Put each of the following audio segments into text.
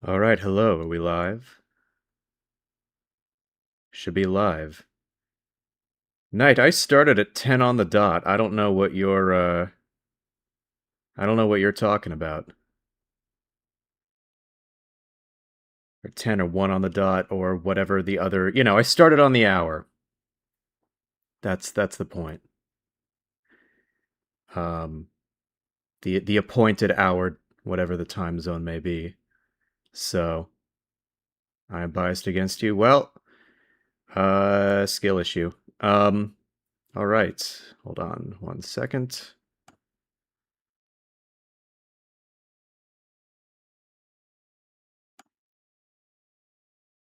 All right, hello. Are we live? Should be live. Knight, I started at 10 on the dot. I don't know what you're talking about. Or 10 or 1 on the dot or whatever the other, I started on the hour. That's the point. Um the appointed hour, whatever the time zone may be. So, I am biased against you. Well, skill issue. All right. Hold on 1 second.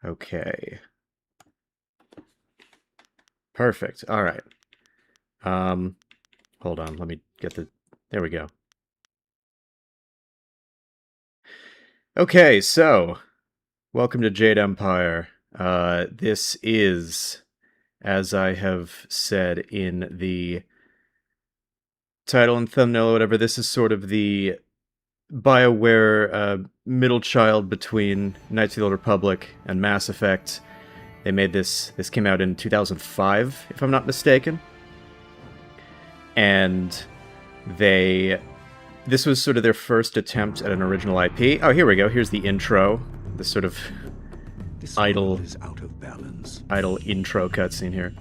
Okay. Perfect. All right. Hold on. Let me get the... There we go. Okay, so welcome to Jade Empire. This is, as I have said in the title and thumbnail or whatever, this is sort of the BioWare middle child between Knights of the Old Republic and Mass Effect. They made this came out in 2005, if I'm not mistaken. And this was sort of their first attempt at an original IP. Oh, here we go. Here's the intro. This sort of idle intro cutscene here.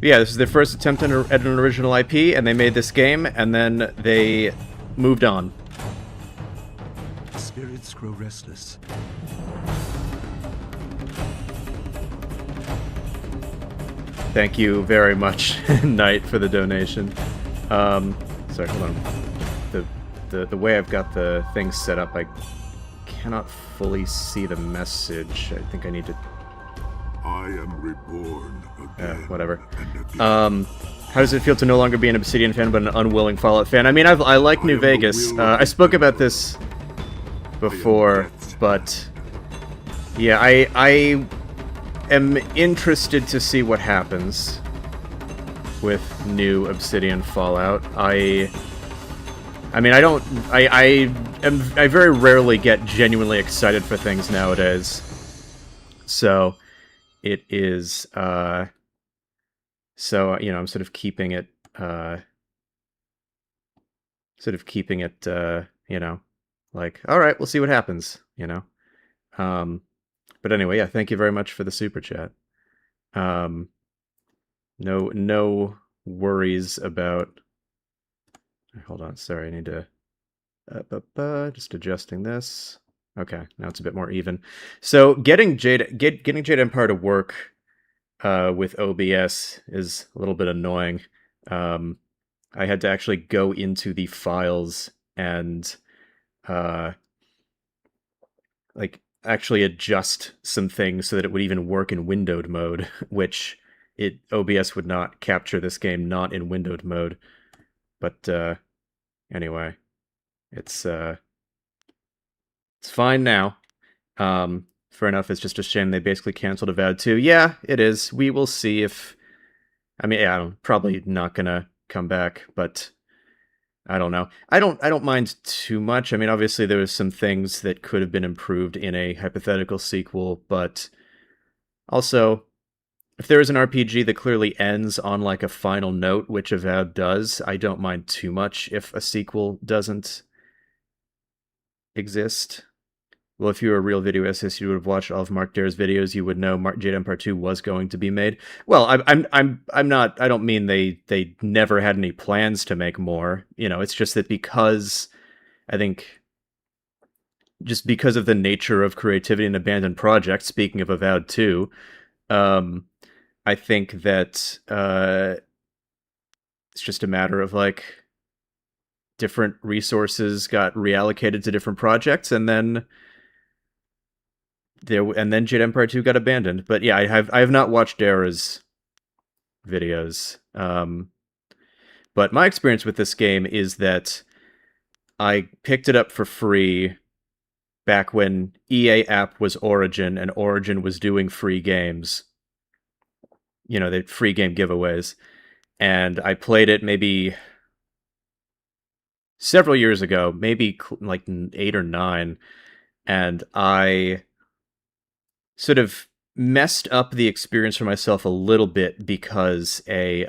Yeah, this is their first attempt at an original IP, and they made this game, and then they moved on. Spirits grow restless. Thank you very much, Knight, for the donation. Sorry, hold on. The way I've got the thing set up, I cannot fully see the message. I think I need to... I am reborn again. Whatever. How does it feel to no longer be an Obsidian fan, but an unwilling Fallout fan? I mean, I like New Vegas. I spoke about this before, but... Yeah, I am interested to see what happens with new Obsidian Fallout. I very rarely get genuinely excited for things nowadays. So it is I'm sort of keeping it like, all right, we'll see what happens, But anyway, yeah, thank you very much for the super chat. No worries about... Hold on, sorry, I need to... just adjusting this. Okay, now it's a bit more even. So getting Jade Empire to work with OBS is a little bit annoying. I had to actually go into the files and actually adjust some things so that it would even work in windowed mode, which OBS would not capture this game not in windowed mode. But anyway, it's fine now. Fair enough. It's just a shame they basically canceled Avowed 2. Yeah, it is. We will see if... I mean, yeah, I'm probably not gonna come back, but I don't know. I don't mind too much. I mean, obviously there was some things that could have been improved in a hypothetical sequel, but also, if there is an RPG that clearly ends on like a final note, which Avowed does, I don't mind too much if a sequel doesn't exist. Well, if you were a real video essayist, you would have watched all of Mark Dare's videos. You would know Jade Empire 2 was going to be made. Well, I'm not. I don't mean they never had any plans to make more. It's just that because I think just because of the nature of creativity and abandoned projects. Speaking of Avowed 2, I think that it's just a matter of like different resources got reallocated to different projects, and then Jade Empire 2 got abandoned. But yeah, I have not watched Dara's videos. But my experience with this game is that I picked it up for free back when EA app was Origin, and Origin was doing free games. They free game giveaways. And I played it maybe several years ago, maybe like 8 or 9. and I sort of messed up the experience for myself a little bit because a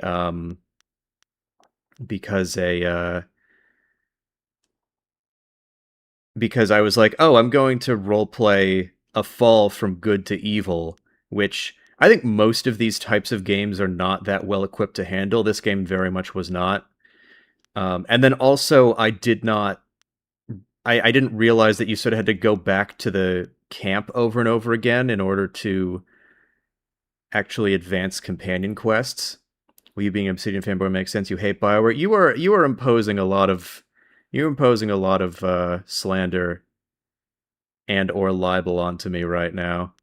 because I was like, oh, I'm going to roleplay a fall from good to evil, which I think most of these types of games are not that well equipped to handle. This game very much was not. And then also, I didn't realize that you sort of had to go back to the camp over and over again in order to actually advance companion quests. Well, you being Obsidian fanboy makes sense. You hate BioWare. You are imposing a lot of slander and or libel onto me right now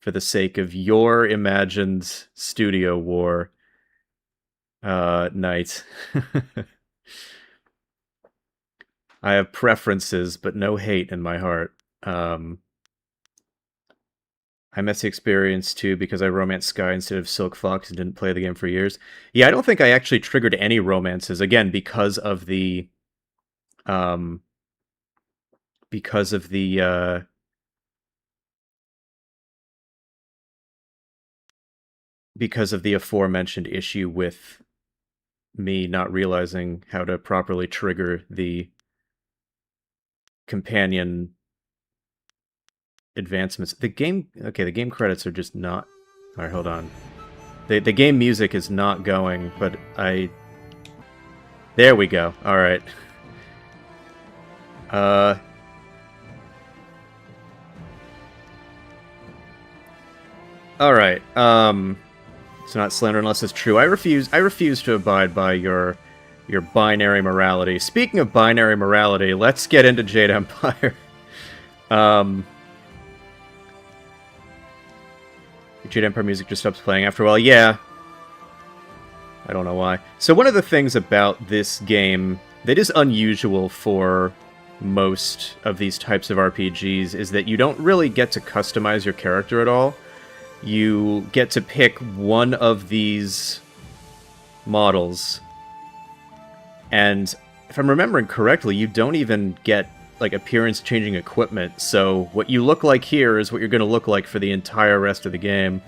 for the sake of your imagined studio war night. I have preferences, but no hate in my heart. I messed the experience too because I romanced Sky instead of Silk Fox and didn't play the game for years. Yeah, I don't think I actually triggered any romances again um because of the aforementioned issue with me not realizing how to properly trigger the companion advancements. The game credits are just not. All right, hold on. The game music is not going, but there we go. All right. All right. It's not slander unless it's true. I refuse to abide by your binary morality. Speaking of binary morality, let's get into Jade Empire. Jade Empire music just stops playing after a while. Yeah. I don't know why. So one of the things about this game that is unusual for most of these types of RPGs is that you don't really get to customize your character at all. You get to pick one of these models, and if I'm remembering correctly, you don't even get like appearance-changing equipment, so what you look like here is what you're going to look like for the entire rest of the game.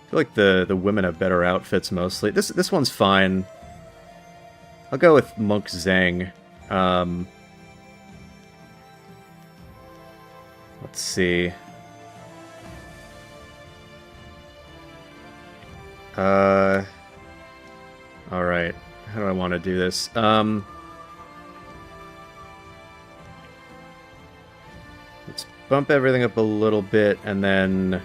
I feel like the women have better outfits mostly. This one's fine. I'll go with Monk Zhang. Let's see. Alright. How do I want to do this? Let's bump everything up a little bit, and then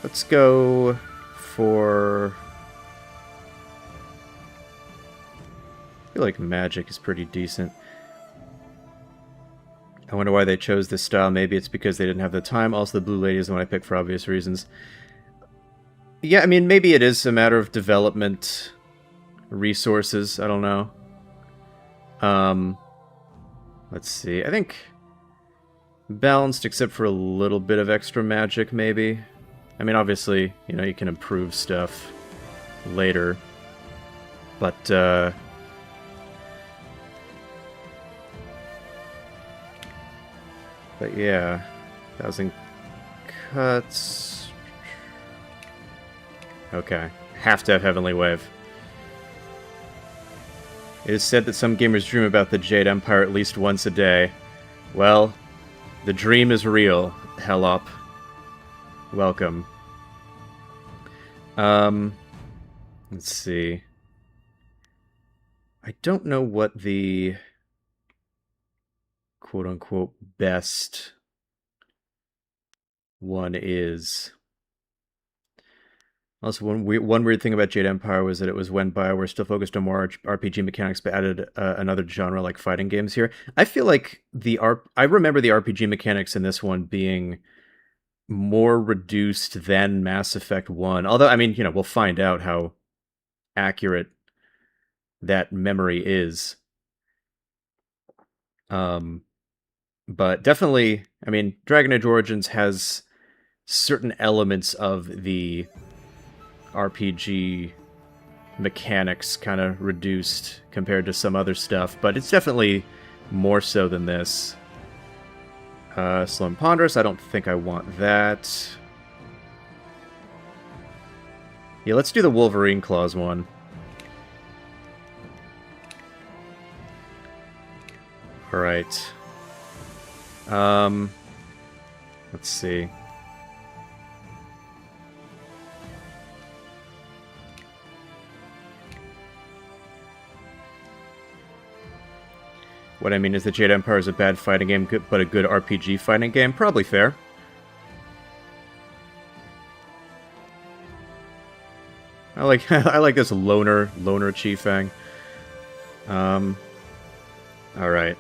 let's go for... I feel like magic is pretty decent. I wonder why they chose this style. Maybe it's because they didn't have the time. Also, the Blue Lady is the one I picked for obvious reasons. Yeah, I mean, maybe it is a matter of development resources. I don't know. Let's see. I think balanced except for a little bit of extra magic, maybe. I mean, obviously, you can improve stuff later. But, yeah, 1,000 cuts. Okay, have to have Heavenly Wave. It is said that some gamers dream about the Jade Empire at least once a day. Well, the dream is real, Hellop. Welcome. Let's see. I don't know what the quote-unquote best one is. Also, one weird thing about Jade Empire was that it was when BioWare still focused on more RPG mechanics, but added another genre like fighting games here. I feel like I remember the RPG mechanics in this one being more reduced than Mass Effect 1. Although, I mean, we'll find out how accurate that memory is. But definitely, I mean, Dragon Age Origins has certain elements of the RPG mechanics kind of reduced compared to some other stuff, but it's definitely more so than this. Slow and Ponderous, I don't think I want that. Yeah, let's do the Wolverine Claws one. Alright. Let's see. What I mean is that Jade Empire is a bad fighting game, but a good RPG fighting game. Probably fair. I like I like this loner Chi-Fang. Alright.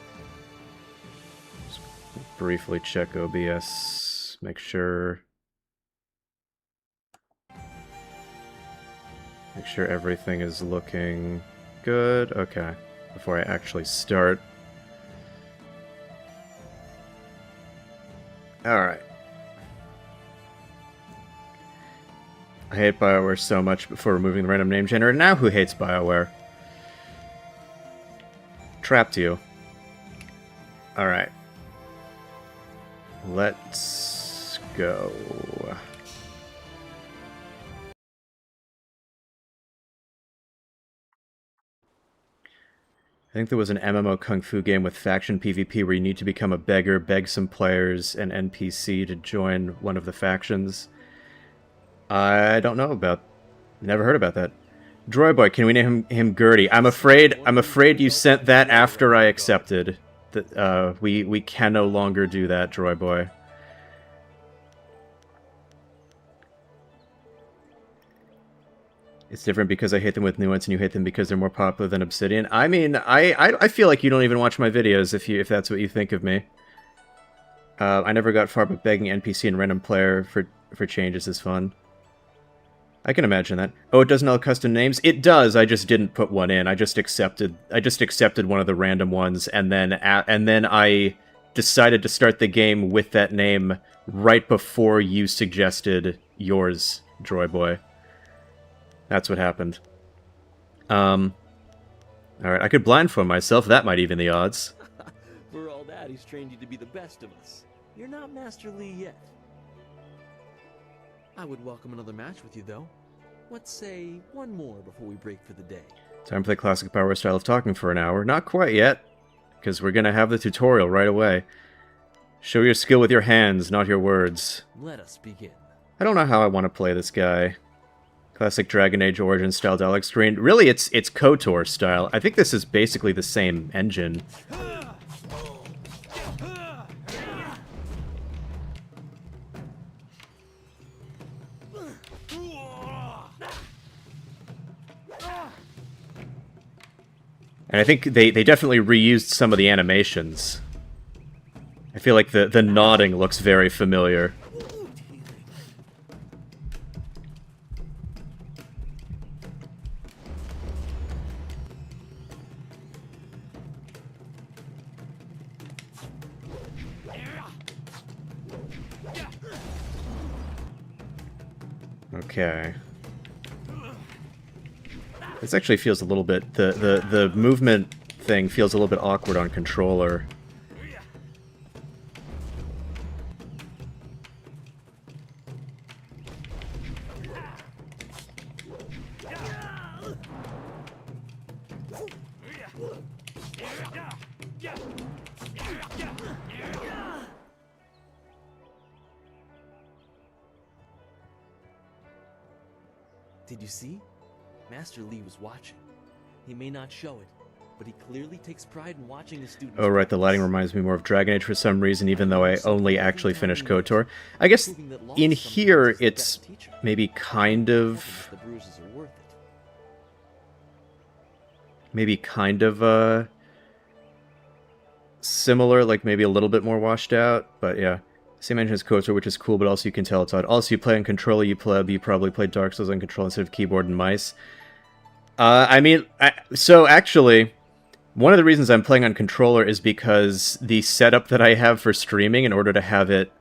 Just briefly check OBS. Make sure everything is looking good. Okay. Before I actually start. Alright. I hate BioWare so much before removing the random name generator. Now who hates BioWare? Trapped you. Alright. Let's go. I think there was an MMO Kung Fu game with faction PvP where you need to become a beggar, beg some players, and NPC to join one of the factions. I don't know about... Never heard about that. Droid Boy, can we name him Gertie? I'm afraid you sent that after I accepted. That we can no longer do that, Droid Boy. It's different because I hate them with nuance and you hate them because they're more popular than Obsidian. I mean, I feel like you don't even watch my videos if that's what you think of me. I never got far, but begging NPC and random player for changes is fun. I can imagine that. Oh, it doesn't allow custom names? It does, I just didn't put one in. I just accepted one of the random ones, and then I decided to start the game with that name right before you suggested yours, Droid Boy. That's what happened. Alright, I could blindfold myself. That might even the odds. For all that, he's trained you to be the best of us. You're not Master Li yet. I would welcome another match with you, though. Let's say one more before we break for the day. Time to play classic BioWare style of talking for an hour. Not quite yet, because we're gonna have the tutorial right away. Show your skill with your hands, not your words. Let us begin. I don't know how I want to play this guy. Classic Dragon Age Origin style dialogue screen. Really, it's KOTOR style. I think this is basically the same engine. And I think they definitely reused some of the animations. I feel like the nodding looks very familiar. Okay. This actually feels a little bit... The movement thing feels a little bit awkward on controller. Did you see? Master Li was watching. He may not show it, but he clearly takes pride in watching his students. Oh right, the lighting reminds me more of Dragon Age for some reason, even though I only actually finished KOTOR. I guess in here it's maybe kind of... similar, like maybe a little bit more washed out, but yeah. Same engine as KOTOR, which is cool, but also you can tell it's odd. Also, you play on controller, you probably played Dark Souls on controller instead of keyboard and mice. So actually, one of the reasons I'm playing on controller is because the setup that I have for streaming, in order to have it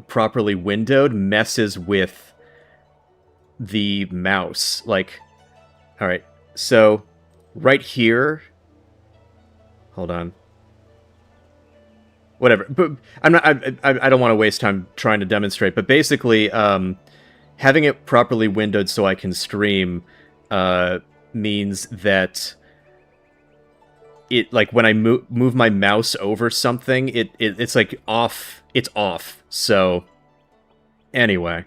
properly windowed, messes with the mouse. Like, alright, so right here... Hold on. Whatever. But I'm not. I don't want to waste time trying to demonstrate. But basically, having it properly windowed so I can stream means that it, like, when I move my mouse over something, it's like off. It's off. So anyway,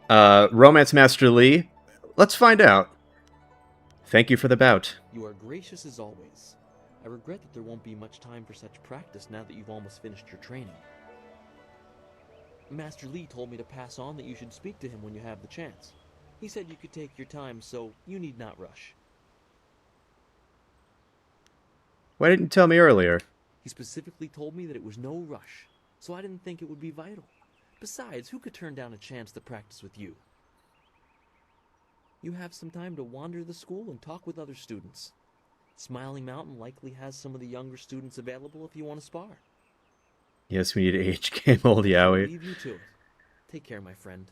Romance Master Lee, let's find out. Thank you for the bout. You are gracious as always. I regret that there won't be much time for such practice now that you've almost finished your training. Master Lee told me to pass on that you should speak to him when you have the chance. He said you could take your time, so you need not rush. Why didn't you tell me earlier? He specifically told me that it was no rush, so I didn't think it would be vital. Besides, who could turn down a chance to practice with you? You have some time to wander the school and talk with other students. Smiling Mountain likely has some of the younger students available if you want to spar. Yes, we need to age game old I'll Yowie. leave you to it. Take care, my friend.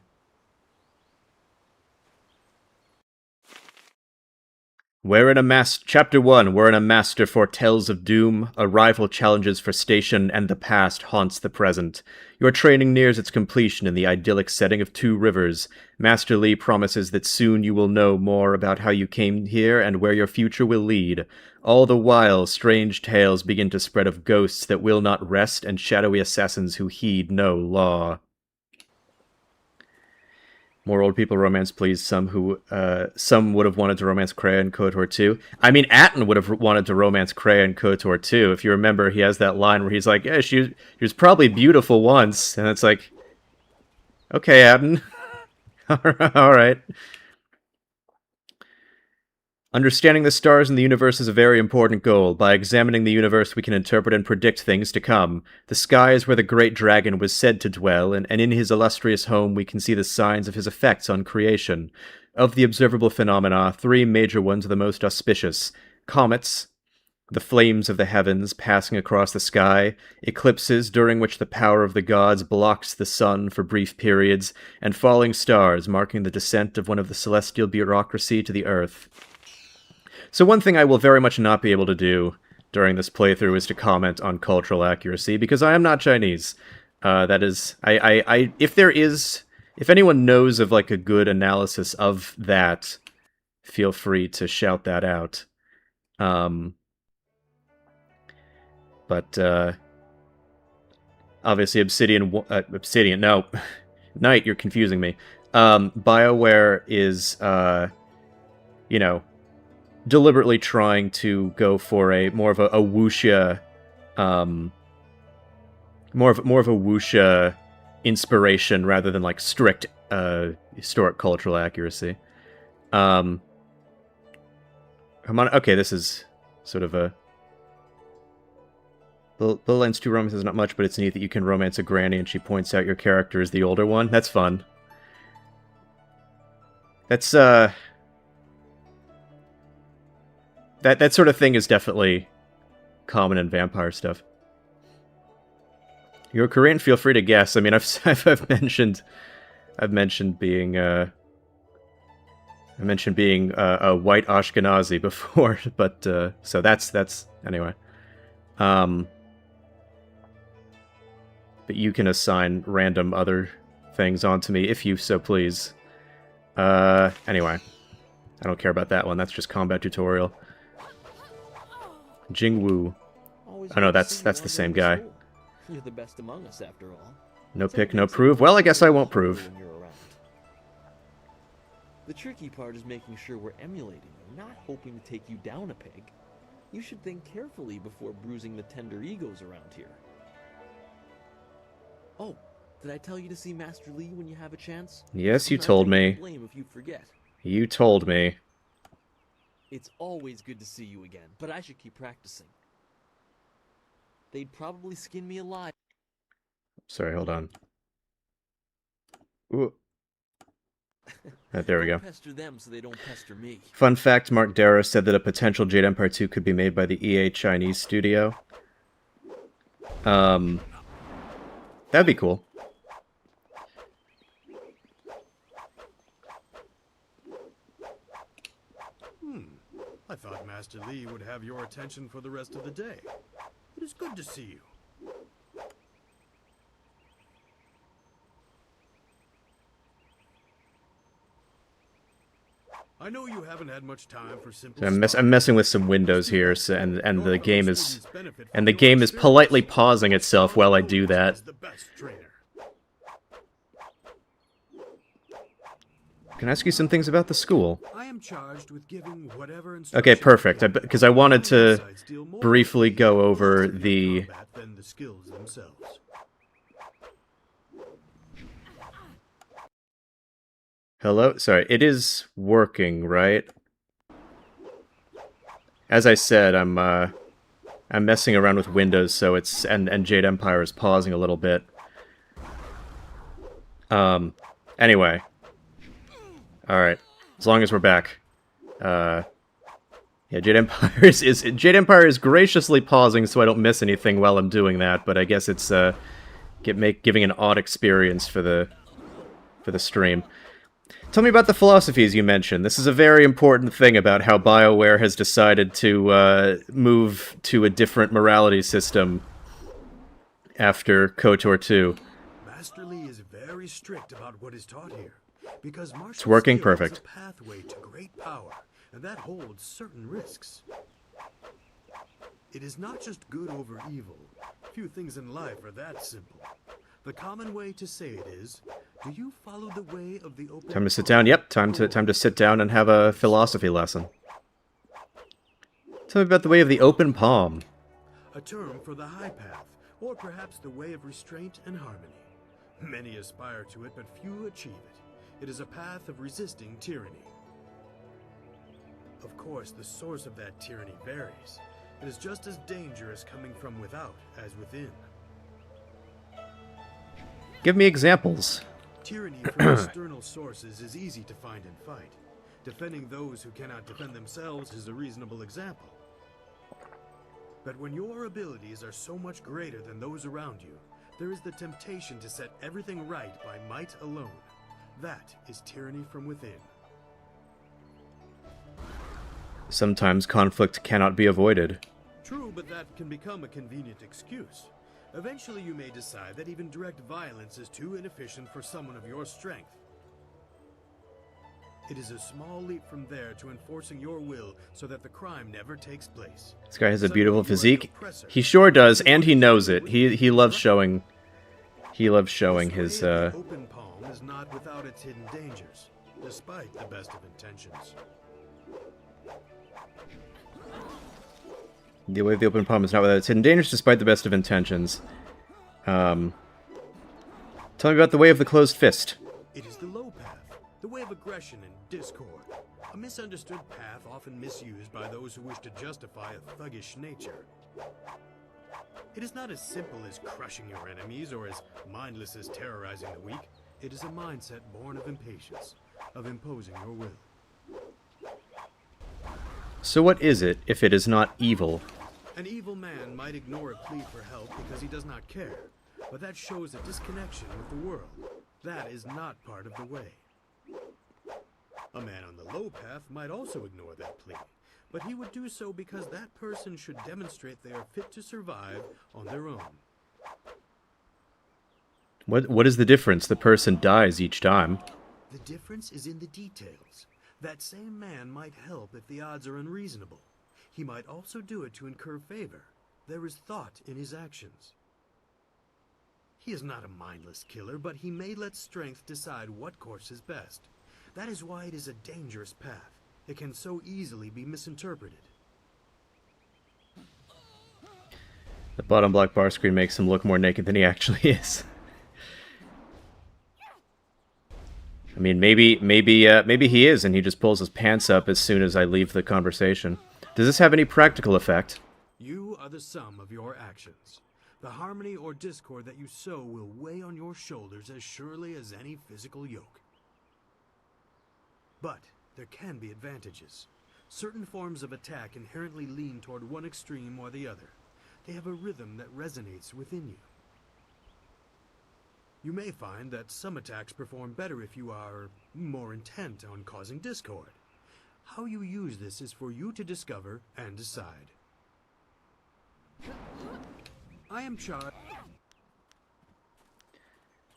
Chapter 1, wherein a master foretells of doom, a rival challenges for station, and the past haunts the present. Your training nears its completion in the idyllic setting of Two Rivers. Master Lee promises that soon you will know more about how you came here and where your future will lead. All the while, strange tales begin to spread of ghosts that will not rest and shadowy assassins who heed no law. More old people romance, please. Some would have wanted to romance Kreia and KOTOR too. I mean, Atten would have wanted to romance Kreia and KOTOR too. If you remember, he has that line where he's like, "Yeah, she was probably beautiful once," and it's like, okay, Atten, all right. Understanding the stars and the universe is a very important goal. By examining the universe, we can interpret and predict things to come. The sky is where the great dragon was said to dwell, and in his illustrious home we can see the signs of his effects on creation. Of the observable phenomena, 3 major ones are the most auspicious. Comets, the flames of the heavens passing across the sky, eclipses during which the power of the gods blocks the sun for brief periods, and falling stars marking the descent of one of the celestial bureaucracy to the earth. So one thing I will very much not be able to do during this playthrough is to comment on cultural accuracy, because I am not Chinese. That is, if anyone knows of, like, a good analysis of that, feel free to shout that out. But obviously Obsidian, no. Knight, you're confusing me. BioWare is, you know, deliberately trying to go for a more of a wuxia, more of a wuxia inspiration rather than, like, strict historic cultural accuracy. Okay, this is sort of a Little Ends 2 romance is not much, but it's neat that you can romance a granny and she points out your character is the older one. That's fun. That's That sort of thing is definitely common in vampire stuff. You're Korean? Feel free to guess. I mean, I've mentioned being a white Ashkenazi before, but so that's anyway. But you can assign random other things onto me if you so please. Anyway, I don't care about that one. That's just combat tutorial. Jingwu. Oh no, that's the same guy. You're the best among us, after all. No pick, no prove. Well, I guess I won't prove. The tricky part is making sure we're emulating you, not hoping to take you down a peg. You should think carefully before bruising the tender egos around here. Oh, did I tell you to see Master Lee when you have a chance? Yes, you told me. Blame if you forget. You told me. It's always good to see you again, but I should keep practicing. They'd probably skin me alive. Sorry, hold on. Ooh. There we go. Pester them so they don't pester me. Fun fact, Mark Darrow said that a potential Jade Empire 2 could be made by the EA Chinese studio. That'd be cool. I thought Master Li would have your attention for the rest of the day. It is good to see you. I know you haven't had much time for simple So I'm stuff. messing with some windows here, so, and the game is politely pausing itself while I do that. The best trainer. Can I ask you some things about the school? I am charged with giving whatever Okay, perfect. Because I wanted to briefly go over the... than the skills themselves. Hello? Sorry, it is working, right? As I said, I'm messing around with Windows, so it's... And Jade Empire is pausing a little bit. Anyway. Alright. As long as we're back. Yeah, Jade Empire Jade Empire is graciously pausing so I don't miss anything while I'm doing that, but I guess it's giving an odd experience for the stream. Tell me about the philosophies you mentioned. This is a very important thing about how BioWare has decided to move to a different morality system after KOTOR 2. Master Li is very strict about what is taught here, because martial It's working skill perfect. is a pathway to great power, and that holds certain risks. It is not just good over evil. Few things in life are that simple. The common way to say it is, do you follow the way of the open Time to sit down. Yep, time to sit down and have a philosophy lesson. Tell me about the way of the open palm. A term for the high path, or perhaps the way of restraint and harmony. Many aspire to it, but few achieve it. It is a path of resisting tyranny. Of course, the source of that tyranny varies. It is just as dangerous coming from without as within. Give me examples. Tyranny from external sources is easy to find and fight. Defending those who cannot defend themselves is a reasonable example. But when your abilities are so much greater than those around you, there is the temptation to set everything right by might alone. That is tyranny from within. Sometimes conflict cannot be avoided. True, but that can become a convenient excuse. Eventually you may decide that even direct violence is too inefficient for someone of your strength. It is a small leap from there to enforcing your will so that the crime never takes place. This guy has a beautiful physique. He sure does, and he knows it. He loves showing. He loves showing his. Open palm is not without its hidden dangers, despite the best of intentions. The way of the open palm is not without its hidden dangers, despite the best of intentions. Tell me about the way of the closed fist. It is the low path, the way of aggression and discord. A misunderstood path often misused by those who wish to justify a thuggish nature. It is not as simple as crushing your enemies or as mindless as terrorizing the weak. It is a mindset born of impatience, of imposing your will. So what is it, if it is not evil? An evil man might ignore a plea for help because he does not care, but that shows a disconnection with the world. That is not part of the way. A man on the low path might also ignore that plea, but he would do so because that person should demonstrate they are fit to survive on their own. What is the difference? The person dies each time. The difference is in the details. That same man might help if the odds are unreasonable. He might also do it to incur favor. There is thought in his actions. He is not a mindless killer, but he may let strength decide what course is best. That is why it is a dangerous path. It can so easily be misinterpreted. The bottom black bar screen makes him look more naked than he actually is. I mean, maybe he is, and he just pulls his pants up as soon as I leave the conversation. Does this have any practical effect? You are the sum of your actions. The harmony or discord that you sow will weigh on your shoulders as surely as any physical yoke. But there can be advantages. Certain forms of attack inherently lean toward one extreme or the other. They have a rhythm that resonates within you. You may find that some attacks perform better if you are more intent on causing discord. How you use this is for you to discover and decide. I am charged.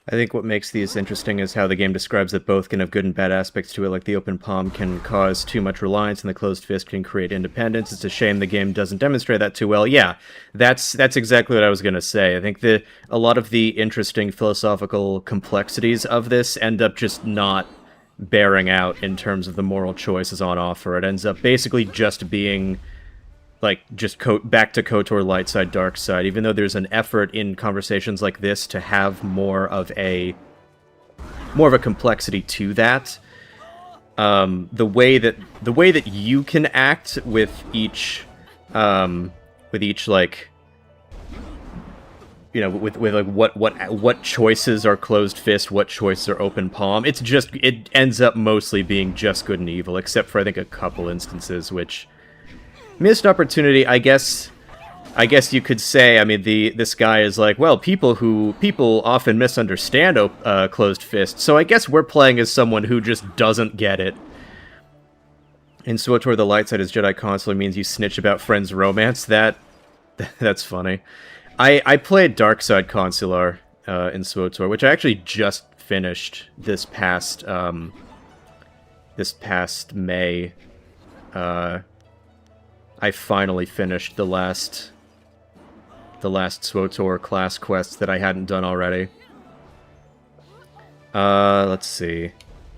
I think what makes these interesting is how the game describes that both can have good and bad aspects to it, like the open palm can cause too much reliance and the closed fist can create independence. It's a shame the game doesn't demonstrate that too well. Yeah, that's exactly what I was going to say. I think that a lot of the interesting philosophical complexities of this end up just not bearing out in terms of the moral choices on offer. It ends up basically just being like just back to KOTOR light side, dark side, even though there's an effort in conversations like this to have more of a complexity to that. The way that you can act with each like, you know, with like what choices are closed fist, what choices are open palm. It ends up mostly being just good and evil, except for I think a couple instances which missed opportunity. I guess you could say. I mean, this guy is like, well, people often misunderstand closed fist. So I guess we're playing as someone who just doesn't get it. In SWTOR, the light side is Jedi Consular means you snitch about friends' romance. That's funny. I played Dark Side Consular in SWTOR, which I actually just finished this past May. I finally finished the last SWTOR class quest that I hadn't done already. Let's see.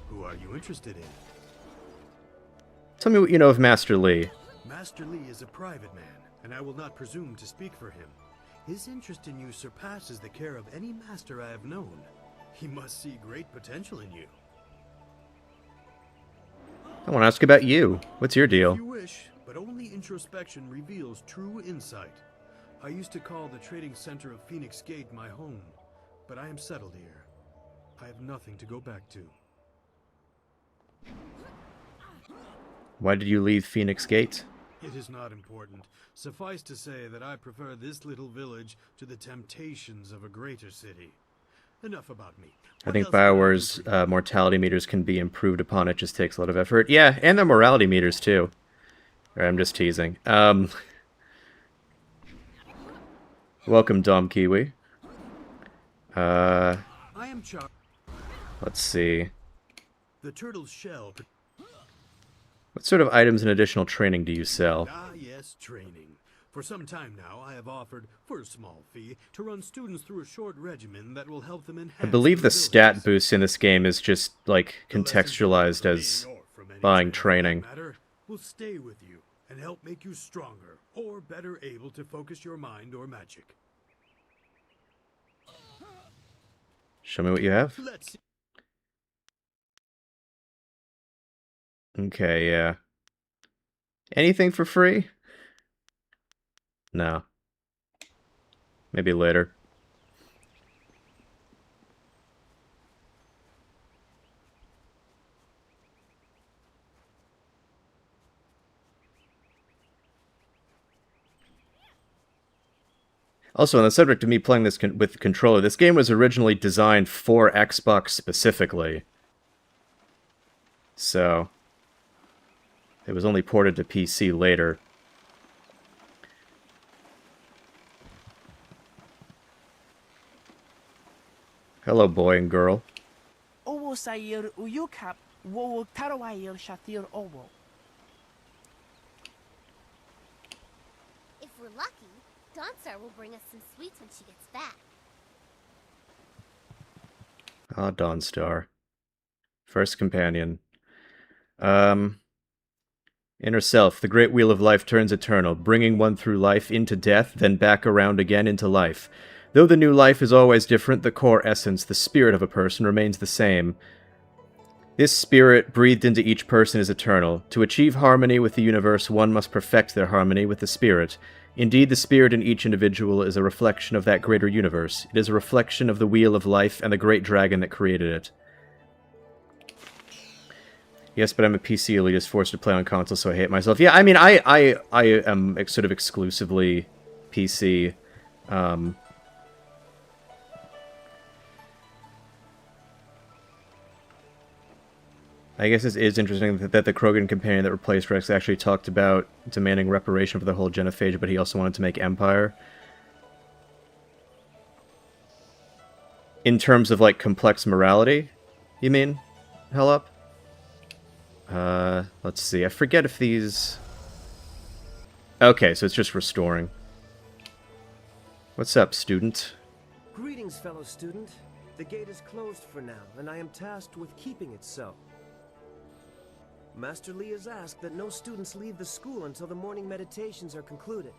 Who are you interested in? Tell me what you know of Master Lee. Master Lee is a private man, and I will not presume to speak for him. His interest in you surpasses the care of any master I have known. He must see great potential in you. I want to ask about you. What's your deal? If you wish, but only introspection reveals true insight. I used to call the trading center of Phoenix Gate my home, but I am settled here. I have nothing to go back to. Why did you leave Phoenix Gate? It is not important. Suffice to say that I prefer this little village to the temptations of a greater city. Enough about me. I think BioWare's mortality meters can be improved upon. It just takes a lot of effort. Yeah, and their morality meters, too. I'm just teasing. Welcome, Dom Kiwi. I am Let's see. The turtle's shell. What sort of items and additional training do you sell? Ah, yes, training. For some time now, I have offered, for a small fee, to run students through a short regimen that will help them enhance. I believe the their stat abilities. boost in this game is just, like, The lessons contextualized from as me, or from any buying trainer for training. that matter, will stay with you and help make you stronger or better able to focus your mind or magic. Show me what you have. Let's see. Okay, yeah. Anything for free? No. Maybe later. Also, on the subject of me playing this with the controller, this game was originally designed for Xbox specifically. So, it was only ported to PC later. Hello, boy and girl. Owo Sayer Uyukap, Wowo Tarawayir Shatir Owo. If we're lucky, Dawnstar will bring us some sweets when she gets back. Ah, Dawnstar. First companion. Inner self, the great wheel of life turns eternal, bringing one through life into death, then back around again into life. Though the new life is always different, the core essence, the spirit of a person, remains the same. This spirit, breathed into each person, is eternal. To achieve harmony with the universe, one must perfect their harmony with the spirit. Indeed, the spirit in each individual is a reflection of that greater universe. It is a reflection of the wheel of life and the great dragon that created it. Yes, but I'm a PC elitist forced to play on console, so I hate myself. Yeah, I mean, I am sort of exclusively PC. I guess it is interesting that the Krogan companion that replaced Rex actually talked about demanding reparation for the whole genophage, but he also wanted to make Empire. In terms of, like, complex morality, you mean? Hell up? Let's see. I forget if these... Okay, so it's just restoring. What's up, student? Greetings, fellow student. The gate is closed for now, and I am tasked with keeping it so. Master Lee has asked that no students leave the school until the morning meditations are concluded.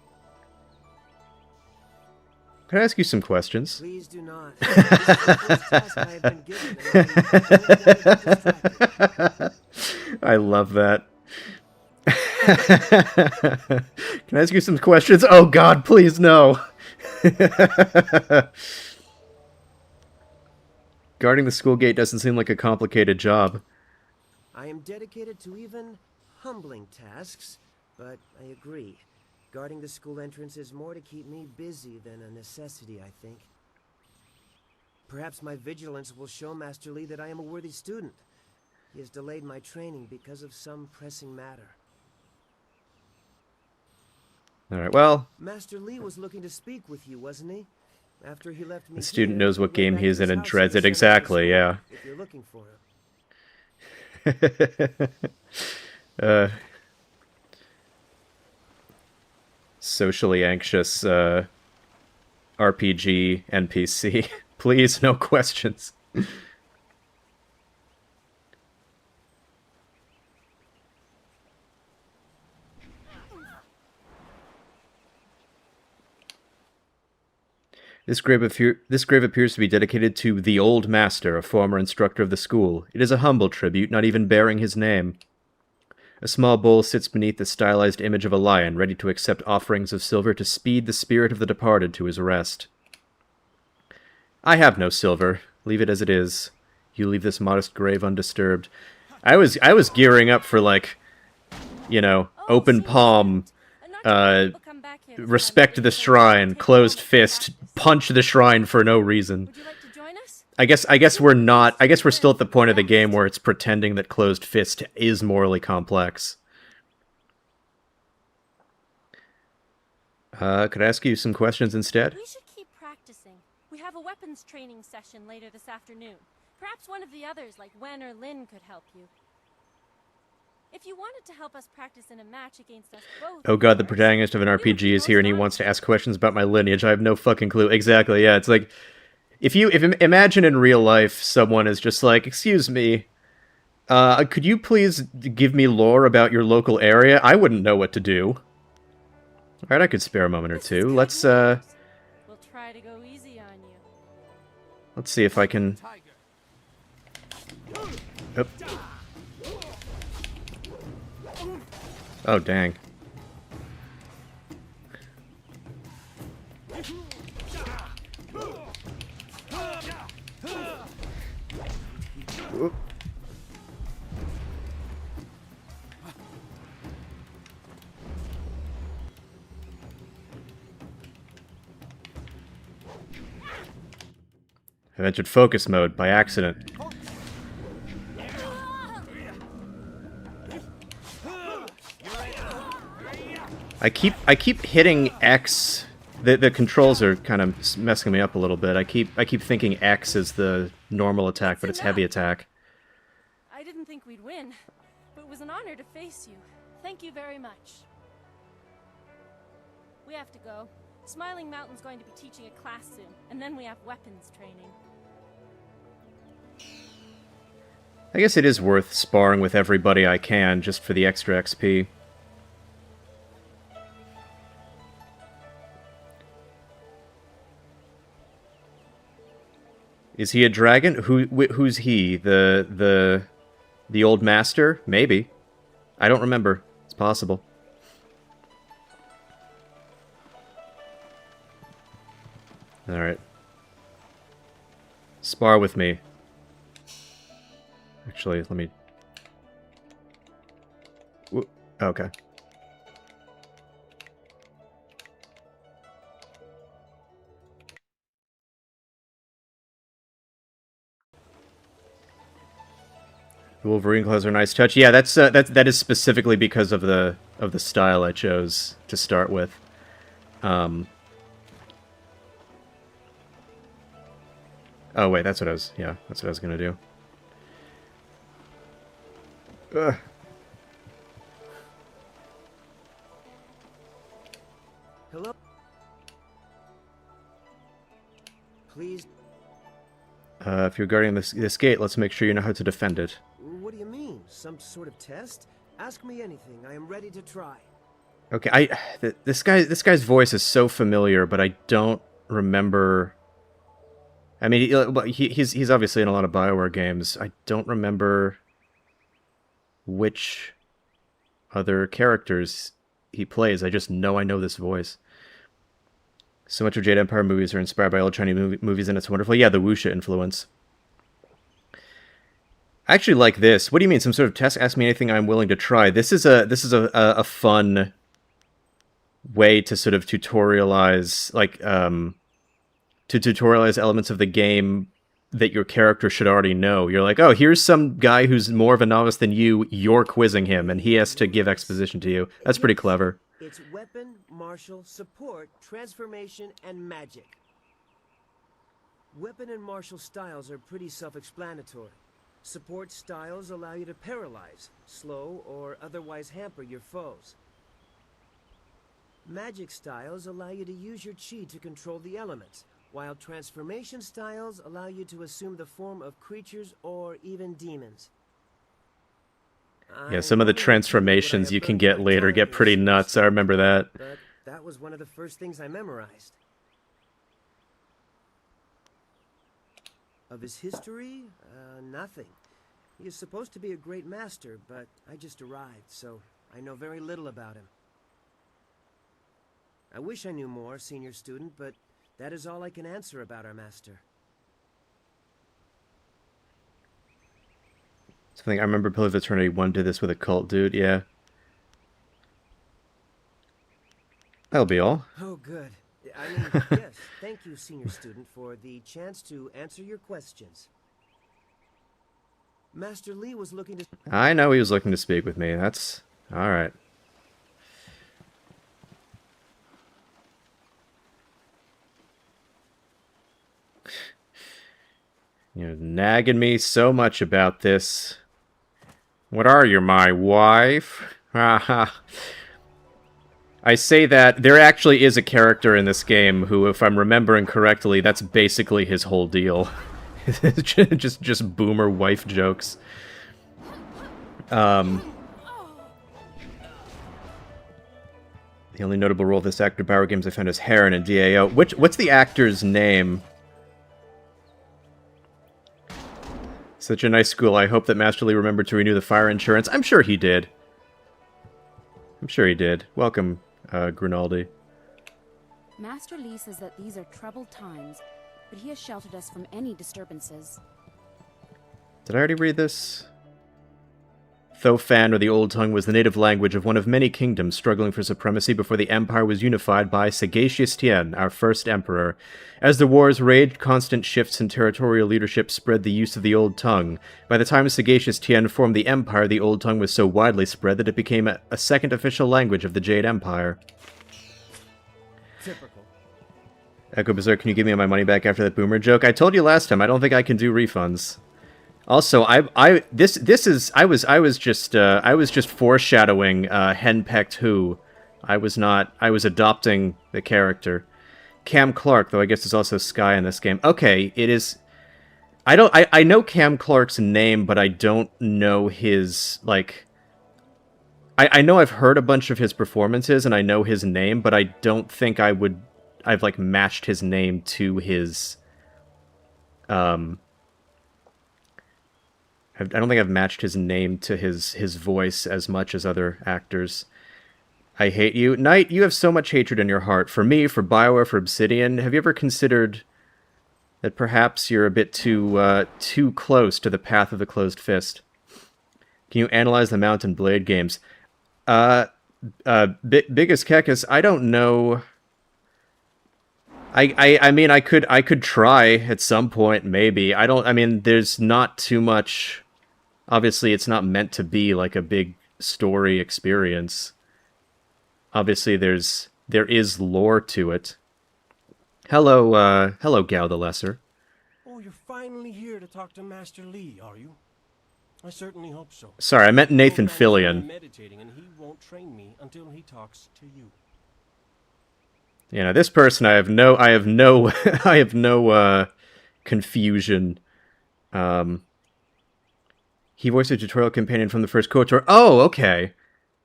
Can I ask you some questions? Please do not. This is the first task I have been given, and I don't want to be distracted. I love that. Can I ask you some questions? Oh god, please no. Guarding the school gate doesn't seem like a complicated job. I am dedicated to even humbling tasks, but I agree. Guarding the school entrance is more to keep me busy than a necessity, I think. Perhaps my vigilance will show Master Lee that I am a worthy student. He has delayed my training because of some pressing matter. Alright, well... Master Lee was looking to speak with you, wasn't he? After he left me The student here, knows what he went game back he is to in his and house dreads it was sent out to exactly, school, yeah. If you're looking for him. Socially anxious, RPG NPC. Please, no questions. This grave appears to be dedicated to the Old Master, a former instructor of the school. It is a humble tribute, not even bearing his name. A small bowl sits beneath the stylized image of a lion, ready to accept offerings of silver to speed the spirit of the departed to his rest. I have no silver. Leave it as it is. You leave this modest grave undisturbed. I was gearing up for, like, you know, open palm, respect the shrine, closed fist, punch the shrine for no reason. Would you like to join us? I guess we're not. I guess we're still at the point of the game where it's pretending that closed fist is morally complex. Could I ask you some questions instead? We should keep practicing. We have a weapons training session later this afternoon. Perhaps one of the others, like Wen or Lin, could help you. If you wanted to help us practice in a match against us both... Oh god, the protagonist of an RPG is here and he wants to ask questions about my lineage. I have no fucking clue. Exactly, yeah, it's like... If imagine in real life someone is just like, excuse me, could you please give me lore about your local area? I wouldn't know what to do. Alright, I could spare a moment or two. Let's, We'll try to go easy on you. let's see if I can... Oh, oh dang. Whoop. I entered focus mode by accident. I keep hitting X. The controls are kind of messing me up a little bit. I keep thinking X is the normal attack, but it's heavy attack. I didn't think we'd win, but it was an honor to face you. Thank you very much. We have to go. Smiling Mountain's going to be teaching a class soon, and then we have weapons training. I guess it is worth sparring with everybody I can just for the extra XP. Is he a dragon? Who's he? The old master? Maybe. I don't remember. It's possible. Alright. Spar with me. Actually, let me... Okay. Wolverine claws are a nice touch. Yeah, that is specifically because of the style I chose to start with. Oh wait, that's what I was. Yeah, that's what I was gonna do. Ugh. Hello? Please. If you're guarding this gate, let's make sure you know how to defend it. What do you mean? Some sort of test? Ask me anything. I am ready to try. Okay, this guy's voice is so familiar, but I don't remember. I mean, he's obviously in a lot of BioWare games. I don't remember which other characters he plays. I just know I know this voice. So much of Jade Empire movies are inspired by old Chinese movies, and it's wonderful. Yeah, the wuxia influence. I actually like this. What do you mean? Some sort of test? Ask me anything I'm willing to try. This is a fun way to sort of tutorialize, like, to tutorialize elements of the game that your character should already know. You're like, oh, here's some guy who's more of a novice than you. You're quizzing him, and he has to give exposition to you. That's pretty clever. It's weapon, martial, support, transformation, and magic. Weapon and martial styles are pretty self-explanatory. Support styles allow you to paralyze, slow, or otherwise hamper your foes. Magic styles allow you to use your chi to control the elements, while transformation styles allow you to assume the form of creatures or even demons. Yeah, some of the transformations you can get later get pretty nuts. I remember that. But that was one of the first things I memorized. Of his history, nothing. He is supposed to be a great master, but I just arrived, so I know very little about him. I wish I knew more, senior student, but that is all I can answer about our master. Something I remember Pillar of Eternity 1 did this with a cult dude, yeah. That'll be all. Oh, good. I mean, yes, thank you, senior student, for the chance to answer your questions. Master Lee was looking to... I know he was looking to speak with me. That's... alright. You're nagging me so much about this. What are you, my wife? Haha. I say that there actually is a character in this game who, if I'm remembering correctly, that's basically his whole deal. just boomer wife jokes. The only notable role of this actor in BioWare games I found is Heron in DAO. What's the actor's name? Such a nice school. I hope that Master Lee remembered to renew the fire insurance. I'm sure he did. I'm sure he did. Welcome, Grunaldi. Master Lee says that these are troubled times, but he has sheltered us from any disturbances. Did I already read this? Tho Fan, or the Old Tongue, was the native language of one of many kingdoms struggling for supremacy before the Empire was unified by Sagacious Tien, our first emperor. As the wars raged, constant shifts in territorial leadership spread the use of the Old Tongue. By the time Sagacious Tien formed the Empire, the Old Tongue was so widely spread that it became a second official language of the Jade Empire. Typical. Echo Berserk, can you give me my money back after that boomer joke? I told you last time, I don't think I can do refunds. Also, I was just foreshadowing Henpecked Who. I was adopting the character. Cam Clark, though I guess is also Sky in this game. Okay, it is. I know Cam Clark's name, but I don't know his, like. I know I've heard a bunch of his performances, and I know his name, but I don't think I've like matched his name to his. I don't think I've matched his name to his voice as much as other actors. I hate you. Knight, you have so much hatred in your heart. For me, for BioWare, for Obsidian. Have you ever considered that perhaps you're a bit too close to the path of the closed fist? Can you analyze the Mount and Blade games? Biggest Kekis, I don't know. I mean, I could try at some point, maybe. I mean, there's not too much Obviously, it's not meant to be like a big story experience. Obviously, there is lore to it. Hello, Gao the Lesser. Oh, you're finally here to talk to Master Li, are you? I certainly hope so. Sorry, I meant Nathan The old man is Fillion. meditating, and he won't train me until he talks to you. You know, this person, I have no, I have no confusion. He voiced a tutorial companion from the first KOTOR. Oh, okay.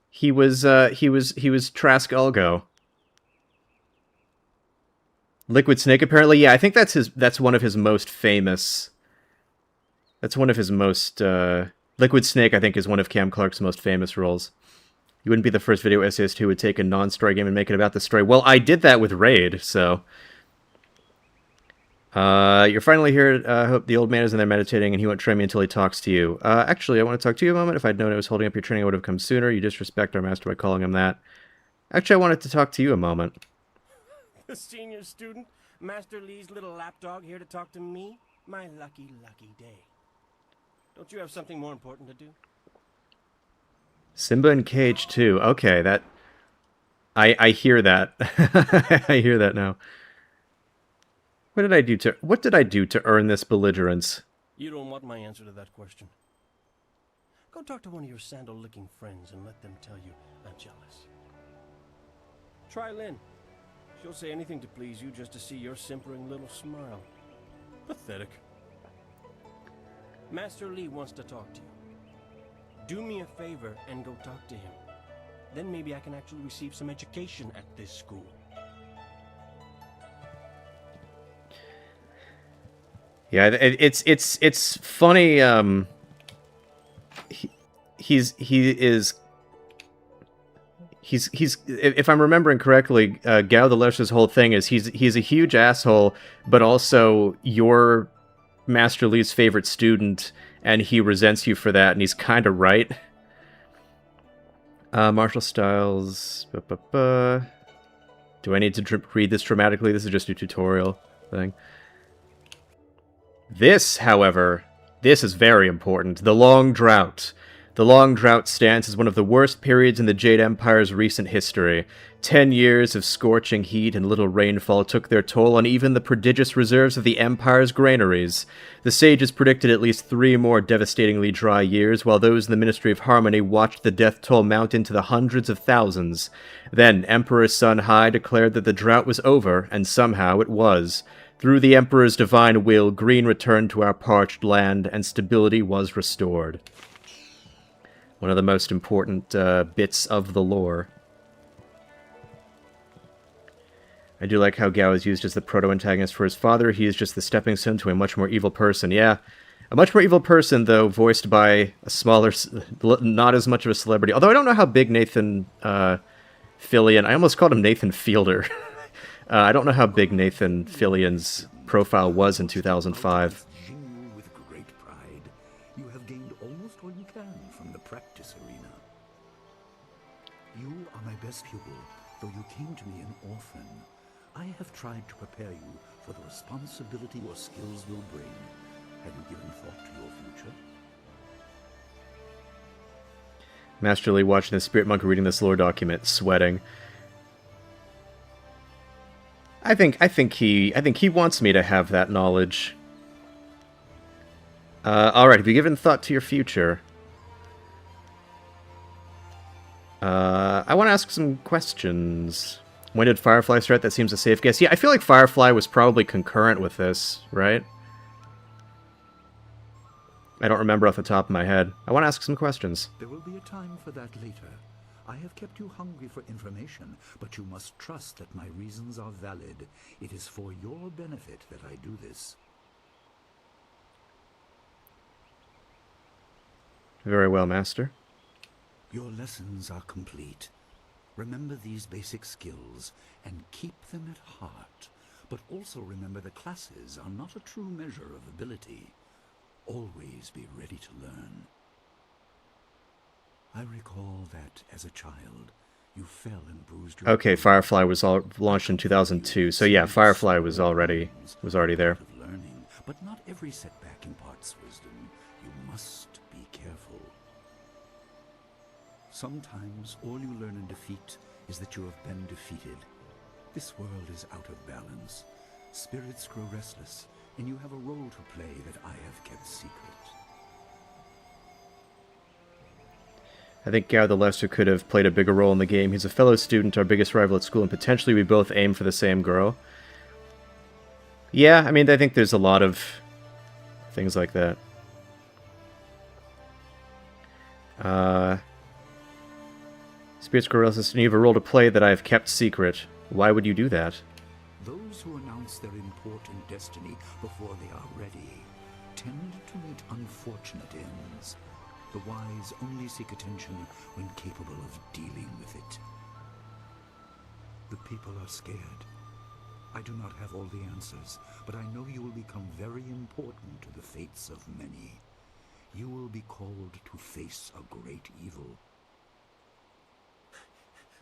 He was Trask Ulgo. Liquid Snake, apparently. Yeah, I think that's one of his most famous. That's one of his most, Liquid Snake, I think, is one of Cam Clark's most famous roles. You wouldn't be the first video essayist who would take a non-story game and make it about the story. Well, I did that with Raid, so... you're finally here. I hope the old man is in there meditating, and he won't train me until he talks to you. Actually, I want to talk to you a moment. If I'd known it was holding up your training, I would have come sooner. You disrespect our master by calling him that. Actually, I wanted to talk to you a moment. The senior student, Master Li's little lapdog, here to talk to me? My lucky, lucky day. Don't you have something more important to do? Simba and Cage, too. Okay, that... I hear that. I hear that now. What did I do to earn this belligerence? You don't want my answer to that question. Go talk to one of your sandal-licking friends and let them tell you I'm jealous. Try Lynn. She'll say anything to please you just to see your simpering little smile. Pathetic. Master Li wants to talk to you. Do me a favor and go talk to him. Then maybe I can actually receive some education at this school. Yeah, it's funny. He's if I'm remembering correctly, Gao the Lesser's whole thing is he's a huge asshole, but also your Master Li's favorite student, and he resents you for that, and he's kind of right. Martial styles. Do I need to read this dramatically? This is just a tutorial thing. This, however, this is very important. The Long Drought. The Long Drought stands as one of the worst periods in the Jade Empire's recent history. 10 years of scorching heat and little rainfall took their toll on even the prodigious reserves of the Empire's granaries. The sages predicted at least 3 more devastatingly dry years, while those in the Ministry of Harmony watched the death toll mount into the hundreds of thousands. Then Emperor Sun Hai declared that the drought was over, and somehow it was. Through the Emperor's divine will, green returned to our parched land, and stability was restored. One of the most important bits of the lore. I do like how Gao is used as the proto-antagonist for his father. He is just the stepping stone to a much more evil person. Yeah, a much more evil person, though, voiced by a smaller, not as much of a celebrity. Although I don't know how big Nathan Fillion... I almost called him Nathan Fielder. I don't know how big Nathan Fillion's profile was in 2005. With great pride, you have gained almost all you can from the practice arena. You are my best pupil, though you came to me an orphan. I have tried to prepare you for the responsibility your skills will bring. Have you given thought to your future? Master Li watching the Spirit Monk reading this lore document, sweating. I think he wants me to have that knowledge. Alright, have you given thought to your future? I want to ask some questions. When did Firefly start? That seems a safe guess. Yeah, I feel like Firefly was probably concurrent with this, right? I don't remember off the top of my head. I want to ask some questions. There will be a time for that later. I have kept you hungry for information, but you must trust that my reasons are valid. It is for your benefit that I do this. Very well, Master. Your lessons are complete. Remember these basic skills and keep them at heart. But also remember the classes are not a true measure of ability. Always be ready to learn. I recall that, as a child, you fell and bruised your... Okay, Firefly was launched in 2002, so yeah, Firefly was already there. Learning, But not every setback imparts wisdom. You must be careful. Sometimes all you learn in defeat is that you have been defeated. This world is out of balance. Spirits grow restless, and you have a role to play that I have kept secret. I think Gao the Lesser could have played a bigger role in the game. He's a fellow student, our biggest rival at school, and potentially we both aim for the same girl. Yeah, I mean, I think there's a lot of things like that. Spirits grow restless, and you have a role to play that I have kept secret. Why would you do that? Those who announce their important destiny before they are ready tend to meet unfortunate ends. The wise only seek attention when capable of dealing with it. The people are scared. I do not have all the answers, but I know you will become very important to the fates of many. You will be called to face a great evil.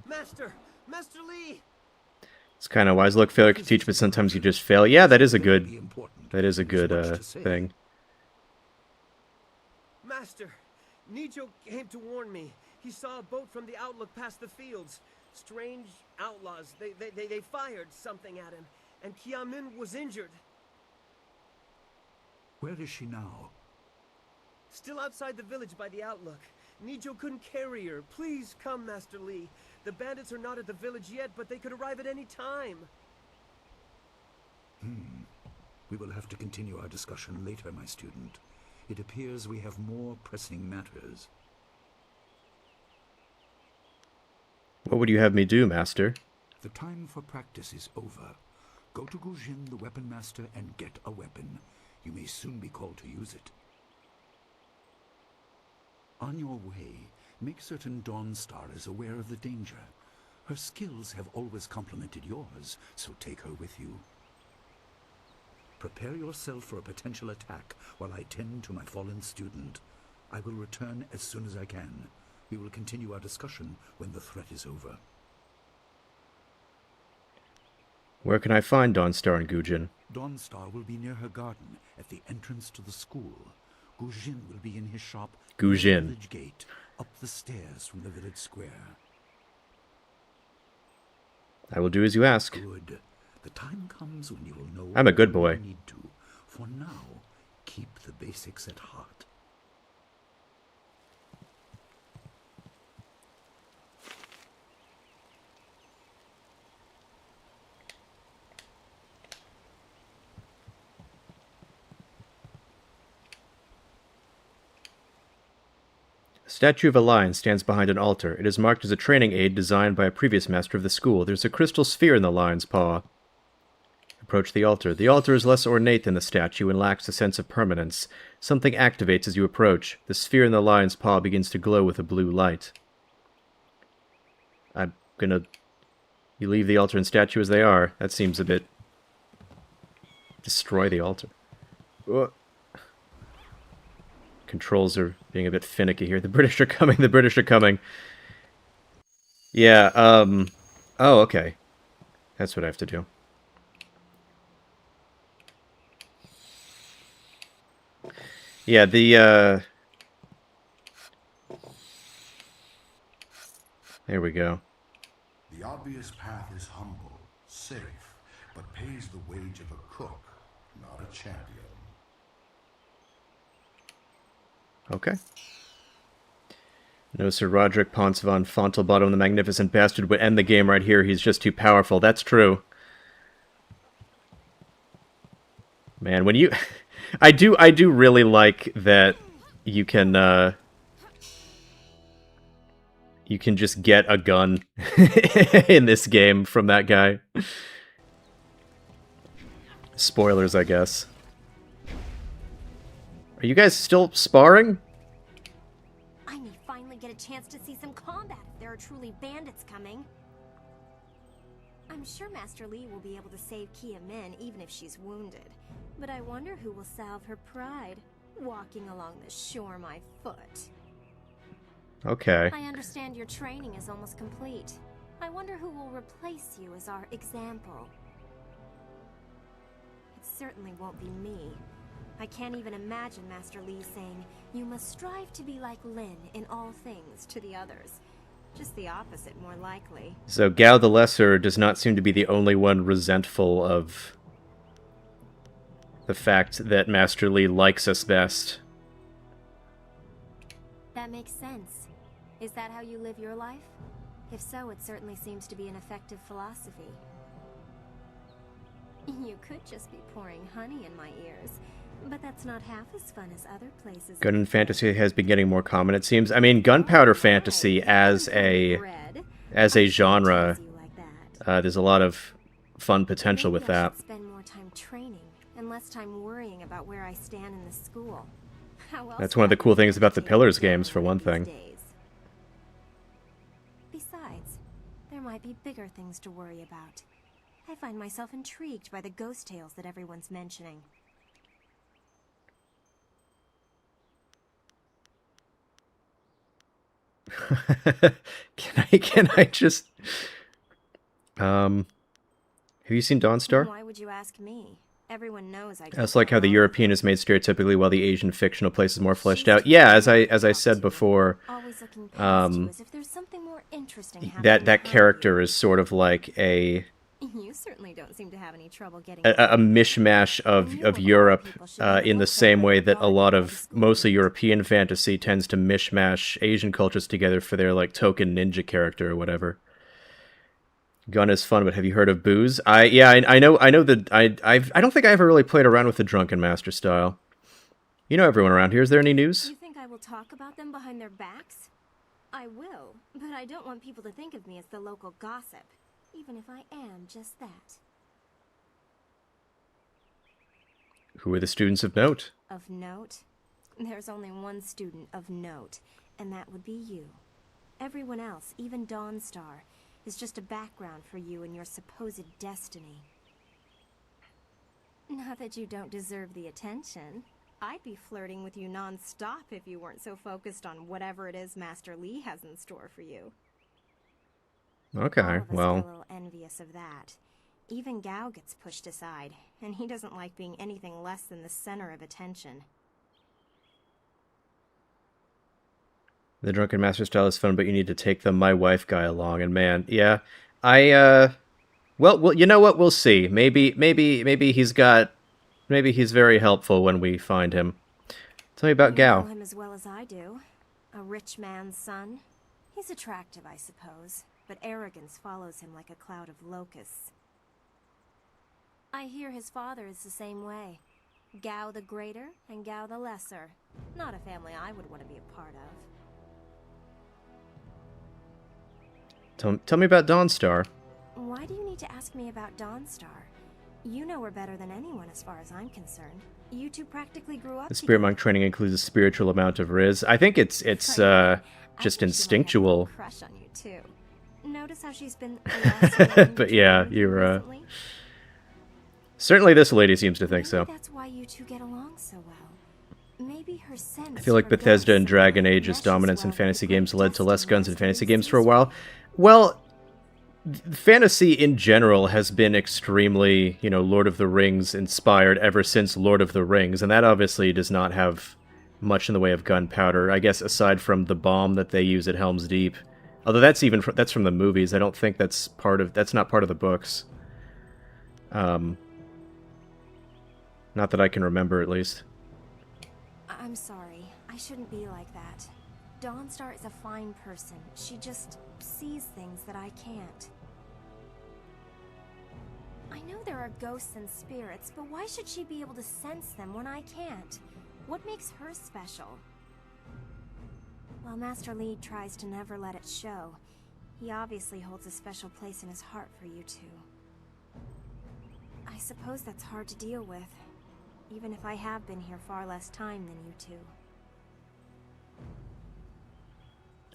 Master! Master Lee! It's kind of wise. Look, failure can teach, but sometimes you just fail. Yeah, that is a good thing. Master, Nijo came to warn me. He saw a boat from the outlook past the fields. Strange outlaws. They fired something at him, and Kiamin was injured. Where is she now? Still outside the village by the outlook. Nijo couldn't carry her. Please come, Master Lee. The bandits are not at the village yet, but they could arrive at any time. We will have to continue our discussion later, my student. It appears we have more pressing matters. What would you have me do, Master? The time for practice is over. Go to Gujin, the weapon master, and get a weapon. You may soon be called to use it. On your way, make certain Dawnstar is aware of the danger. Her skills have always complemented yours, so take her with you. Prepare yourself for a potential attack while I tend to my fallen student. I will return as soon as I can. We will continue our discussion when the threat is over. Where can I find Dawnstar and Gujin? Dawnstar will be near her garden at the entrance to the school. Gujin will be in his shop Gujin. near the village gate, up the stairs from the village square. I will do as you ask. Good. The time comes when you will know I'm a good all boy. you need to. For now, keep the basics at heart. A statue of a lion stands behind an altar. It is marked as a training aid designed by a previous master of the school. There's a crystal sphere in the lion's paw. Approach the altar. The altar is less ornate than the statue and lacks a sense of permanence. Something activates as you approach. The sphere in the lion's paw begins to glow with a blue light. I'm gonna... You leave the altar and statue as they are. That seems a bit... Destroy the altar. Controls are being a bit finicky here. The British are coming. The British are coming. Yeah, Oh, okay. That's what I have to do. Yeah, the, There we go. The obvious path is humble, safe, but pays the wage of a cook, not a champion. Okay. No, Sir Roderick Ponce von Fontelbottom, the Magnificent Bastard, would end the game right here. He's just too powerful. That's true. Man, when you... I do really like that you can just get a gun in this game from that guy. Spoilers, I guess. Are you guys still sparring? I may finally get a chance to see some combat if there are truly bandits coming. I'm sure Master Lee will be able to save Kia Min even if she's wounded. But I wonder who will salve her pride, walking along the shore my foot. Okay. I understand your training is almost complete. I wonder who will replace you as our example. It certainly won't be me. I can't even imagine Master Li saying, "You must strive to be like Lin in all things" to the others. Just the opposite, more likely. So Gao the Lesser does not seem to be the only one resentful of the fact that Master Li likes us best. That makes sense. Is that how you live your life? If so, it certainly seems to be an effective philosophy. You could just be pouring honey in my ears, but that's not half as fun as other places. Gun fantasy has been getting more common, it seems. I mean, gunpowder fantasy as a genre, there's a lot of fun potential with that. I should spend more time training and less time worrying about where I stand in the school. That's one of the cool things about the Pillars games, for one thing. Besides, there might be bigger things to worry about. I find myself intrigued by the ghost tales that everyone's mentioning. Can I just have you seen Dawnstar? Why would you ask me? Everyone knows I. That's like how the European is made stereotypically while the Asian fictional place is more fleshed out. Yeah, as I said before, that character is sort of like a You certainly don't seem to have any trouble getting a mishmash of Europe in the same way that a lot of mostly European fantasy tends to mishmash Asian cultures together for their like token ninja character or whatever. Gun is fun, but have you heard of booze? I know that I don't think I ever really played around with the Drunken Master style. You know everyone around here. Is there any news? You think I will talk about them behind their backs? I will, but I don't want people to think of me as the local gossip, even if I am just that. Who are the students of note? Of note? There's only one student of note, and that would be you. Everyone else, even Dawnstar, is just a background for you and your supposed destiny. Not that you don't deserve the attention. I'd be flirting with you non-stop if you weren't so focused on whatever it is Master Li has in store for you. Okay, All of us well. are a little envious of that. Even Gao gets pushed aside, and he doesn't like being anything less than the center of attention. The Drunken Master style is fun, but you need to take the my wife guy along. And man, yeah, well, you know what? We'll see. Maybe he's very helpful when we find him. Tell me about Gao. You know him as well as I do. A rich man's son. He's attractive, I suppose, but arrogance follows him like a cloud of locusts. I hear his father is the same way. Gao the Greater and Gao the Lesser. Not a family I would want to be a part of. Tell me about Dawnstar. Why do you need to ask me about Dawnstar? You know her better than anyone as far as I'm concerned. You two practically grew up The Spirit Monk training includes a spiritual amount of Riz. I think it's just instinctual. Crush on you too. Notice how she's been But yeah, you're certainly this lady seems to think so. That's why you two get along so well. Maybe her sense I feel like Bethesda and Dragon Age's dominance in fantasy games led to less guns in fantasy games for a while. Well, fantasy in general has been extremely, Lord of the Rings inspired ever since Lord of the Rings, and that obviously does not have much in the way of gunpowder, I guess, aside from the bomb that they use at Helm's Deep. Although that's from the movies. I don't think that's not part of the books. Not that I can remember, at least. I'm sorry. I shouldn't be like that. Dawnstar is a fine person. She just sees things that I can't. I know there are ghosts and spirits, but why should she be able to sense them when I can't? What makes her special? While Master Li tries to never let it show, he obviously holds a special place in his heart for you two. I suppose that's hard to deal with, even if I have been here far less time than you two.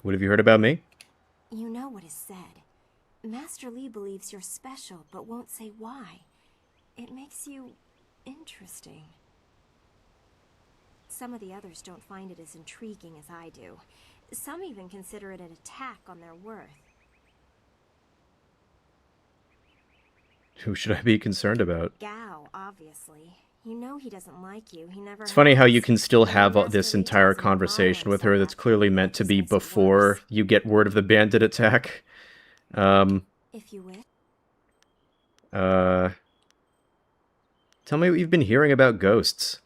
What have you heard about me? You know what is said. Master Li believes you're special, but won't say why. It makes you interesting. Some of the others don't find it as intriguing as I do. Some even consider it an attack on their worth. Who should I be concerned about? Gao, obviously. You know he doesn't like you. He never It's funny how you has. can still And have when this Master Li entire tells me to follow conversation him with so her that's much, clearly meant that to just be makes it before worse. you get word of the bandit attack. If you wish. Uh, Tell me what you've been hearing about ghosts.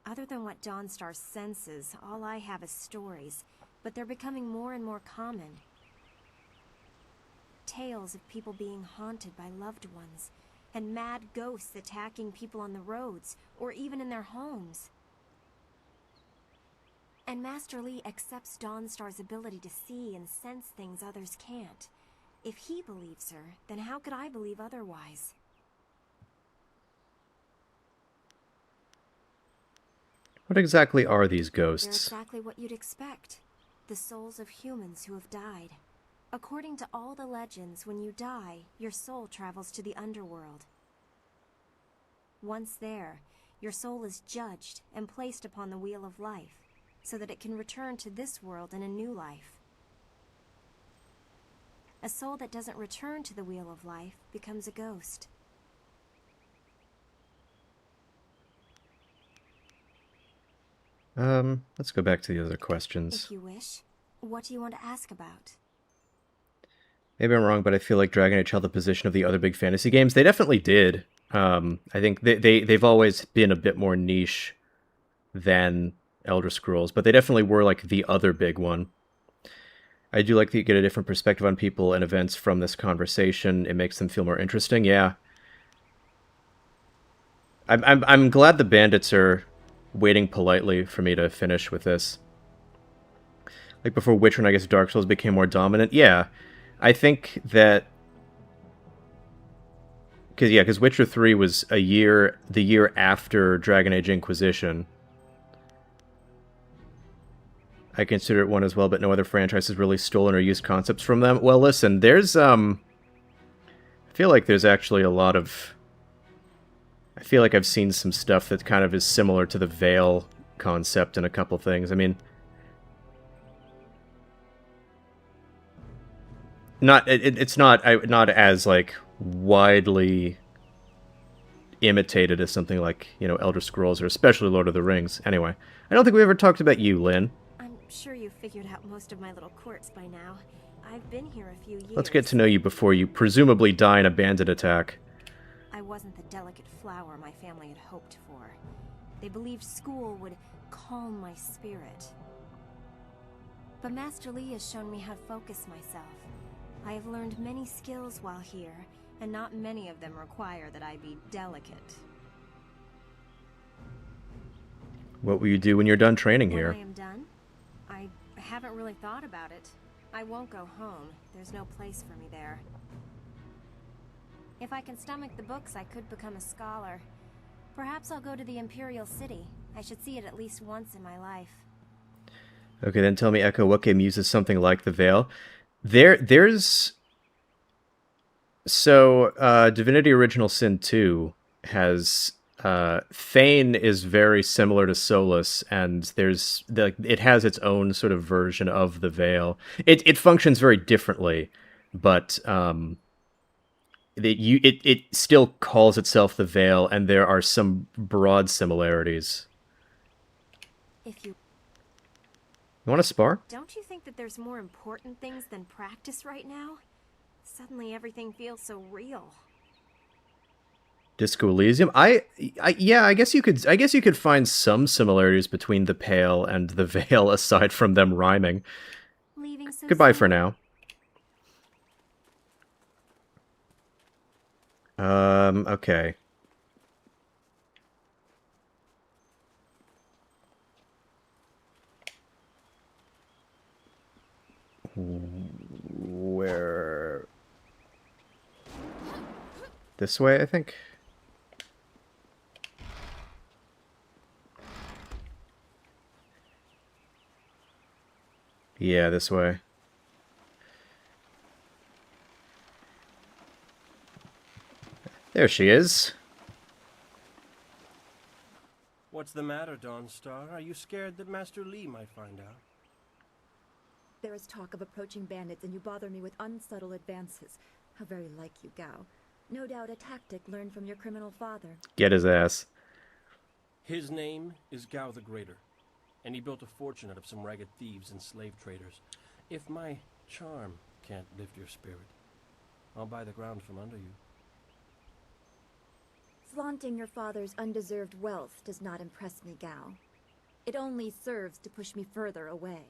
Other than what Dawnstar senses, all I have is stories, but they're becoming more and more common. Tales of people being haunted by loved ones, and mad ghosts attacking people on the roads, or even in their homes. And Master Li accepts Dawnstar's ability to see and sense things others can't. If he believes her, then how could I believe otherwise? What exactly are these They're ghosts? exactly what you'd expect. The souls of humans who have died. According to all the legends, when you die, your soul travels to the underworld. Once there, your soul is judged and placed upon the wheel of life, so that it can return to this world in a new life. A soul that doesn't return to the wheel of life becomes a ghost. Let's go back to the other questions. If you wish. What do you want to ask about? Maybe I'm wrong, but I feel like Dragon Age held the position of the other big fantasy games. They definitely did. I think they've always been a bit more niche than Elder Scrolls, but they definitely were like the other big one. I do like that you get a different perspective on people and events from this conversation. It makes them feel more interesting. Yeah, I'm glad the bandits are waiting politely for me to finish with this. Like before Witcher and I guess Dark Souls became more dominant. Yeah, I think that because Witcher 3 was the year after Dragon Age Inquisition. I consider it one as well, but no other franchise has really stolen or used concepts from them. Well, listen, there's I feel like there's actually a lot of I feel like I've seen some stuff that kind of is similar to the Veil concept in a couple things. I mean, it's not as like widely imitated as something like, you know, Elder Scrolls or especially Lord of the Rings. Anyway, I don't think we ever talked about you, Lynn. I'm sure you've figured out most of my little quirks by now. I've been here a few years. Let's get to know you before you presumably die in a bandit attack. I wasn't the delicate flower my family had hoped for. They believed school would calm my spirit. But Master Li has shown me how to focus myself. I have learned many skills while here, and not many of them require that I be delicate. What will you do when you're done training here? When I am done? I haven't really thought about it. I won't go home. There's no place for me there. If I can stomach the books, I could become a scholar. Perhaps I'll go to the Imperial City. I should see it at least once in my life. Okay, then tell me, Echo, what game uses something like the Veil? There's... So, Divinity Original Sin 2 has... Thane is very similar to Solus, and it has its own sort of version of the Veil. It functions very differently, but it still calls itself the Veil, and there are some broad similarities. If you want to spar? Don't you think that there's more important things than practice right now? Suddenly everything feels so real. Disco Elysium? Yeah, I guess you could find some similarities between the Pale and the Veil aside from them rhyming. Leaving so Goodbye soon? for now. Okay. Where? This way, I think? Yeah, this way. There she is. What's the matter, Dawnstar? Are you scared that Master Li might find out? There is talk of approaching bandits, and you bother me with unsubtle advances. How very like you, Gao. No doubt a tactic learned from your criminal father. Get his ass. His name is Gao the Greater, and he built a fortune out of some ragged thieves and slave traders. If my charm can't lift your spirit, I'll buy the ground from under you. Flaunting your father's undeserved wealth does not impress me, Gao. It only serves to push me further away.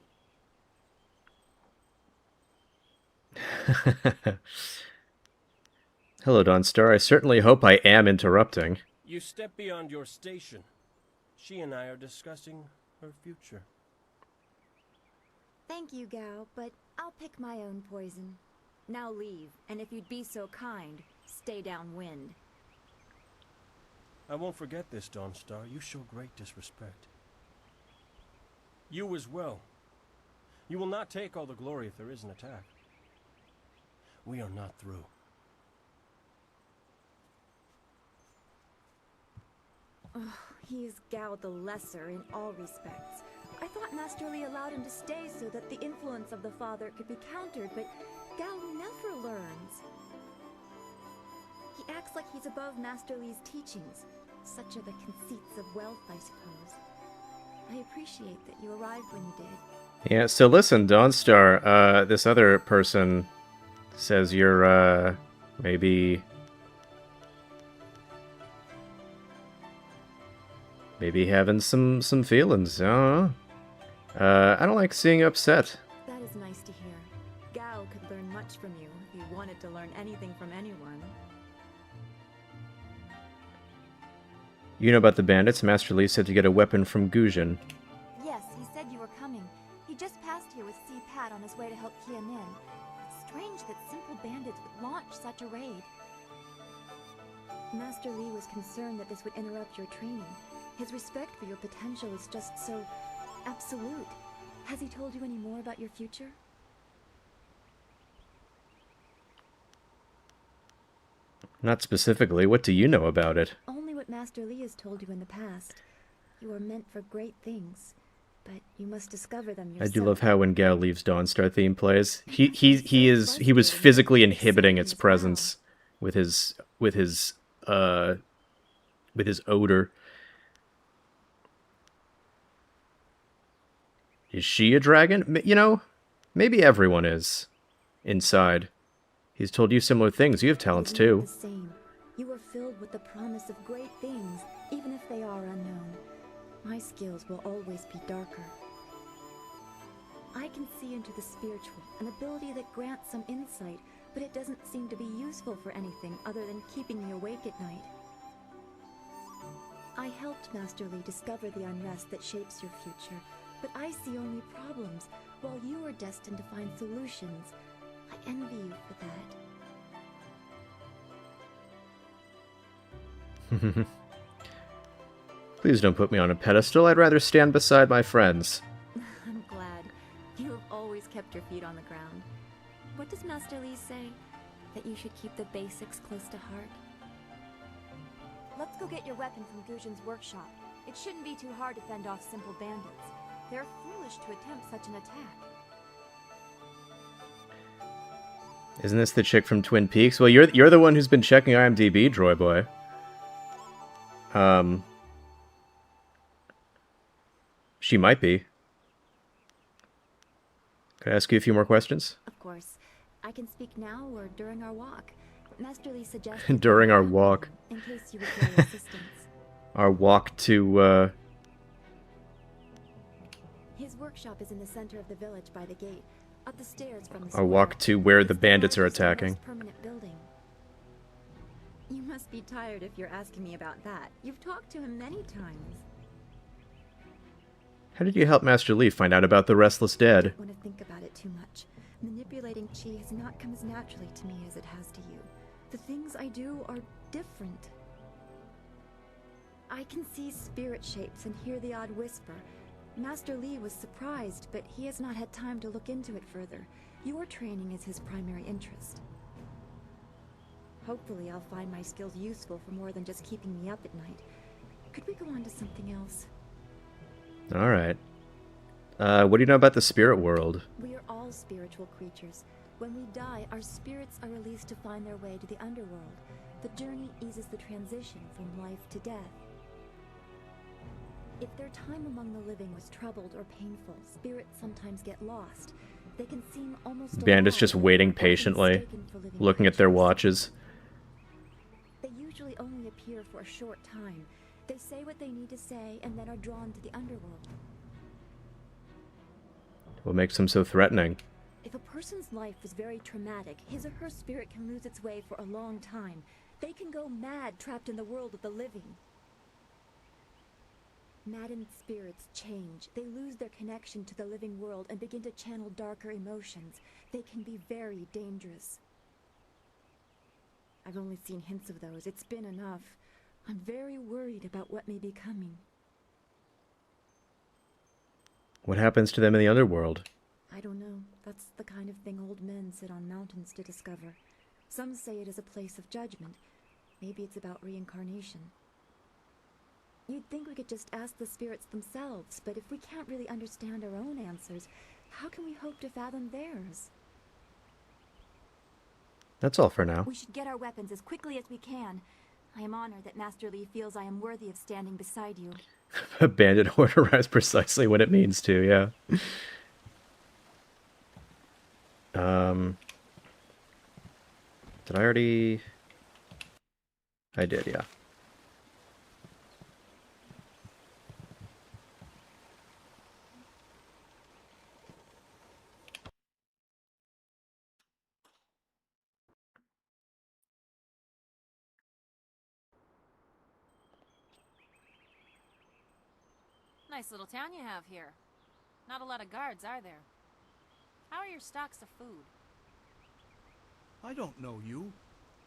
Hello, Dawnstar. I certainly hope I am interrupting. You step beyond your station. She and I are discussing her future. Thank you, Gao, but I'll pick my own poison. Now leave, and if you'd be so kind, stay downwind. I won't forget this, Dawnstar. You show great disrespect. You as well. You will not take all the glory if there is an attack. We are not through. Oh, he is Gao the Lesser in all respects. I thought Master Li allowed him to stay so that the influence of the father could be countered, but Gao never learns. He acts like he's above Master Li's teachings. Such are the conceits of wealth, I suppose. I appreciate that you arrived when you did. Yeah, so listen, Dawnstar, this other person says you're, maybe having some feelings, I don't like seeing you upset. That is nice to hear. Gao could learn much from you if he wanted to learn anything from anyone. You know about the bandits? Master Li said to get a weapon from Guzhin. Yes, he said you were coming. He just passed here with C-Pat on his way to help Kia Min. It's strange that simple bandits would launch such a raid. Master Li was concerned that this would interrupt your training. His respect for your potential is just so absolute. Has he told you any more about your future? Not specifically. What do you know about it? Only what Master Li has told you in the past. You are meant for great things, but you must discover them yourself. I do love how when Gao leaves Dawnstar theme plays, he was physically inhibiting its presence with his odor. Is she a dragon? You know, maybe everyone is inside. He's told you similar things. You have talents too. The same. You are filled with the promise of great things, even if they are unknown. My skills will always be darker. I can see into the spiritual, an ability that grants some insight, but it doesn't seem to be useful for anything other than keeping me awake at night. I helped Master Li discover the unrest that shapes your future, but I see only problems, while you are destined to find solutions. I envy you for that. Please don't put me on a pedestal. I'd rather stand beside my friends. I'm glad. You have always kept your feet on the ground. What does Master Li say? That you should keep the basics close to heart? Let's go get your weapon from Guzhin's workshop. It shouldn't be too hard to fend off simple bandits. They're foolish to attempt such an attack. Isn't this the chick from Twin Peaks? Well, you're the one who's been checking IMDb, Droy Boy. She might be. Can I ask you a few more questions? Of course. I can speak now or during our walk. Master Li suggested During our walk. In case you require assistance. Our walk to, His workshop is in the center of the village by the gate, up the stairs from the our walk to where the bandits are attacking. Permanent building. You must be tired if you're asking me about that. You've talked to him many times. How did you help Master Li find out about the Restless Dead? I don't want to think about it too much. Manipulating Qi has not come as naturally to me as it has to you. The things I do are different. I can see spirit shapes and hear the odd whisper. Master Li was surprised, but he has not had time to look into it further. Your training is his primary interest. Hopefully I'll find my skills useful for more than just keeping me up at night. Could we go on to something else? Alright. What do you know about the spirit world? We are all spiritual creatures. When we die, our spirits are released to find their way to the underworld. The journey eases the transition from life to death. If their time among the living was troubled or painful, spirits sometimes get lost. They can seem almost Bandits alive, just but waiting often patiently, mistaken for living looking at their creatures. watches. They usually only appear for a short time. They say what they need to say and then are drawn to the underworld. What makes them so threatening? If a person's life is very traumatic, his or her spirit can lose its way for a long time. They can go mad trapped in the world of the living. Maddened spirits change. They lose their connection to the living world and begin to channel darker emotions. They can be very dangerous. I've only seen hints of those. It's been enough. I'm very worried about what may be coming. What happens to them in the underworld? I don't know. That's the kind of thing old men sit on mountains to discover. Some say it is a place of judgment. Maybe it's about reincarnation. You'd think we could just ask the spirits themselves, but if we can't really understand our own answers, how can we hope to fathom theirs? That's all for now. We should get our weapons as quickly as we can. I am honored that Master Li feels I am worthy of standing beside you. A bandit horde arrives precisely when it means to, yeah. Did I already... I did, yeah. Nice little town you have here. Not a lot of guards, are there? How are your stocks of food? I don't know you.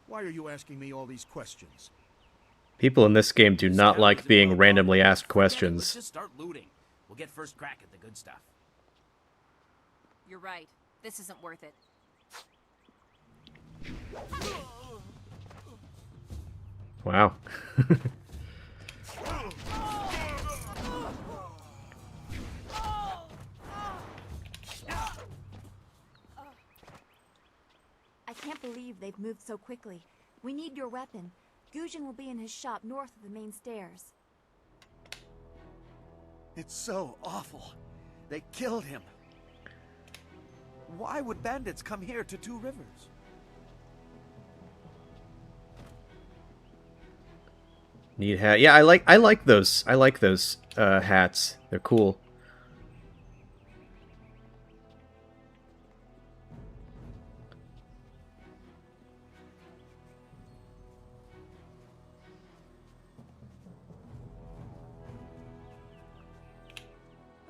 Why are you asking me all these questions? People in this game do not like being randomly asked Let's questions. just start looting. We'll get first crack at the good stuff. You're right. This isn't worth it. Wow. I can't believe they've moved so quickly. We need your weapon. Gujin will be in his shop north of the main stairs. It's so awful. They killed him. Why would bandits come here to Two Rivers? Neat hat. Yeah, I like those. I like those hats. They're cool.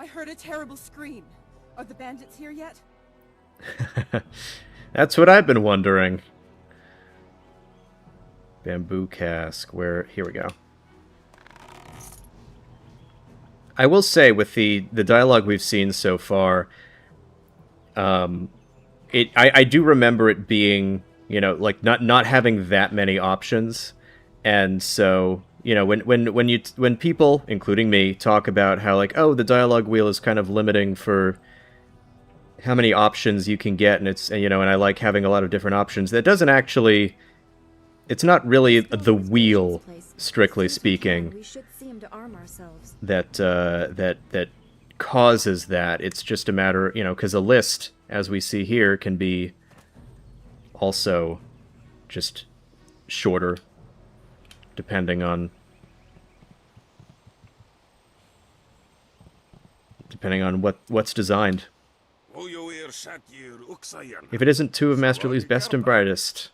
I heard a terrible scream. Are the bandits here yet? That's what I've been wondering. Bamboo cask. Where? Here we go. I will say, with the dialogue we've seen so far, I do remember it being, you know, like not having that many options, and so, you know, when people, including me, talk about how, like, oh, the dialogue wheel is kind of limiting for how many options you can get, and it's, you know, and I like having a lot of different options. That doesn't actually, it's not really the wheel, strictly speaking, We should see him to arm ourselves. that causes that. It's just a matter, you know, because a list, as we see here, can be also just shorter, depending on what's designed. If it isn't two of Master Li's best and brightest,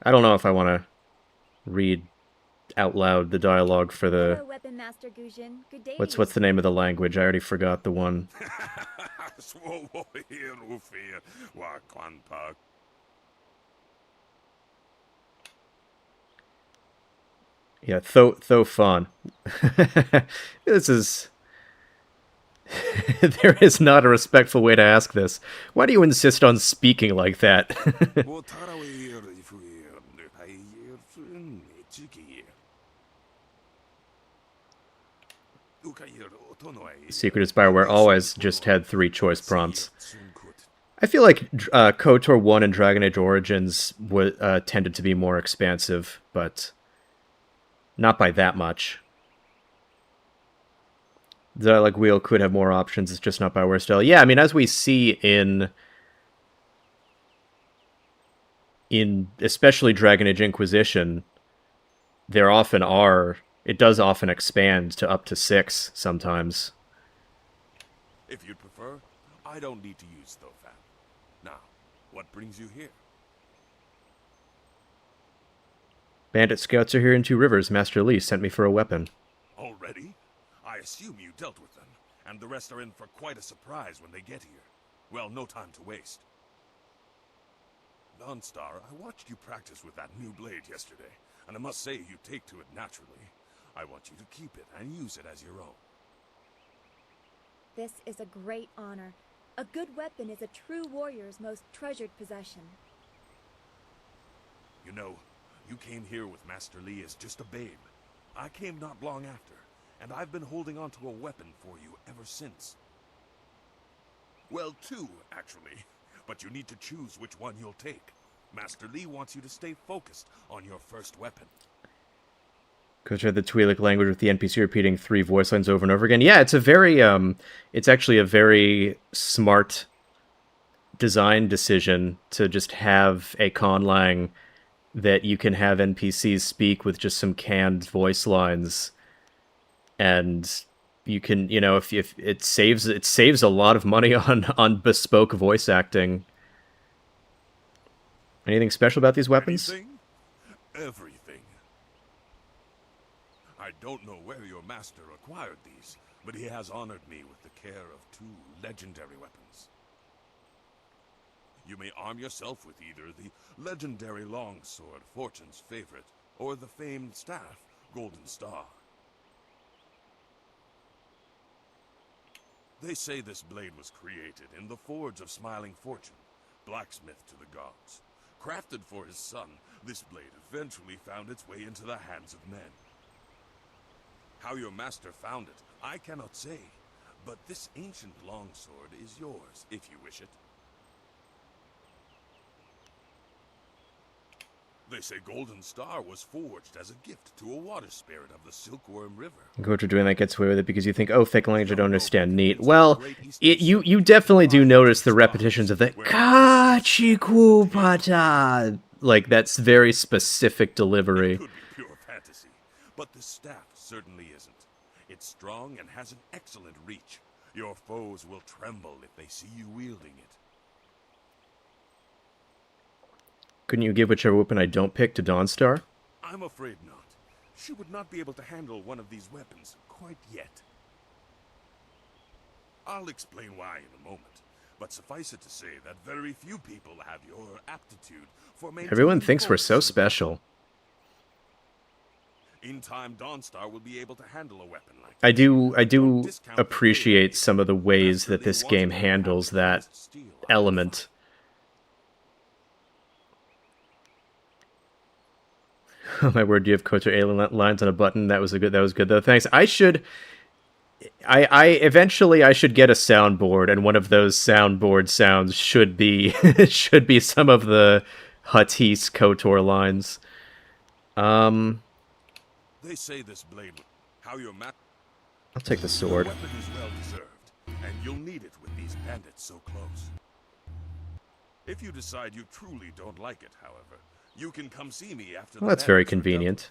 I don't know if I want to read out loud the dialogue for the... Hello, Weapon Master Gujin. Good day. What's the name of the language? I already forgot the one. Yeah, Thofan. This is... There is not a respectful way to ask this. Why do you insist on speaking like that? Secret is BioWare always just had 3 choice prompts. I feel like KOTOR 1 and Dragon Age Origins tended to be more expansive, but not by that much. The like wheel could have more options, it's just not BioWare style. Yeah, I mean, as we see in especially Dragon Age Inquisition, there often are, it does often expand to up to 6 sometimes. If you'd prefer, I don't need to use Thofan. Now, what brings you here? Bandit scouts are here in Two Rivers. Master Lee sent me for a weapon. Already? I assume you dealt with them, and the rest are in for quite a surprise when they get here. Well, no time to waste. Dawnstar, I watched you practice with that new blade yesterday, and I must say you take to it naturally. I want you to keep it and use it as your own. This is a great honor. A good weapon is a true warrior's most treasured possession. You know, you came here with Master Lee as just a babe. I came not long after, and I've been holding on to a weapon for you ever since. Well, 2, actually. But you need to choose which one you'll take. Master Lee wants you to stay focused on your first weapon. Coach had the Twi'lek language with the NPC repeating 3 voice lines over and over again. Yeah, it's a very, it's actually a very smart design decision to just have a conlang that you can have NPCs speak with just some canned voice lines. And you can, you know, if it saves a lot of money on bespoke voice acting. Anything special about these weapons? Anything? Everything. I don't know where your master acquired these, but he has honored me with the care of 2 legendary weapons. You may arm yourself with either the legendary longsword, Fortune's favorite, or the famed staff, Golden Star. They say this blade was created in the forge of Smiling Fortune, blacksmith to the gods. Crafted for his son, this blade eventually found its way into the hands of men. How your master found it, I cannot say, but this ancient longsword is yours, if you wish it. They say Golden Star was forged as a gift to a water spirit of the Silkworm River. Coach are doing that gets away with it because you think, oh, fake language I don't understand. Neat. Well, you definitely do notice the repetitions of the Kachikupata. Like, that's very specific delivery. It could be pure fantasy, but the staff certainly isn't. It's strong and has an excellent reach. Your foes will tremble if they see you wielding it. Couldn't you give whichever weapon I don't pick to Dawnstar? I'm afraid not. She would not be able to handle one of these weapons quite yet. I'll explain why in a moment, but suffice it to say that very few people have your aptitude for maintaining. Everyone thinks we're so special. In time, Dawnstar will be able to handle a weapon like I do appreciate some of the ways that this game handles that element. Oh my word, do you have KOTOR alien lines on a button? That was good though. Thanks. Eventually I should get a soundboard, and one of those soundboard sounds should be should be some of the Huttese KOTOR lines. They say this blade, how your I'll take the sword. Your weapon is well deserved, and you'll need it with these bandits so close. If you decide you truly don't like it, however, you can come see me after. Well, that's very convenient.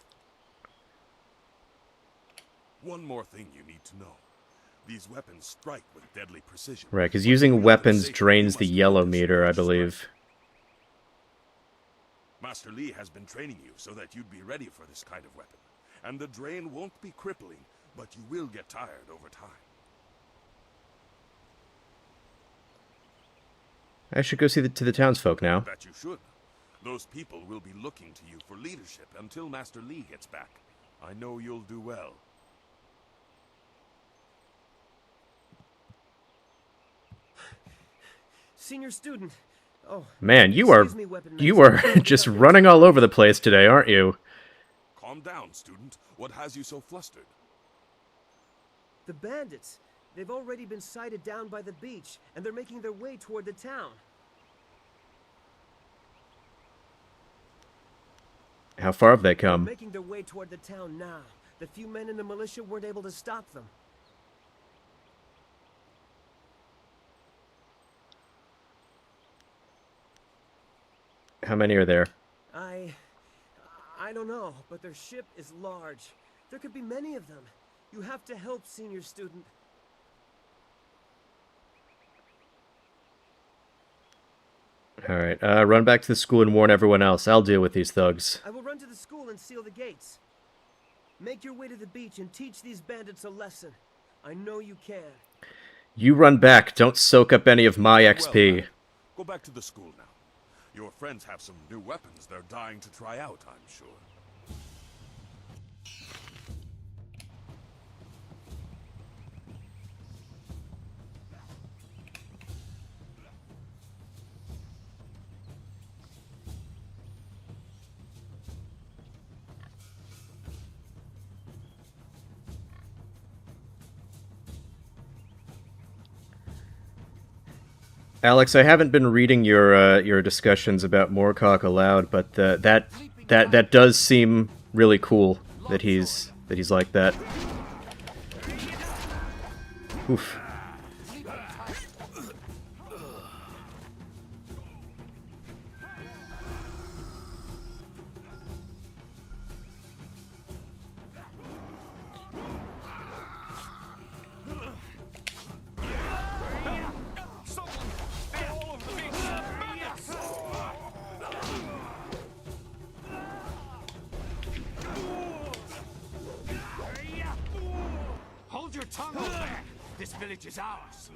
One more thing you need to know. These weapons strike with deadly precision. Right, because using weapons drains the yellow meter, I believe. Master Lee has been training you so that you'd be ready for this kind of weapon. And the drain won't be crippling, but you will get tired over time. I should go see to the townsfolk now. That you should. Those people will be looking to you for leadership until Master Lee gets back. I know you'll do well. Senior student. Oh, man, you are just running all over the place today, aren't you? Calm down, student. What has you so flustered? The bandits. They've already been sighted down by the beach, and they're making their way toward the town. How far have they They're come? making their way toward the town now. The few men in the militia weren't able to stop them. How many are there? I don't know, but their ship is large. There could be many of them. You have to help, senior student. Alright, run back to the school and warn everyone else. I'll deal with these thugs. I will run to the school and seal the gates. Make your way to the beach and teach these bandits a lesson. I know you can. You run back. Don't soak up any of my XP. Well, go back to the school now. Your friends have some new weapons they're dying to try out, I'm sure. Alex, I haven't been reading your discussions about Moorcock aloud, but that does seem really cool that he's like that. Oof. Hold your tongue over there. This village is ours.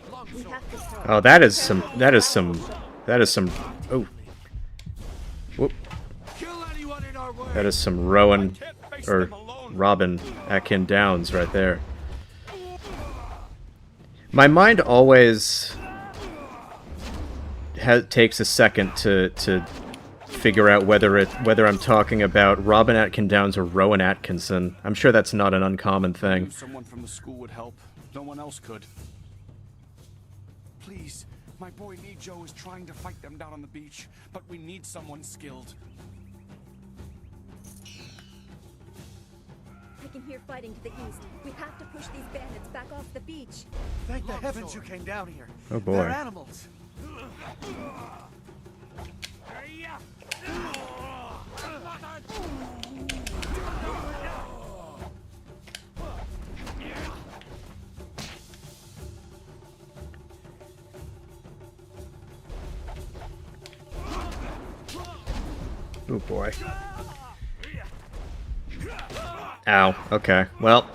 Oh, that is some. Oh. Whoop. That is some Rowan or Robin Atkin Downs right there. My mind always takes a second to figure out whether I'm talking about Robin Atkin Downs or Rowan Atkinson. I'm sure that's not an uncommon thing. Someone from the school would help. No one else could. Please, my boy Joe is trying to fight them down on the beach, but we need someone skilled. I can hear fighting to the east. We have to push these bandits back off the beach. Thank the heavens you came down here. Oh boy. They're animals. Oh boy. Ow. Okay. Well,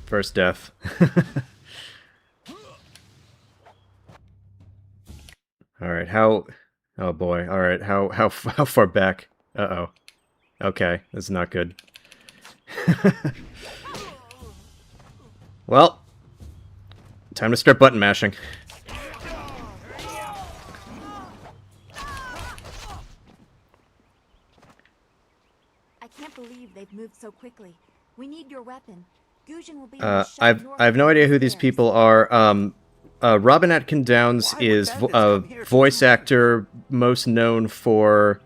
first death. All right. How? Oh boy. All right. How far back? Uh-oh. Okay. That's not good. Well, time to start button mashing. I can't believe they've moved so quickly. We need your weapon. Gujin will be in the shed north I have no of idea who the these stairs. people are. Robin Atkin Downs is a voice actor most known for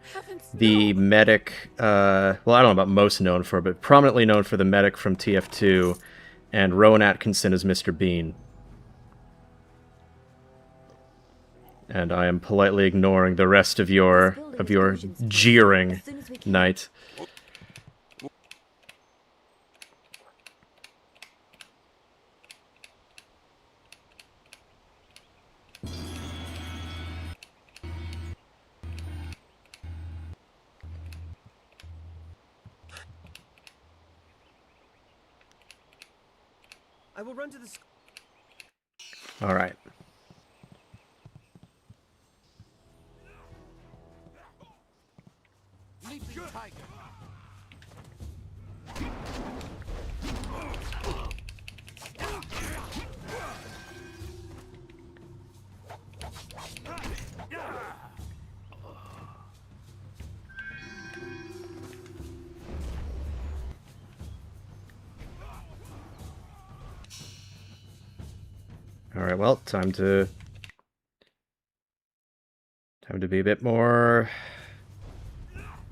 the medic. Well, I don't know about most known for, but prominently known for the medic from TF2. And Rowan Atkinson is Mr. Bean. And I am politely ignoring the rest of your jeering knight. I will run to the All right. Leaping tiger. All right. Well, time to be a bit more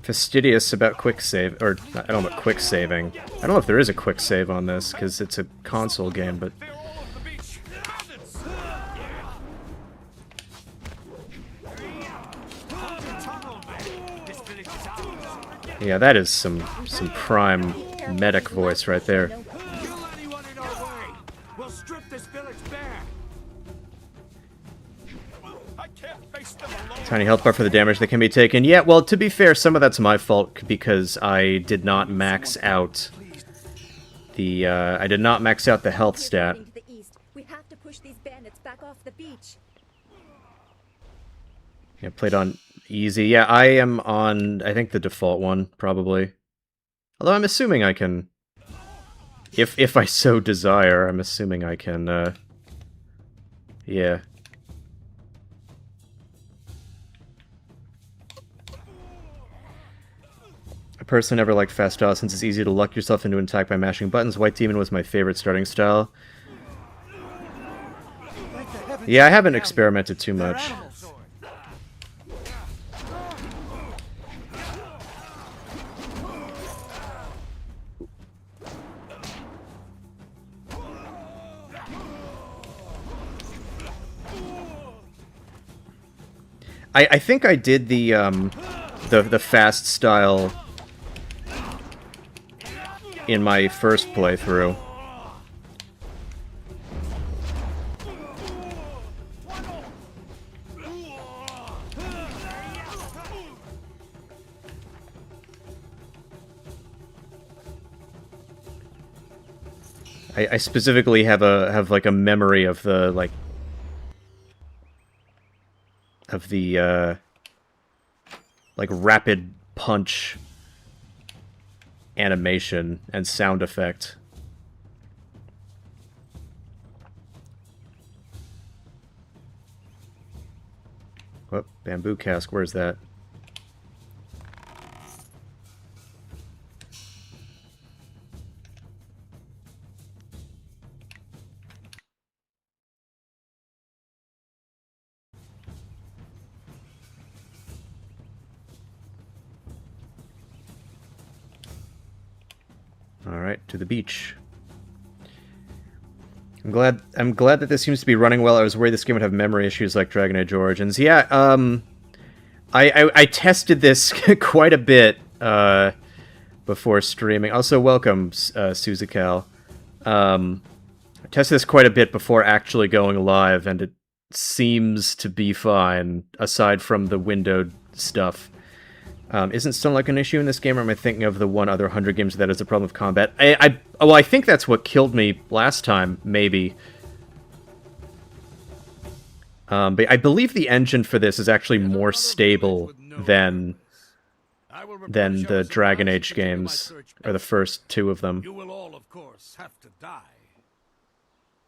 fastidious about quick save, or I don't know about quick saving. I don't know if there is a quick save on this because it's a console game, but yeah, that is some prime medic voice right there. We'll strip this village bare. I can't face them alone. Tiny health bar for the damage that can be taken. Yeah, well, to be fair, some of that's my fault because I did not max out the health stat. We have to push these bandits back off the beach. Yeah, played on easy. Yeah, I am on, I think, the default one, probably. Although I'm assuming I can... If I so desire, I'm assuming I can, yeah. I personally never liked fast style since it's easy to luck yourself into an attack by mashing buttons. White Demon was my favorite starting style. Yeah, I haven't experimented too much. I think I did the fast style in my first playthrough. I specifically have like a memory of the like rapid punch animation and sound effect. Whoop, bamboo cask, where's that? Alright, to the beach. I'm glad that this seems to be running well. I was worried this game would have memory issues like Dragon Age Origins. Yeah, I tested this quite a bit before streaming. Also, welcome, Suzucal. I tested this quite a bit before actually going live, and it seems to be fine, aside from the windowed stuff. Isn't still like an issue in this game, or am I thinking of the one other 100 games that is a problem with combat? Well, I think that's what killed me last time, maybe. But I believe the engine for this is actually more stable than the Dragon Age games, or the first two of them. You will all, of course, have to die.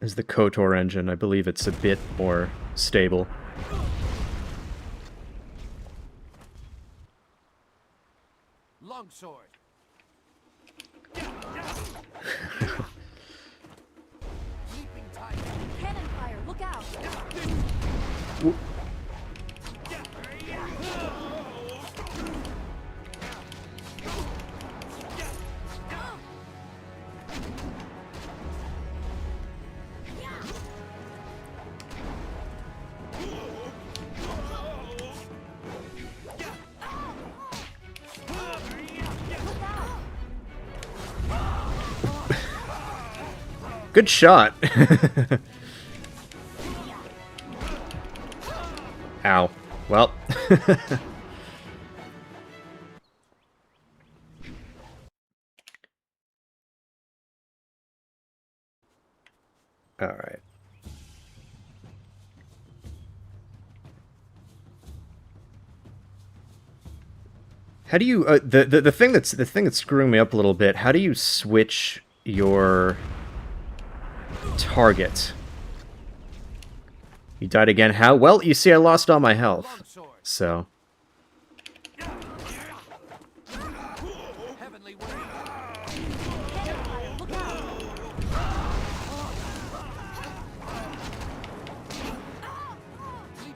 Is the KOTOR engine. I believe it's a bit more stable. Longsword. Cannon fire, look out! Good shot. Ow. Well. All right. How do you the thing that's screwing me up a little bit? How do you switch your target? You died again. How? Well, you see, I lost all my health. So.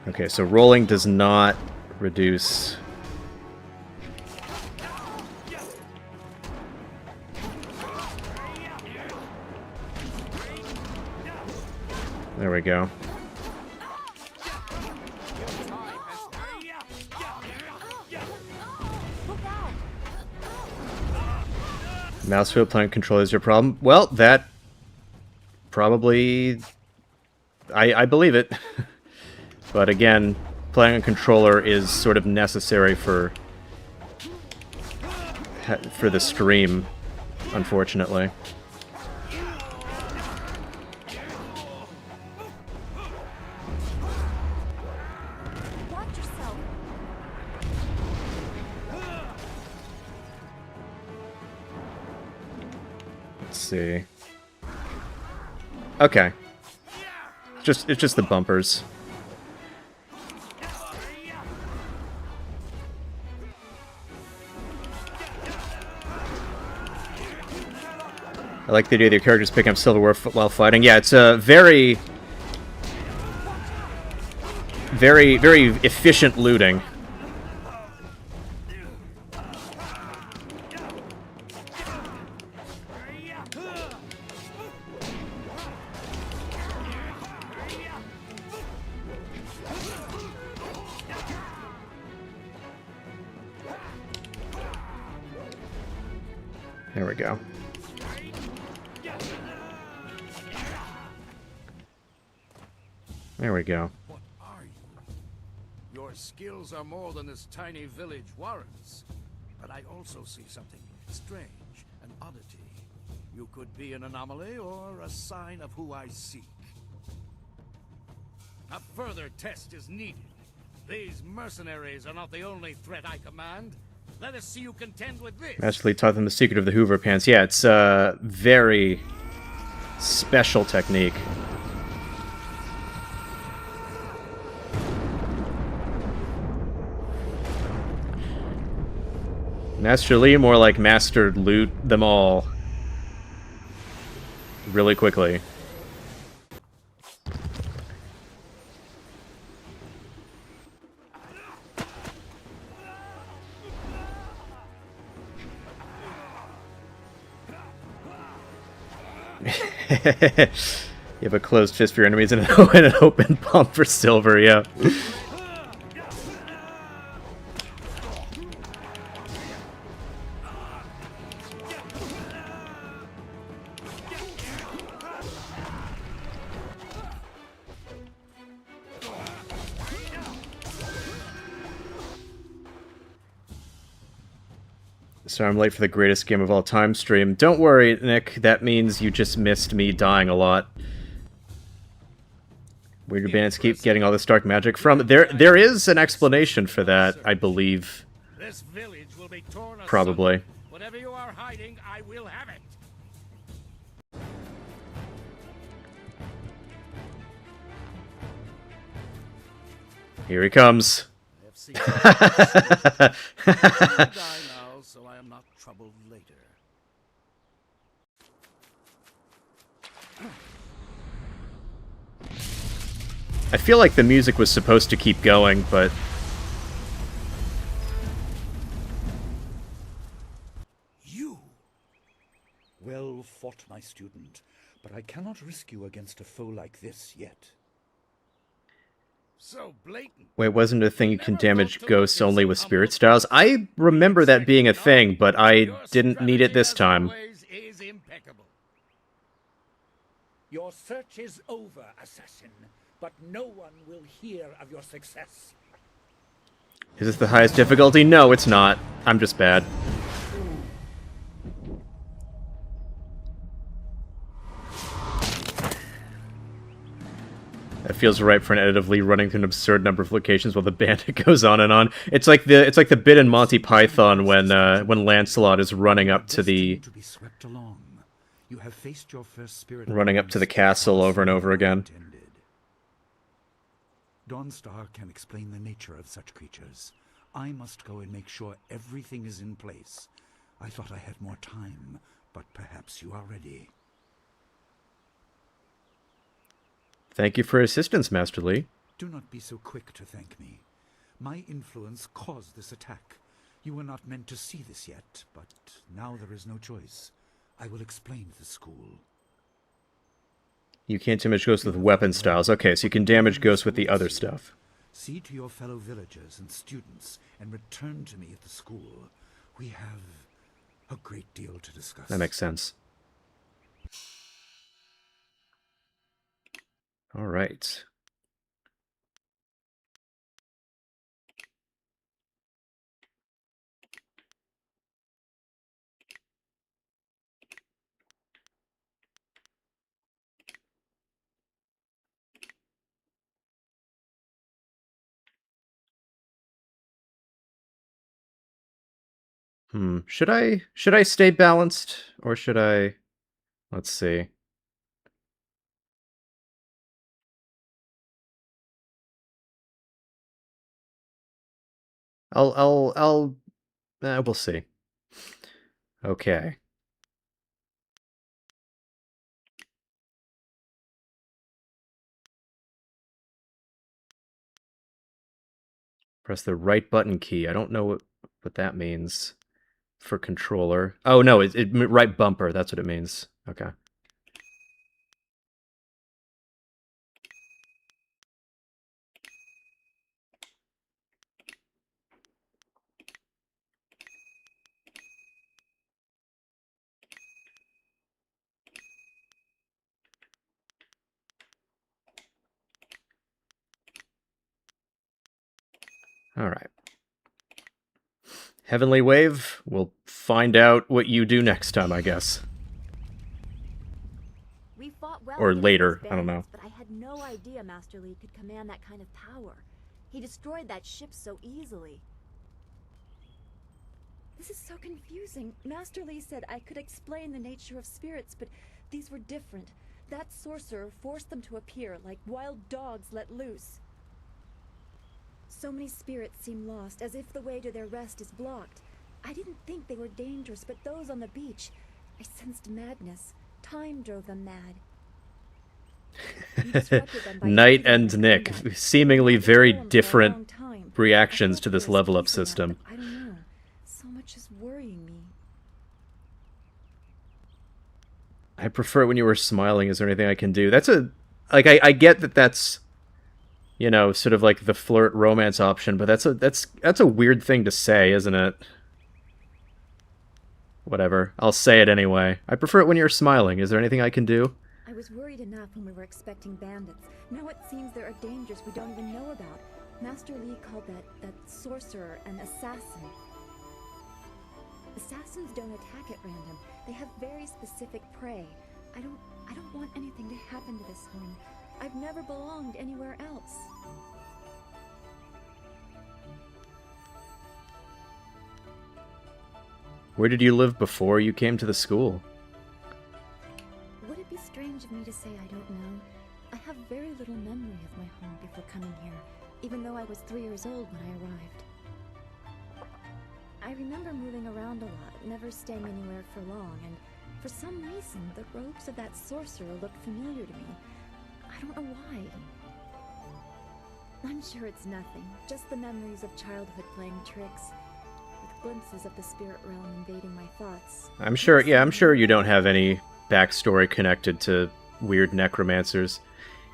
Okay, so rolling does not reduce There we go. Mouse wheel playing controller is your problem. Well, that probably... I believe it. But again, playing a controller is sort of necessary for the stream, unfortunately. Let's see. Okay. It's just the bumpers. I like the idea that your characters picking up silverware while fighting. Yeah, it's a very efficient looting. There we go. There we go. What are you? Your skills are more than this tiny village warrants. But I also see something strange, an oddity. You could be an anomaly or a sign of who I seek. A further test is needed. These mercenaries are not the only threat I command. Let us see you contend with this. Master Lee taught them the secret of the Hoover pants. Yeah, it's a very special technique. Master Lee, more like Master Loot them all. Really quickly. You have a closed fist for your enemies and an open palm for silver, yeah. So I'm late for the greatest game of all time stream. Don't worry, Nick. That means you just missed me dying a lot. Where do bandits keep getting all this dark magic from? There is an explanation for that, I believe. This village will be torn asunder. Probably. Whatever you are hiding, I will have it. Here he comes. Die now, so I am not troubled later. I feel like the music was supposed to keep going, but... You! Well fought, my student, but I cannot risk you against a foe like this yet. So blatant. Wait, wasn't it a thing you can damage ghosts only with spirit styles? I remember that being a thing, but I didn't need it this time. Is impeccable. Your search is over, assassin, but no one will hear of your success. Is this the highest difficulty? No, it's not. I'm just bad. That feels right for an edit of Lee running through an absurd number of locations while the bandit goes on and on. It's like the bit in Monty Python when Lancelot is running up to the castle over and over again. Dawnstar can explain the nature of such creatures. I must go and make sure everything is in place. I thought I had more time, but perhaps you are ready. Thank you for assistance, Master Lee. Do not be so quick to thank me. My influence caused this attack. You were not meant to see this yet, but now there is no choice. I will explain the school. You can't damage ghosts with weapon styles. Okay, so you can damage ghosts with the other stuff. See to your fellow villagers and students and return to me at the school. We have a great deal to discuss. That makes sense. All right. Should I stay balanced or should I? Let's see. We'll see. Okay. Press the right button key. I don't know what that means for controller. Oh no, right bumper. That's what it means. Okay. All right. Heavenly Wave, we'll find out what you do next time, I guess. We fought well Or against later, those I don't know. bandits, but I had no idea Master Li could command that kind of power. He destroyed that ship so easily. This is so confusing. Master Li said I could explain the nature of spirits, but these were different. That sorcerer forced them to appear like wild dogs let loose. So many spirits seem lost, as if the way to their rest is blocked. I didn't think they were dangerous, but those on the beach, I sensed madness. Time drove them mad. Knight and Nick, seemingly very different reactions to this level up system. I don't know. So much is worrying me. I prefer it when you were smiling. Is there anything I can do? That's I get that that's, you know, sort of like the flirt romance option, but that's a weird thing to say, isn't it? Whatever. I'll say it anyway. I prefer it when you're smiling. Is there anything I can do? I was worried enough when we were expecting bandits. Now it seems there are dangers we don't even know about. Master Li called that sorcerer an assassin. Assassins don't attack at random. They have very specific prey. I don't want anything to happen to this home. I've never belonged anywhere else. Where did you live before you came to the school? Would it be strange of me to say I don't know? I have very little memory of my home before coming here, even though I was 3 years old when I arrived. I remember moving around a lot, never staying anywhere for long, and for some reason, the robes of that sorcerer looked familiar to me. I don't know why. I'm sure it's nothing, just the memories of childhood playing tricks, with glimpses of the spirit realm invading my thoughts. I'm sure you don't have any backstory connected to weird necromancers.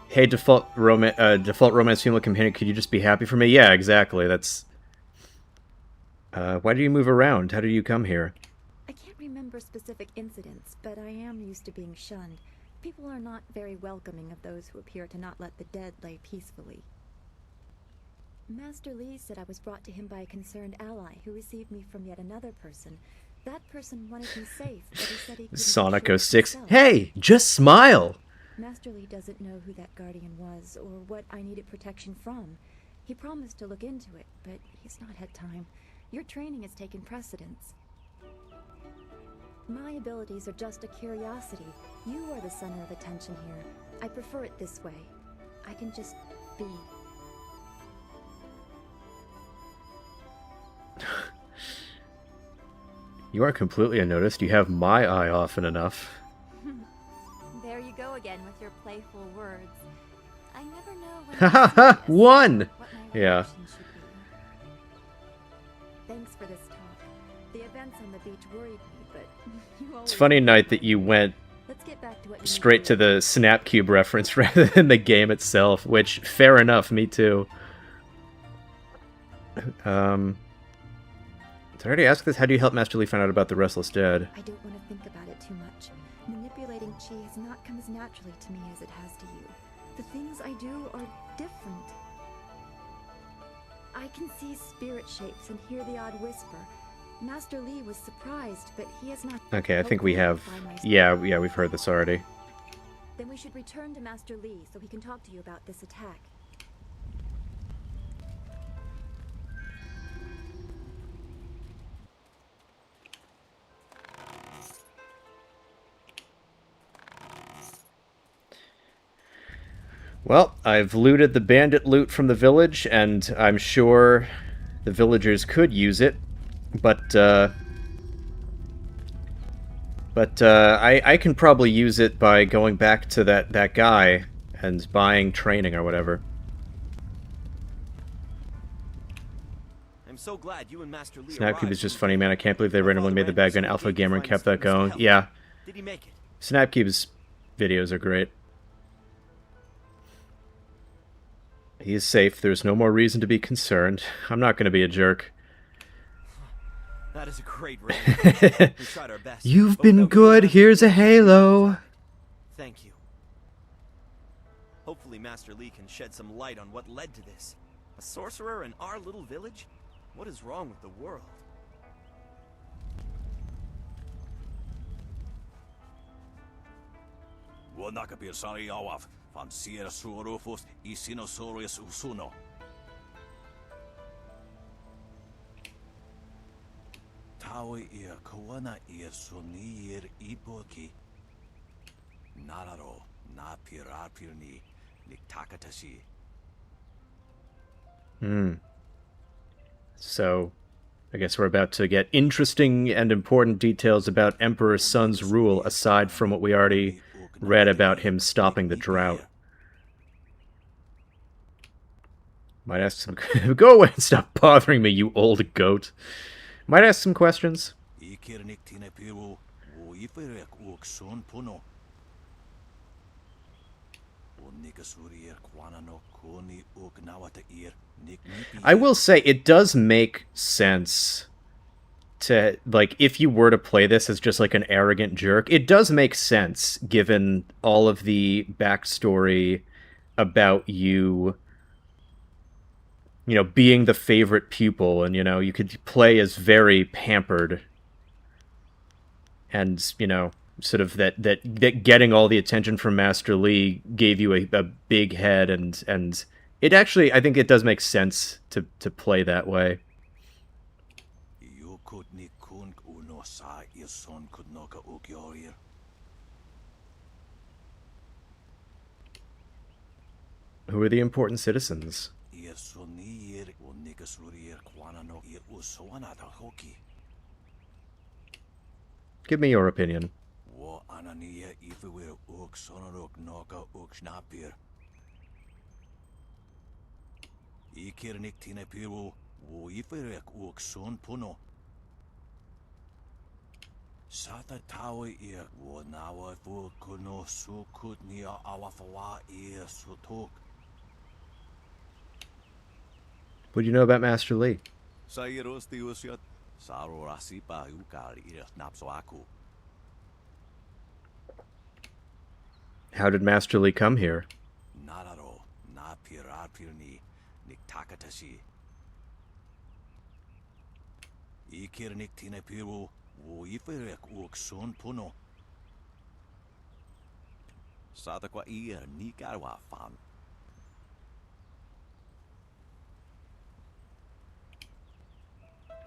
Hey, default romance female companion, could you just be happy for me? Yeah, exactly. That's... why do you move around? How did you come here? I can't remember specific incidents, but I am used to being shunned. People are not very welcoming of those who appear to not let the dead lay peacefully. Master Li said I was brought to him by a concerned ally who received me from yet another person. That person wanted me safe, but he said he couldn't Sonic assure 06. himself. Hey, just smile! Master Li doesn't know who that guardian was or what I needed protection from. He promised to look into it, but he's not had time. Your training has taken precedence. My abilities are just a curiosity. You are the center of attention here. I prefer it this way. I can just be. You aren't completely unnoticed. You have my eye often enough. There you go again with your playful words. I never know when Hahaha! One! Yeah. Thanks for this talk. The events on the beach worried me, but you always... It's funny, Knight, that you went Let's get back to what you straight to the Snapcube reference rather than the game itself, which, fair enough, me too. Did I already ask this? How do you help Master Li find out about the Restless Dead? I don't want to think about it too much. Manipulating chi has not come as naturally to me as it has to you. The things I do are different. I can see spirit shapes and hear the odd whisper. Master Li was surprised, but he has not... Okay, I think we have... Yeah, we've heard this already. Then we should return to Master Li so he can talk to you about this attack. Well, I've looted the bandit loot from the village, and I'm sure the villagers could use it, but I can probably use it by going back to that guy and buying training or whatever. I'm so glad you and Master Li Snapcube is just funny, man. I can't believe they randomly made the bag gun Alpha Gamer and kept that going. Yeah. Did he make it? Snapcube's videos are great. He is safe. There's no more reason to be concerned. I'm not going to be a jerk. That is a great raid. We tried our best. You've been good. Here's a halo. Thank you. Hopefully Master Li can shed some light on what led to this. A sorcerer in our little village? What is wrong with the world? Van Sierra Suorofos y Sinosaurus Usuno. Tawe ia kawana ia sonir iboki. Nararo na pirapirni niktakatashi. So, I guess we're about to get interesting and important details about Emperor Sun's rule, aside from what we already read about him stopping the drought. Might ask some... Go away and stop bothering me, you old goat. Might ask some questions. I will say, it does make sense to, like, if you were to play this as just like an arrogant jerk, it does make sense given all of the backstory about you, you know, being the favorite pupil, and, you know, you could play as very pampered, and, you know, sort of that getting all the attention from Master Li gave you a big head, and it actually, I think it does make sense to play that way. Who are the important citizens? Give me your opinion. What do you know about Master Li? How did Master Li come here?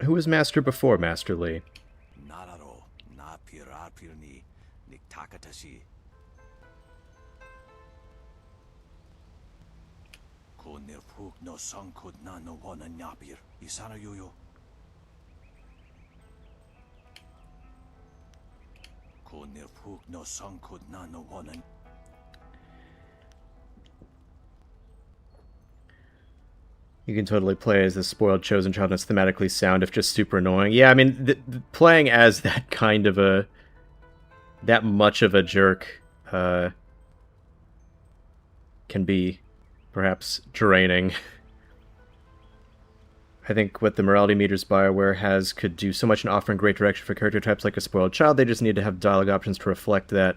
Who was Master before Master Li? You can totally play as the spoiled chosen child that's thematically sound if just super annoying. Yeah, I mean, playing as that kind of a that much of a jerk can be perhaps draining. I think what the morality meters BioWare has could do so much in offering great direction for character types like a spoiled child. They just need to have dialogue options to reflect that.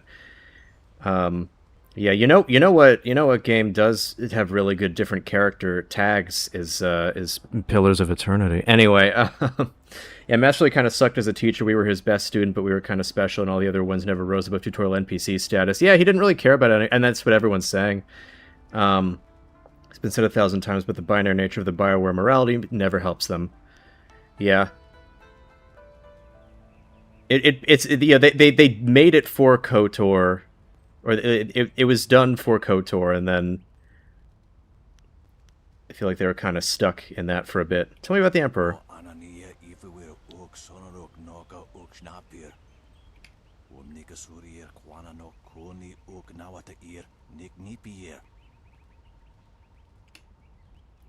Yeah, you know what game does have really good different character tags is Pillars of Eternity. Anyway, yeah, Master Lee kind of sucked as a teacher. We were his best student, but we were kind of special, and all the other ones never rose above tutorial NPC status. Yeah, he didn't really care about it, and that's what everyone's saying. It's been said 1,000 times, but the binary nature of the BioWare morality never helps them. Yeah. They made it for KOTOR, or it was done for KOTOR, and then I feel like they were kind of stuck in that for a bit. Tell me about the Emperor.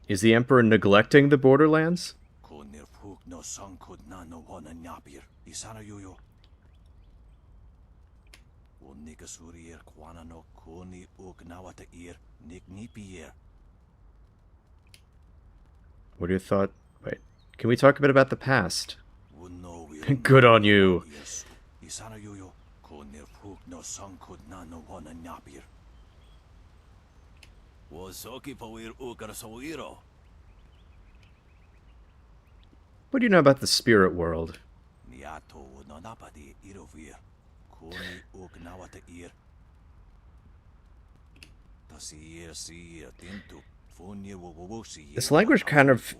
Is the Emperor neglecting the Borderlands? What are your thoughts? Wait, can we talk a bit about the past? Good on you. What do you know about the spirit world? This language kind of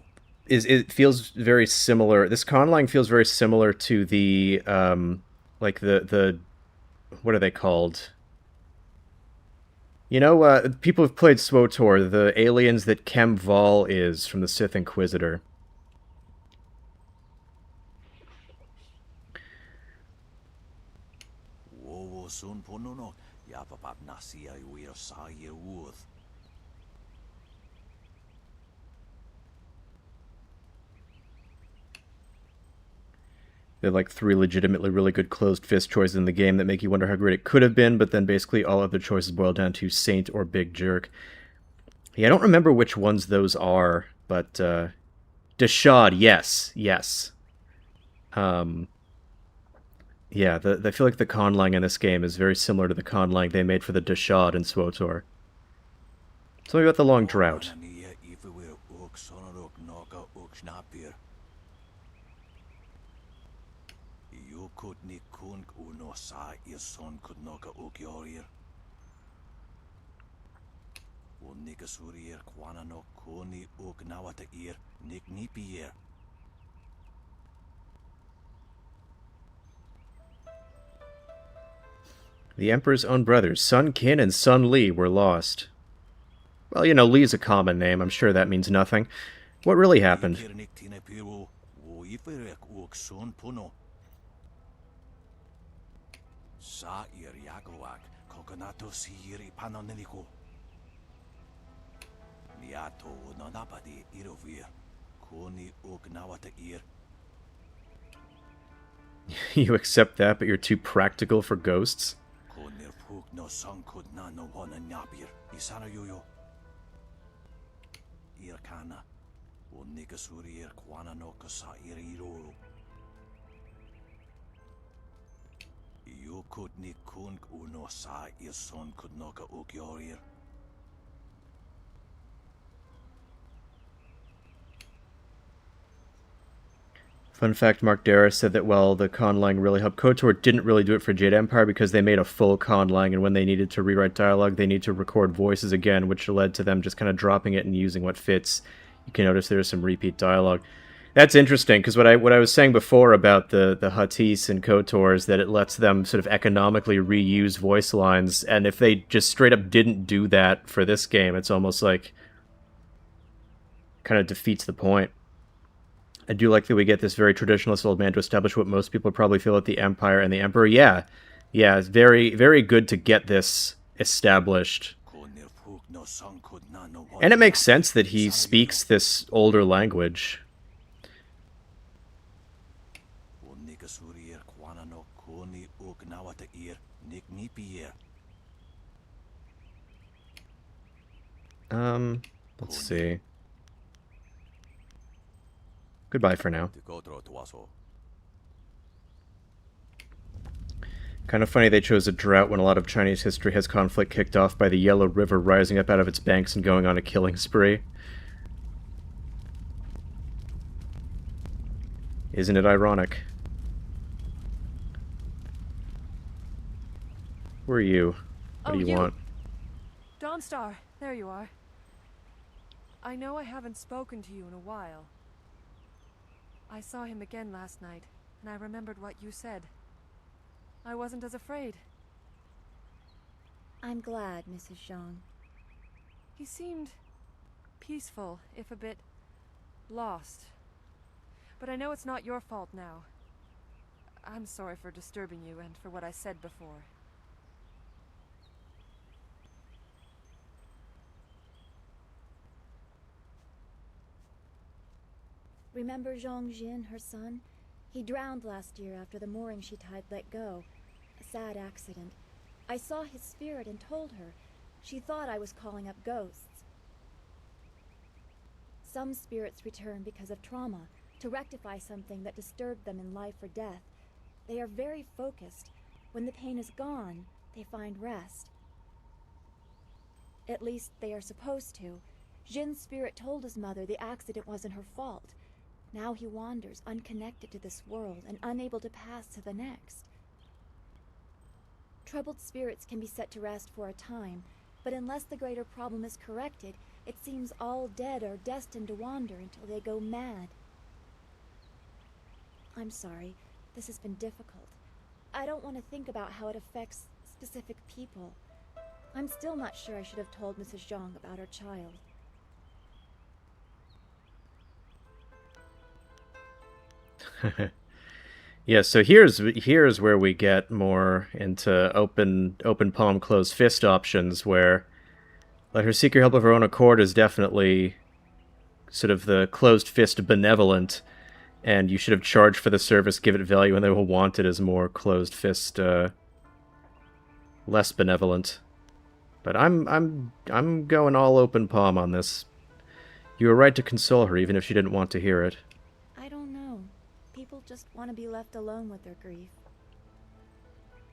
it feels very similar. This conlang feels very similar to the like the what are they called? You know, people have played SWOTOR, the aliens that Kem Val is from the Sith Inquisitor. They're like 3 legitimately really good closed fist choices in the game that make you wonder how great it could have been, but then basically all other choices boil down to Saint or Big Jerk. Yeah, I don't remember which ones those are, but Deshad, yes. Yeah, I feel like the conlang in this game is very similar to the conlang they made for the Deshad in SWOTOR. Tell me about the Long Drought. The Emperor's own brothers, Sun Qin and Sun Li, were lost. Well, you know, Li's a common name. I'm sure that means nothing. What really happened? You accept that, but you're too practical for ghosts? Fun fact, Mark Darris said that while the conlang really helped KOTOR, didn't really do it for Jade Empire because they made a full conlang, and when they needed to rewrite dialogue, they need to record voices again, which led to them just kind of dropping it and using what fits. You can notice there's some repeat dialogue. That's interesting, because what I was saying before about the Huttese and KOTOR is that it lets them sort of economically reuse voice lines, and if they just straight up didn't do that for this game, it's almost like kind of defeats the point. I do like that we get this very traditionalist old man to establish what most people probably feel at the Empire and the Emperor. Yeah, it's very, very good to get this established. And it makes sense that he speaks this older language. Let's see. Goodbye for now. Kind of funny they chose a drought when a lot of Chinese history has conflict kicked off by the Yellow River rising up out of its banks and going on a killing spree. Isn't it ironic? Who are you? What do you want? Dawnstar, there you are. I know I haven't spoken to you in a while. I saw him again last night, and I remembered what you said. I wasn't as afraid. I'm glad, Mrs. Zhang. He seemed peaceful, if a bit lost. But I know it's not your fault now. I'm sorry for disturbing you and for what I said before. Remember Zhang Jin, her son? He drowned last year after the mooring she tied let go. A sad accident. I saw his spirit and told her. She thought I was calling up ghosts. Some spirits return because of trauma, to rectify something that disturbed them in life or death. They are very focused. When the pain is gone, they find rest. At least they are supposed to. Jin's spirit told his mother the accident wasn't her fault. Now he wanders, unconnected to this world and unable to pass to the next. Troubled spirits can be set to rest for a time, but unless the greater problem is corrected, it seems all dead are destined to wander until they go mad. I'm sorry, this has been difficult. I don't want to think about how it affects specific people. I'm still not sure I should have told Mrs. Zhang about her child. Yeah, so here's where we get more into open palm, closed fist options, where let her seek your help of her own accord is definitely sort of the closed fist benevolent, and you should have charged for the service, give it value, and they will want it as more closed fist, less benevolent. But I'm going all open palm on this. You were right to console her, even if she didn't want to hear it. I don't know. People just want to be left alone with their grief.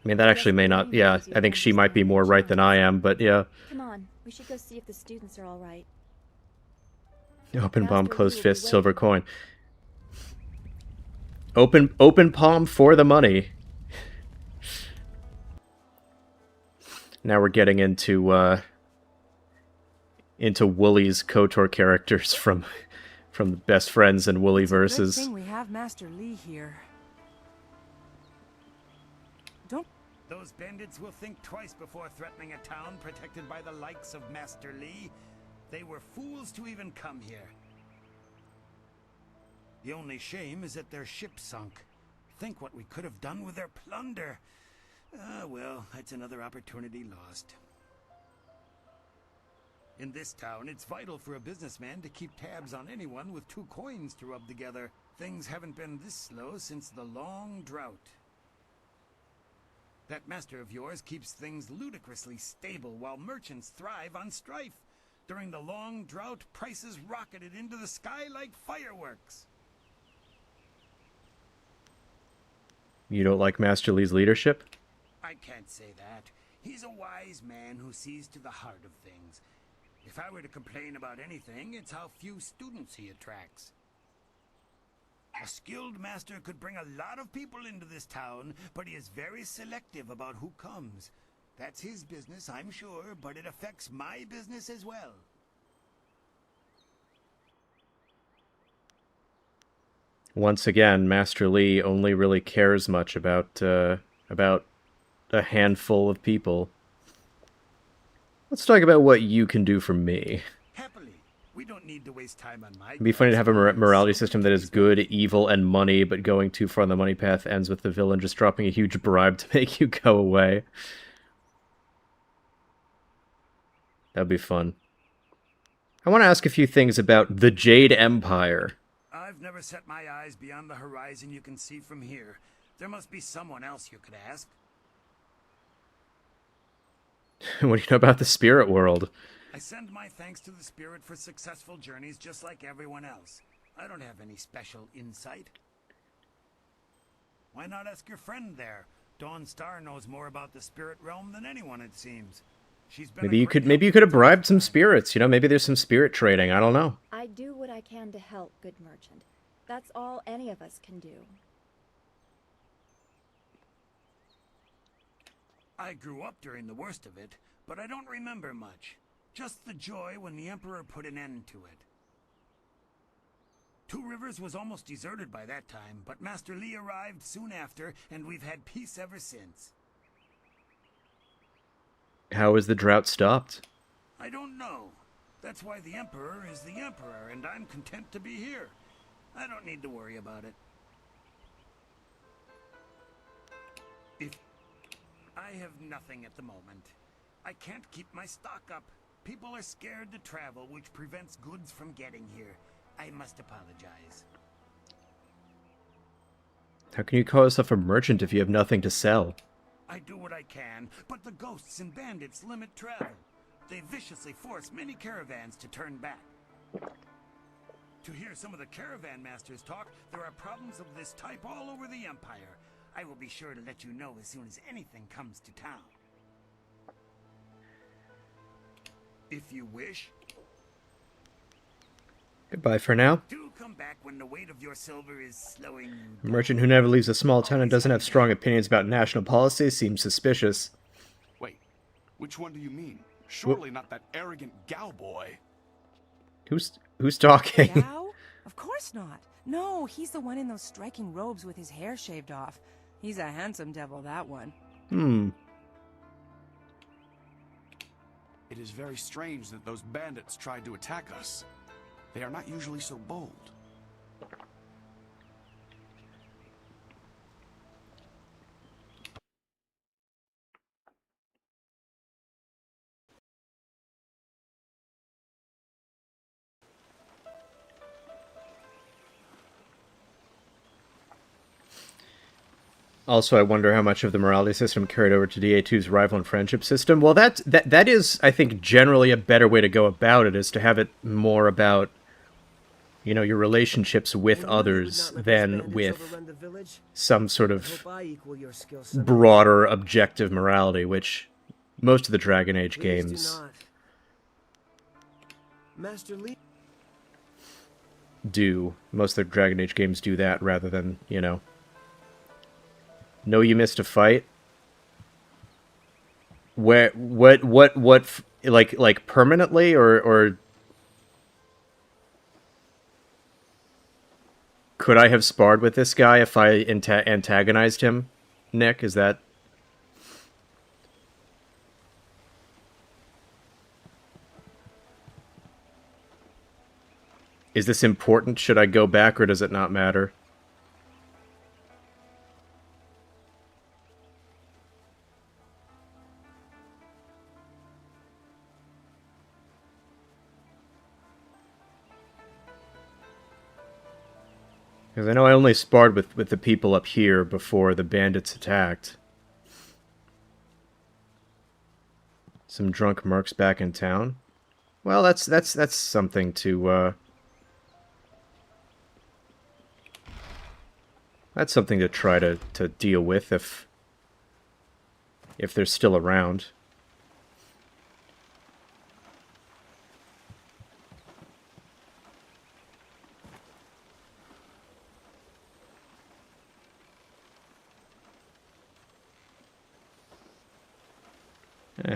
I mean, that actually may not... Yeah, I think she might be more right than I am, but yeah. Come on, we should go see if the students are all right. Open palm, closed fist, silver coin. Open palm for the money. Now we're getting into Wooly's KOTOR characters from the Best Friends and Wooly versus. Good thing we have Master Li here. Don't. Those bandits will think twice before threatening a town protected by the likes of Master Li. They were fools to even come here. The only shame is that their ship sunk. Think what we could have done with their plunder. Well, that's another opportunity lost. In this town, it's vital for a businessman to keep tabs on anyone with 2 coins to rub together. Things haven't been this slow since the long drought. That master of yours keeps things ludicrously stable while merchants thrive on strife. During the long drought, prices rocketed into the sky like fireworks. You don't like Master Li's leadership? I can't say that. He's a wise man who sees to the heart of things. If I were to complain about anything, it's how few students he attracts. A skilled master could bring a lot of people into this town, but he is very selective about who comes. That's his business, I'm sure, but it affects my business as well. Once again, Master Li only really cares much about a handful of people. Let's talk about what you can do for me. Happily, we don't need to waste time on my... It'd be funny to have a morality system that is good, evil, and money, but going too far on the money path ends with the villain just dropping a huge bribe to make you go away. That'd be fun. I want to ask a few things about the Jade Empire. I've never set my eyes beyond the horizon you can see from here. There must be someone else you could ask. What do you know about the spirit world? I send my thanks to the spirit for successful journeys just like everyone else. I don't have any special insight. Why not ask your friend there? Dawnstar knows more about the spirit realm than anyone, it seems. She's been Maybe you could have bribed some spirits. You know, maybe there's some spirit trading. I don't know. I do what I can to help, good merchant. That's all any of us can do. I grew up during the worst of it, but I don't remember much. Just the joy when the Emperor put an end to it. Two Rivers was almost deserted by that time, but Master Li arrived soon after, and we've had peace ever since. How is the drought stopped? I don't know. That's why the Emperor is the Emperor, and I'm content to be here. I don't need to worry about it. I have nothing at the moment. I can't keep my stock up. People are scared to travel, which prevents goods from getting here. I must apologize. How can you call yourself a merchant if you have nothing to sell? I do what I can, but the ghosts and bandits limit travel. They viciously force many caravans to turn back. To hear some of the caravan masters talk, there are problems of this type all over the Empire. I will be sure to let you know as soon as anything comes to town. If you wish. Goodbye for now. Do come back when the weight of your silver is slowing you A merchant who never leaves a small town and doesn't have strong opinions about national policy seems suspicious. Wait, which one do you mean? Surely not that arrogant Gao boy. Who's talking? Gao? Of course not. No, he's the one in those striking robes with his hair shaved off. He's a handsome devil, that one. It is very strange that those bandits tried to attack us. They are not usually so bold. Also, I wonder how much of the morality system carried over to DA2's rival and friendship system. Well, that is, I think, generally a better way to go about it, is to have it more about, you know, your relationships with others than with some sort of broader objective morality, which most of the Dragon Age games do. Most of the Dragon Age games do that rather than, you know, you missed a fight. Where what like permanently or could I have sparred with this guy if I antagonized him? Nick, is that? Is this important? Should I go back or does it not matter? Because I know I only sparred with the people up here before the bandits attacked. Some drunk mercs back in town. Well, that's something to that's something to try to deal with if they're still around.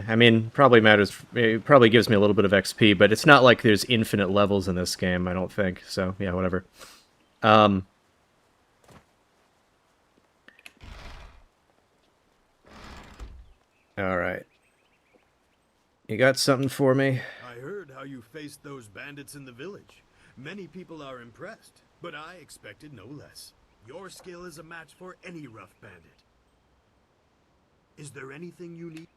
I mean, probably matters. It probably gives me a little bit of XP, but it's not like there's infinite levels in this game, I don't think. So, yeah, whatever. All right. You got something for me? I heard how you faced those bandits in the village. Many people are impressed, but I expected no less. Your skill is a match for any rough bandit. Is there anything you need?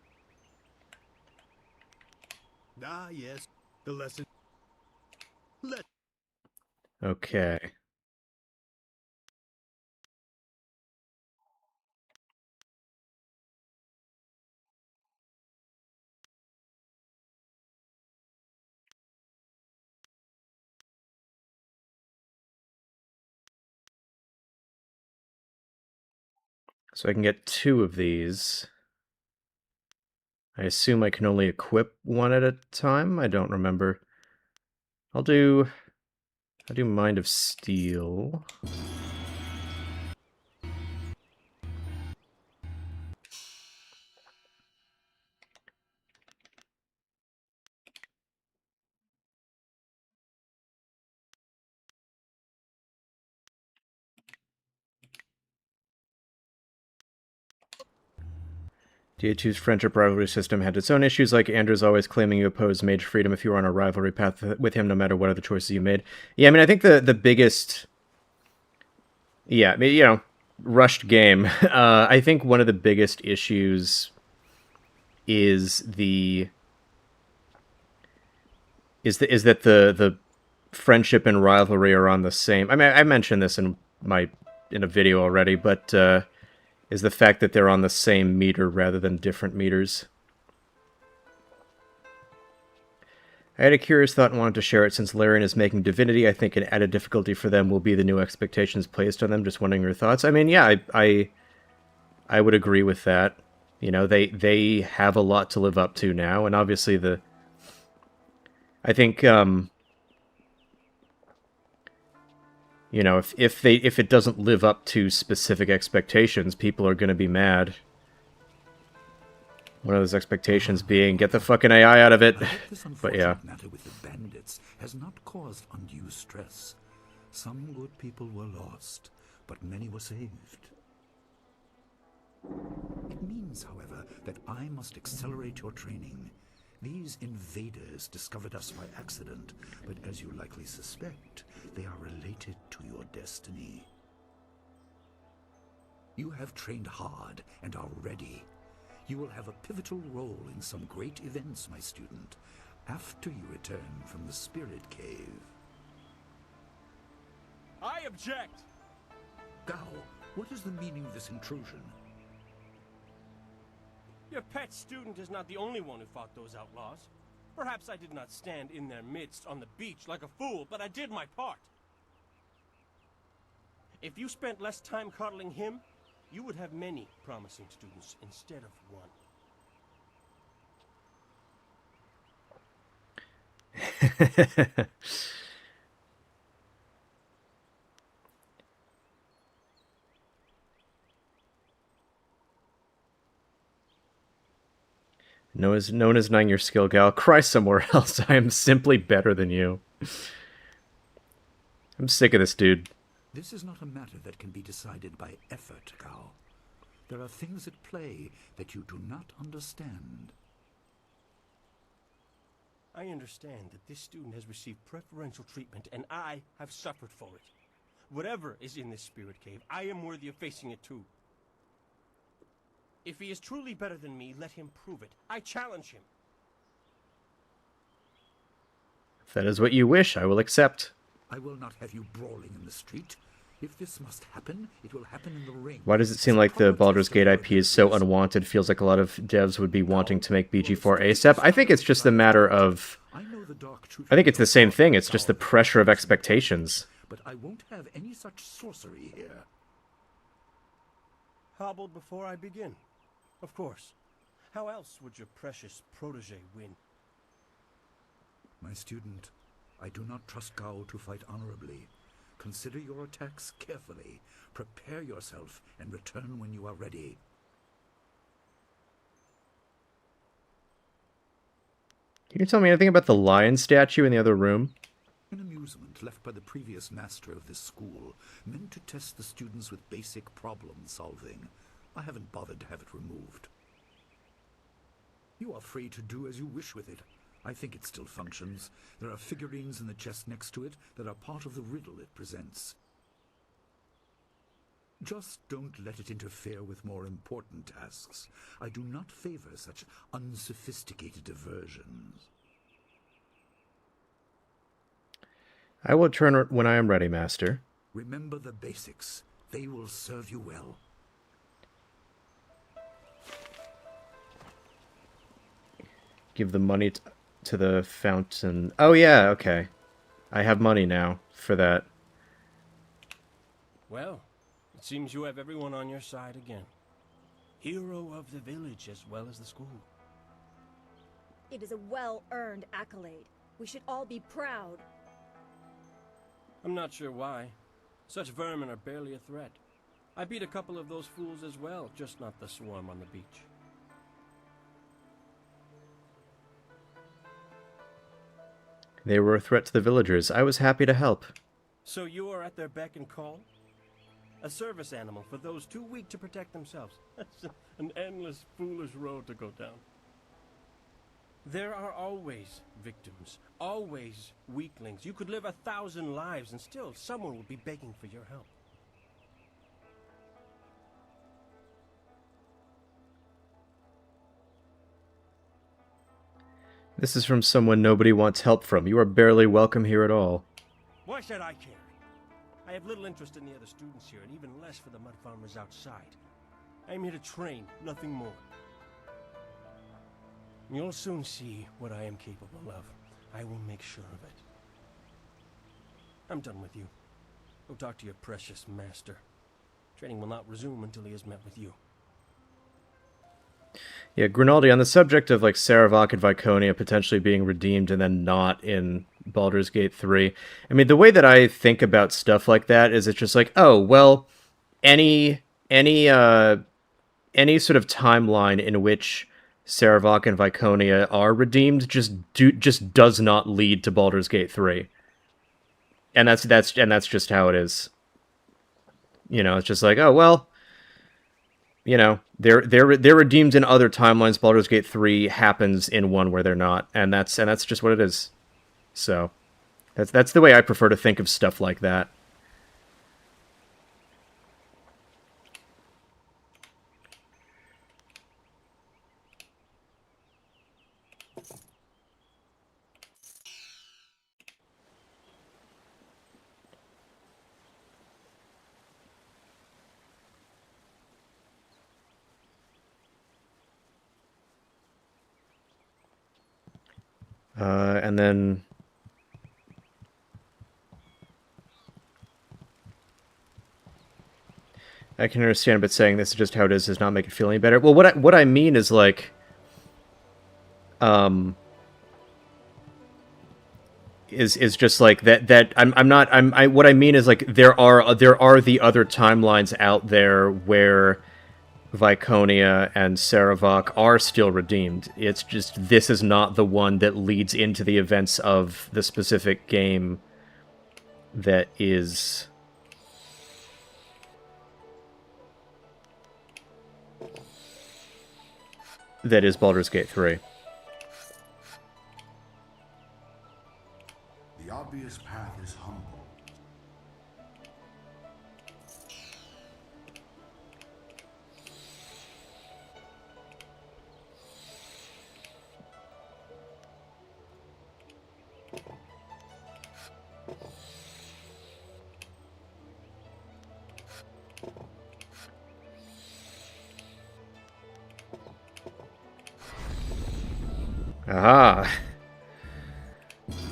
Ah, yes. The lesson. Okay. So I can get 2 of these. I assume I can only equip one at a time? I don't remember. I'll do Mind of Steel. DA2's friendship rivalry system had its own issues, like Andrew's always claiming you opposed Mage Freedom if you were on a rivalry path with him, no matter what other choices you made. Yeah, I mean, I think the biggest... Yeah, you know, rushed game. I think one of the biggest issues is that the friendship and rivalry are on the same... I mean, I mentioned this in a video already, but... is the fact that they're on the same meter rather than different meters. I had a curious thought and wanted to share it. Since Larian is making Divinity, I think an added difficulty for them will be the new expectations placed on them. Just wondering your thoughts. I mean, yeah, I would agree with that. You know, they have a lot to live up to now, and obviously I think you know, if it doesn't live up to specific expectations, people are going to be mad. One of those expectations being, get the fucking AI out of it. But yeah. Matter with the bandits has not caused undue stress. Some good people were lost, but many were saved. It means, however, that I must accelerate your training. These invaders discovered us by accident, but as you likely suspect, they are related to your destiny. You have trained hard and are ready. You will have a pivotal role in some great events, my student, after you return from the Spirit Cave. I object! Gao, what is the meaning of this intrusion? Your pet student is not the only one who fought those outlaws. Perhaps I did not stand in their midst on the beach like a fool, but I did my part. If you spent less time coddling him, you would have many promising students instead of one. Known as knowing your skill, Gal. Cry somewhere else. I am simply better than you. I'm sick of this dude. This is not a matter that can be decided by effort, Gao. There are things at play that you do not understand. I understand that this student has received preferential treatment, and I have suffered for it. Whatever is in this spirit cave, I am worthy of facing it too. If he is truly better than me, let him prove it. I challenge him. If that is what you wish, I will accept. I will not have you brawling in the street. If this must happen, it will happen in the ring. Why does it seem like the Baldur's Gate IP is so unwanted? Feels like a lot of devs would be wanting to make BG4 ASAP. I think it's just a matter of... I think it's the same thing. It's just the pressure of expectations. But I won't have any such sorcery here. Hobbled before I begin. Of course. How else would your precious protege win? My student, I do not trust Gao to fight honorably. Consider your attacks carefully. Prepare yourself and return when you are ready. Can you tell me anything about the lion statue in the other room? An amusement left by the previous master of this school, meant to test the students with basic problem solving. I haven't bothered to have it removed. You are free to do as you wish with it. I think it still functions. There are figurines in the chest next to it that are part of the riddle it presents. Just don't let it interfere with more important tasks. I do not favor such unsophisticated diversions. I will return when I am ready, Master. Remember the basics. They will serve you well. Give the money to the fountain. Oh yeah, okay. I have money now for that. Well, it seems you have everyone on your side again. Hero of the village as well as the school. It is a well-earned accolade. We should all be proud. I'm not sure why. Such vermin are barely a threat. I beat a couple of those fools as well, just not the swarm on the beach. They were a threat to the villagers. I was happy to help. So you are at their beck and call? A service animal for those too weak to protect themselves. That's an endless, foolish road to go down. There are always victims, always weaklings. You could live 1,000 lives and still someone would be begging for your help. This is from someone nobody wants help from. You are barely welcome here at all. Why should I care? I have little interest in the other students here, and even less for the mud farmers outside. I am here to train, nothing more. You'll soon see what I am capable of. I will make sure of it. I'm done with you. Go talk to your precious master. Training will not resume until he has met with you. Yeah, Grinaldi, on the subject of like Saravak and Viconia potentially being redeemed and then not in Baldur's Gate 3, I mean, the way that I think about stuff like that is it's just like, oh, well, any sort of timeline in which Saravak and Viconia are redeemed just does not lead to Baldur's Gate 3. And that's just how it is. You know, it's just like, oh, well, you know, they're redeemed in other timelines. Baldur's Gate 3 happens in one where they're not, and that's just what it is. So that's the way I prefer to think of stuff like that. And then I can understand, but saying this is just how it is does not make it feel any better. Well, what I mean is like, is just like that what I mean is like there are the other timelines out there where Viconia and Saravak are still redeemed. It's just this is not the one that leads into the events of the specific game that is Baldur's Gate 3. The obvious path is humble. Aha. Examine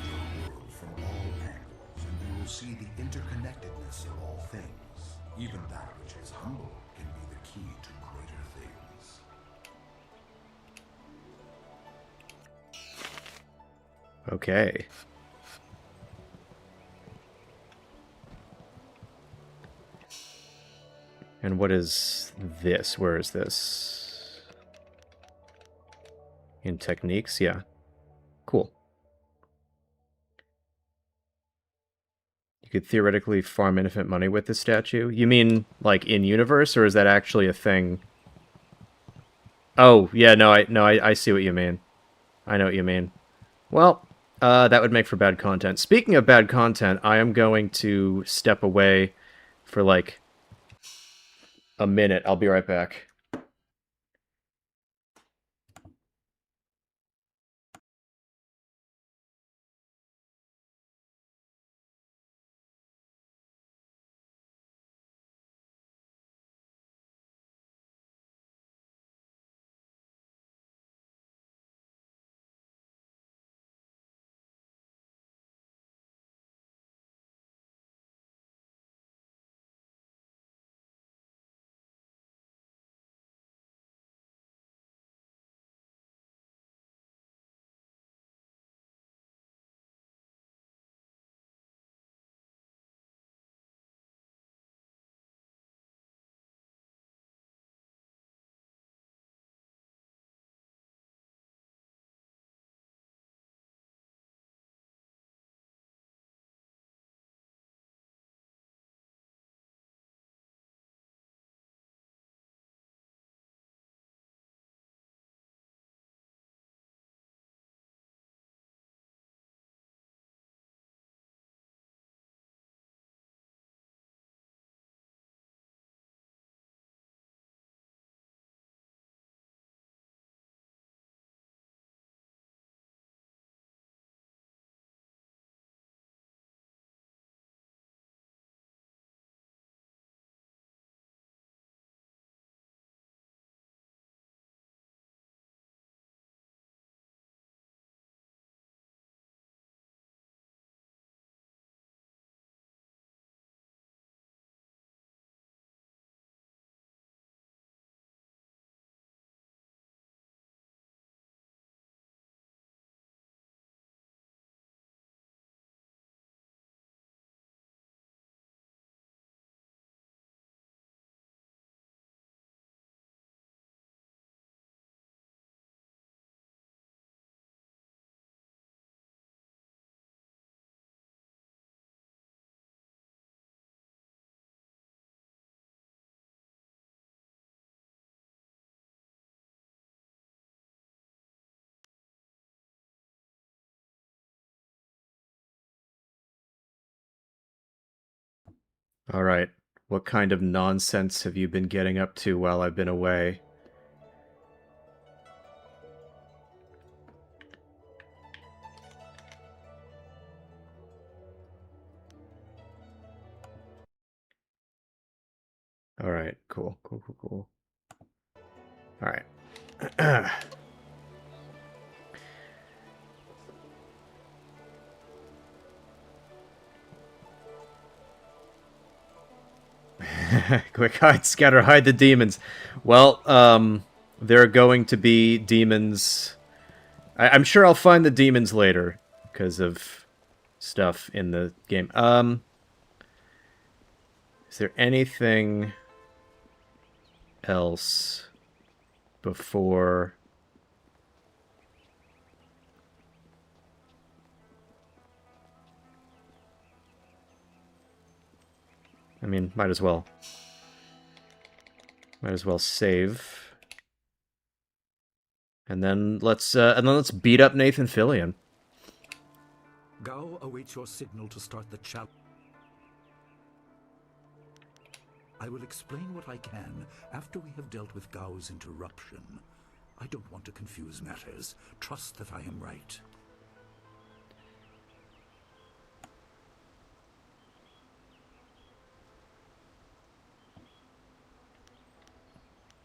your world from all angles, and you will see the interconnectedness of all things. Even that which is humble can be the key to greater things. Okay. And what is this? Where is this? In techniques? Yeah. Cool. You could theoretically farm infinite money with this statue? You mean, like, in-universe, or is that actually a thing? Oh, yeah, I see what you mean. I know what you mean. Well, that would make for bad content. Speaking of bad content, I am going to step away for, like, a minute. I'll be right back. All right. What kind of nonsense have you been getting up to while I've been away? All right. Cool. Cool. All right. Quick hide, scatter, hide the demons. Well, there are going to be demons. I'm sure I'll find the demons later because of stuff in the game. Is there anything else before? I mean, might as well. Might as well save. And then let's beat up Nathan Fillion. Gao awaits your signal to start the challenge. I will explain what I can after we have dealt with Gao's interruption. I don't want to confuse matters. Trust that I am right.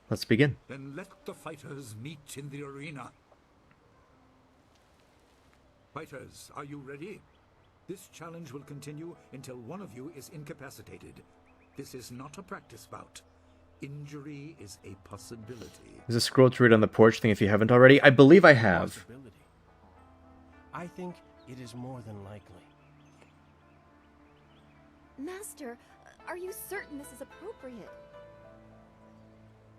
Let's begin. Then let the fighters meet in the arena. Fighters, are you ready? This challenge will continue until one of you is incapacitated. This is not a practice bout. Injury is a possibility. There's a scroll to read on the porch thing if you haven't already. I believe I have. I think it is more than likely. Master, are you certain this is appropriate?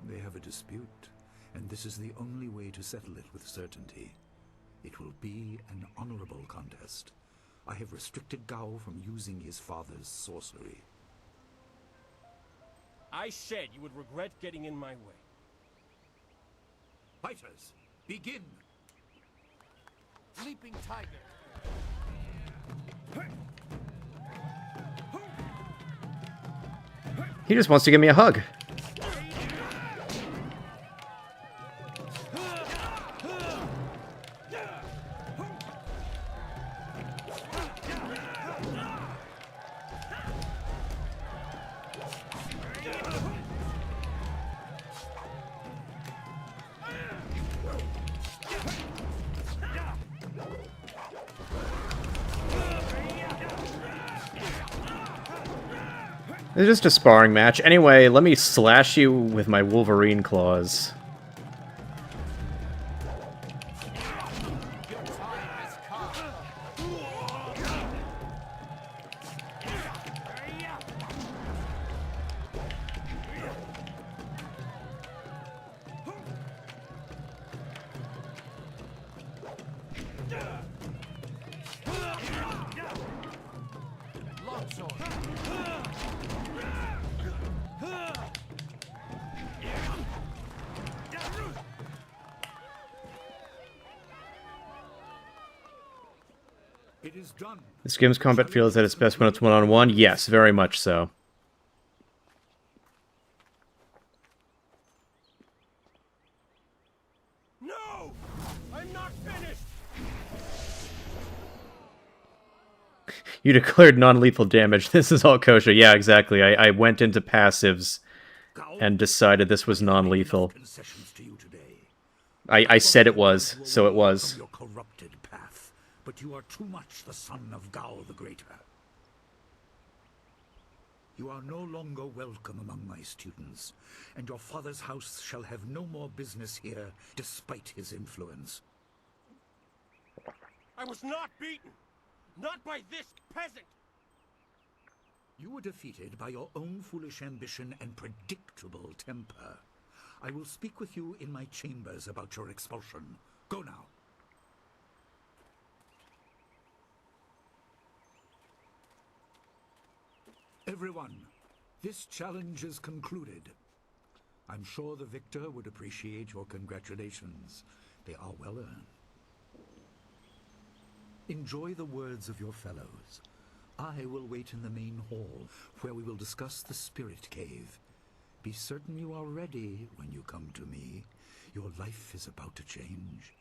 They have a dispute, and this is the only way to settle it with certainty. It will be an honorable contest. I have restricted Gao from using his father's sorcery. I said you would regret getting in my way. Fighters, begin! Leaping tiger. He just wants to give me a hug. It's just a sparring match. Anyway, let me slash you with my Wolverine claws. It is done. This game's combat feels at its best when it's one-on-one. Yes, very much so. No! I'm not finished! You declared non-lethal damage. This is all kosher. Yeah, exactly. I went into passives and decided this was non-lethal. I said it was, so it was. Your corrupted path, but you are too much the son of Gao the Greater. You are no longer welcome among my students, and your father's house shall have no more business here, despite his influence. I was not beaten! Not by this peasant! You were defeated by your own foolish ambition and predictable temper. I will speak with you in my chambers about your expulsion. Go now. Everyone, this challenge is concluded. I'm sure the victor would appreciate your congratulations. They are well earned. Enjoy the words of your fellows. I will wait in the main hall, where we will discuss the spirit cave. Be certain you are ready when you come to me. Your life is about to change.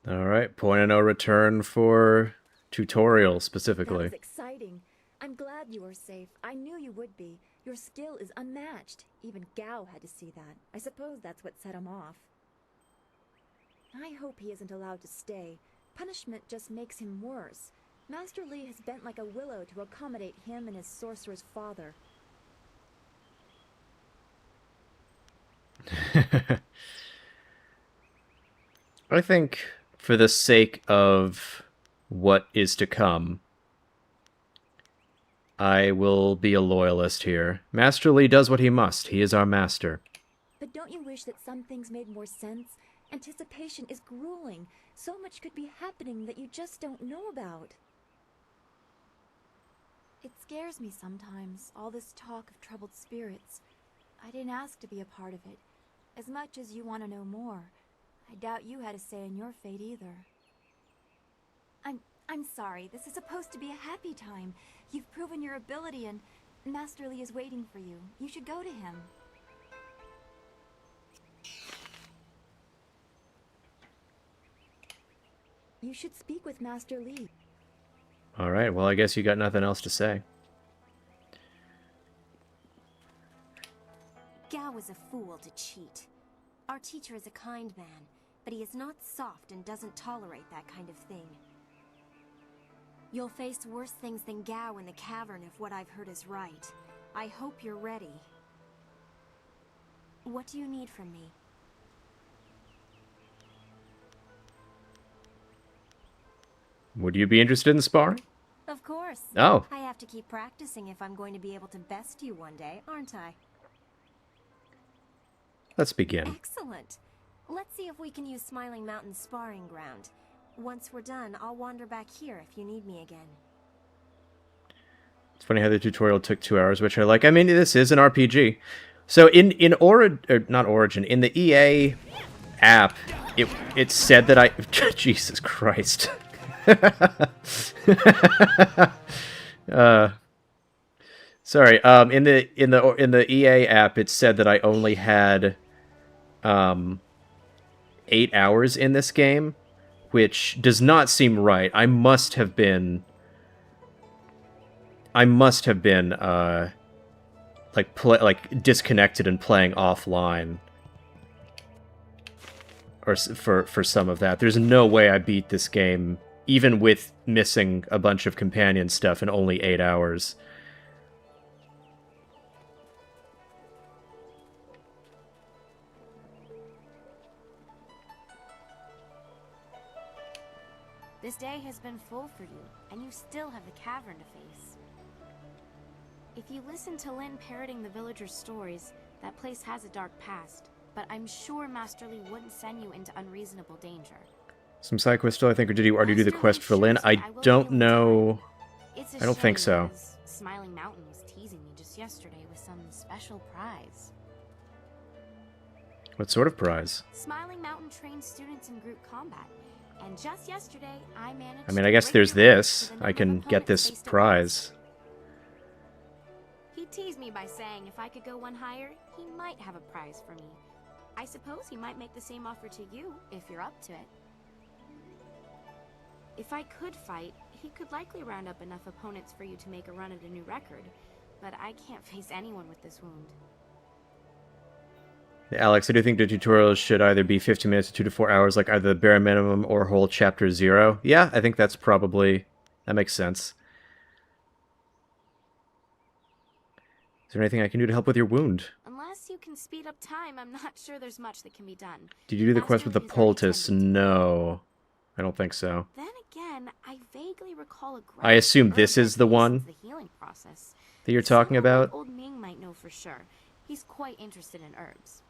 Alright, point of no return for tutorial specifically. That was exciting. I'm glad you are safe. I knew you would be. Your skill is unmatched. Even Gao had to see that. I suppose that's what set him off. I hope he isn't allowed to stay. Punishment just makes him worse. Master Li has bent like a willow to accommodate him and his sorcerer's father. I think, for the sake of what is to come, I will be a loyalist here. Master Li does what he must. He is our master. But don't you wish that some things made more sense? Anticipation is grueling. So much could be happening that you just don't know about. It scares me sometimes, all this talk of troubled spirits. I didn't ask to be a part of it. As much as you want to know more, I doubt you had a say in your fate either. I'm sorry. This is supposed to be a happy time. You've proven your ability and Master Li is waiting for you. You should go to him. You should speak with Master Li. Alright, well I guess you got nothing else to say. Gao was a fool to cheat. Our teacher is a kind man, but he is not soft and doesn't tolerate that kind of thing. You'll face worse things than Gao in the cavern if what I've heard is right. I hope you're ready. What do you need from me? Would you be interested in sparring? Of course. Oh. I have to keep practicing if I'm going to be able to best you one day, aren't I? Let's begin. Excellent. Let's see if we can use Smiling Mountain's sparring ground. Once we're done, I'll wander back here if you need me again. It's funny how the tutorial took 2 hours, which I like. I mean, this is an RPG. So in not Origin, in the EA app, it said that I Jesus Christ. Sorry. In the EA app, it said that I only had 8 hours in this game, which does not seem right. I must have been like disconnected and playing offline, or for some of that. There's no way I beat this game, even with missing a bunch of companion stuff, in only 8 hours. This day has been full for you, and you still have the cavern to face. If you listen to Lin parroting the villagers' stories, that place has a dark past, but I'm sure Master Li wouldn't send you into unreasonable danger. Some side quest still, I think, or did you already do the quest for Lin? I don't know. I don't think so. Smiling Mountain was teasing me just yesterday with some special prize. What sort of prize? Smiling Mountain trains students in group combat, and just yesterday I managed. I mean, I guess there's this. I can get this prize. He teased me by saying if I could go one higher, he might have a prize for me. I suppose he might make the same offer to you if you're up to it. If I could fight, he could likely round up enough opponents for you to make a run at a new record, but I can't face anyone with this wound. Alex, I do think the tutorials should either be 15 minutes to 2 to 4 hours, like either the bare minimum or whole chapter 0. Yeah, I think that makes sense. Is there anything I can do to help with your wound? Unless you can speed up time, I'm not sure there's much that can be done. Did you do the quest with the poultice? No. I don't think so. Then again, I vaguely recall a I assume this is the one that you're talking about? Old Ming might know for sure. He's quite interested in herbs.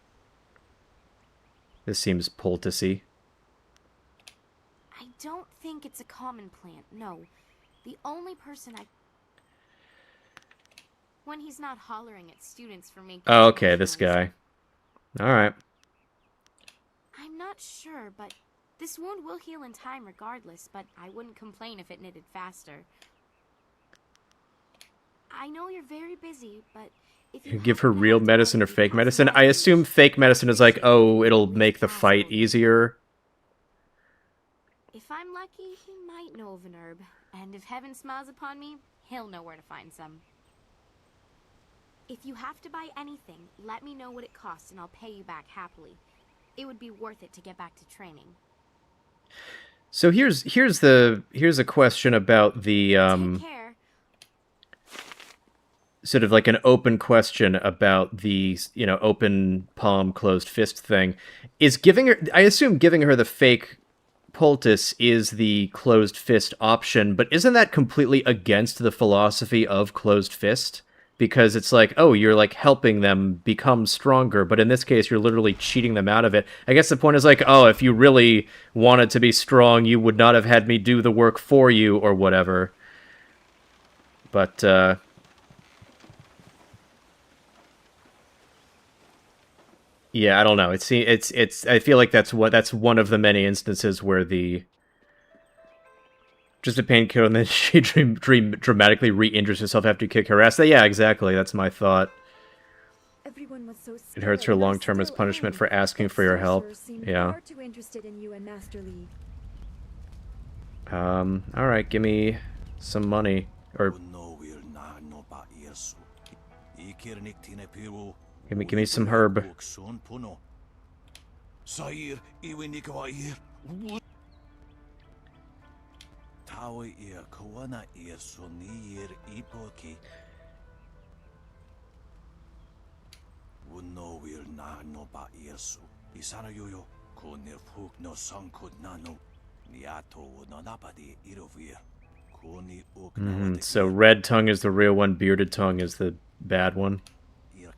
This seems poulticey. I don't think it's a common plant, no. The only person when he's not hollering at students for making... Oh, okay, this guy. Alright. I'm not sure, but this wound will heal in time regardless, but I wouldn't complain if it knitted faster. I know you're very busy, but if You give her real medicine or fake medicine? I assume fake medicine is like, oh, it'll make the fight easier. if I'm lucky, he might know of an herb. And if heaven smiles upon me, he'll know where to find some. If you have to buy anything, let me know what it costs and I'll pay you back happily. It would be worth it to get back to training. So here's a question about the Take care. sort of like an open question about the, you know, open palm closed fist thing. Is giving her, I assume giving her the fake poultice is the closed fist option, but isn't that completely against the philosophy of closed fist? Because it's like, oh, you're like helping them become stronger, but in this case, you're literally cheating them out of it. I guess the point is like, oh, if you really wanted to be strong, you would not have had me do the work for you or whatever. But, yeah, I don't know. It's. I feel like that's one of the many instances where the just a painkiller and then she dramatically re-injures herself after you kick her ass. Yeah, exactly. That's my thought. Everyone was so It hurts her long term as punishment for asking for your help. Yeah. Far too interested in you and Master Lee. All right, give me some money or give me some herb. So red tongue is the real one, bearded tongue is the bad one. Yeah,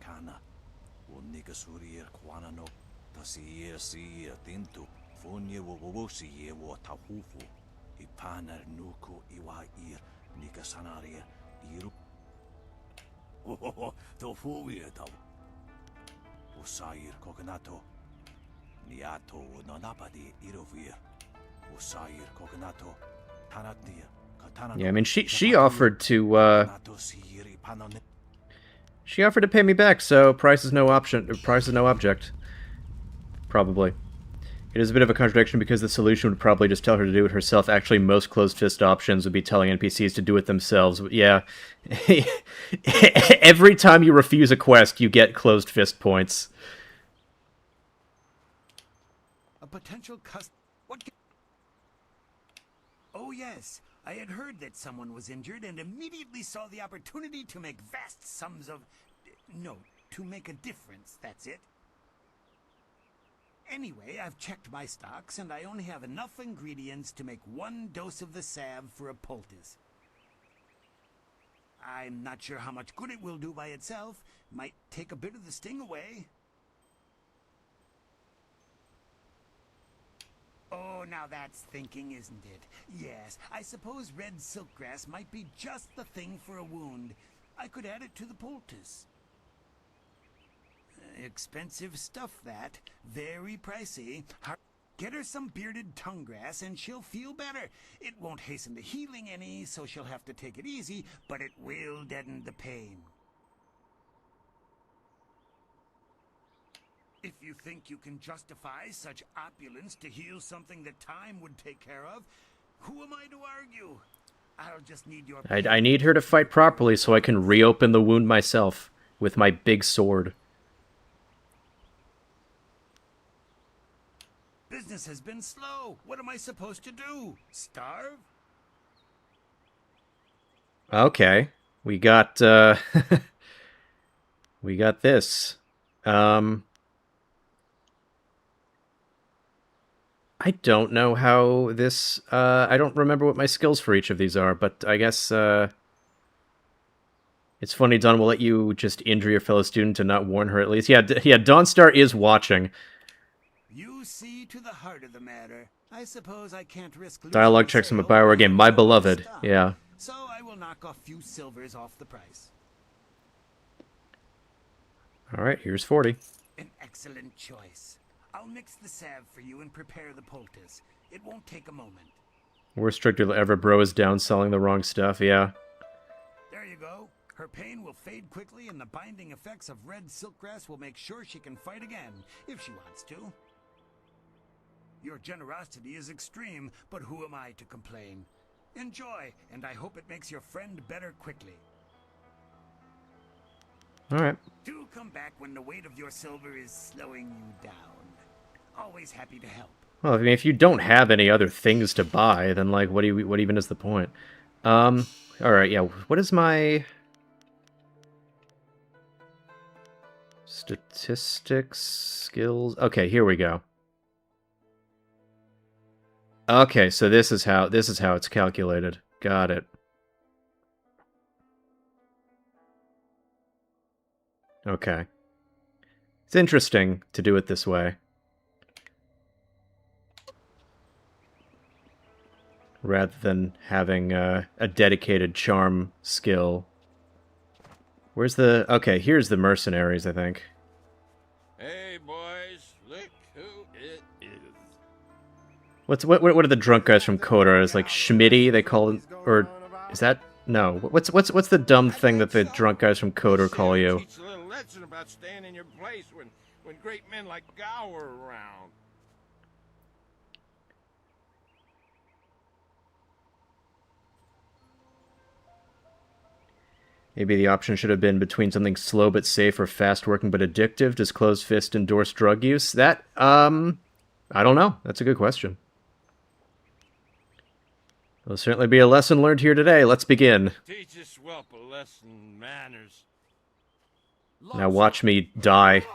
I mean she offered to pay me back, so price is no option. Price is no object. Probably. It is a bit of a contradiction because the solution would probably just tell her to do it herself. Actually, most closed fist options would be telling NPCs to do it themselves. Yeah. Every time you refuse a quest, you get closed fist points. A potential what? Oh yes, I had heard that someone was injured and immediately saw the opportunity to make vast sums of... No, to make a difference, that's it. Anyway, I've checked my stocks, and I only have enough ingredients to make 1 dose of the salve for a poultice. I'm not sure how much good it will do by itself. Might take a bit of the sting away. Oh, now that's thinking, isn't it? Yes, I suppose red silkgrass might be just the thing for a wound. I could add it to the poultice. Expensive stuff, that. Very pricey. Get her some bearded tongue grass and she'll feel better. It won't hasten the healing any, so she'll have to take it easy, but it will deaden the pain. If you think you can justify such opulence to heal something that time would take care of, who am I to argue? I'll just need your... I need her to fight properly so I can reopen the wound myself with my big sword. Business has been slow. What am I supposed to do? Starve? Okay. We got, we got this. I don't know how this, I don't remember what my skills for each of these are, but I guess, it's funny, Dawn will let you just injure your fellow student and not warn her at least. Yeah, yeah, Dawnstar is watching. You see to the heart of the matter. I suppose I can't risk Dialogue checks from a BioWare game. My beloved. Yeah. So I will knock a few silvers off the price. Alright, here's 40. An excellent choice. I'll mix the salve for you and prepare the poultice. It won't take a moment. Worst trick ever, bro, is downselling the wrong stuff, yeah. There you go. Her pain will fade quickly, and the binding effects of red silkgrass will make sure she can fight again, if she wants to. Your generosity is extreme, but who am I to complain? Enjoy, and I hope it makes your friend better quickly. Alright. Do come back when the weight of your silver is slowing you down. Always happy to help. Well, I mean, if you don't have any other things to buy, then, like, what even is the point? Alright, yeah, what is my... Statistics, skills... Okay, here we go. Okay, so this is how it's calculated. Got it. Okay. It's interesting to do it this way. Rather than having a dedicated charm skill. Where's the... Okay, here's the mercenaries, I think. Hey, boys, look who it is. What are the drunk guys from Kotor? Is like Schmitty, they call it... Or is that... No. What's the dumb thing that the drunk guys from Kotor call you? Teach a little lesson about staying in your place when great men like Gao are around. Maybe the option should have been between something slow but safe or fast-working but addictive. Does Closed Fist endorse drug use? That, I don't know. That's a good question. There'll certainly be a lesson learned here today. Let's begin. Teach this whelp a lesson in manners. Now watch me die.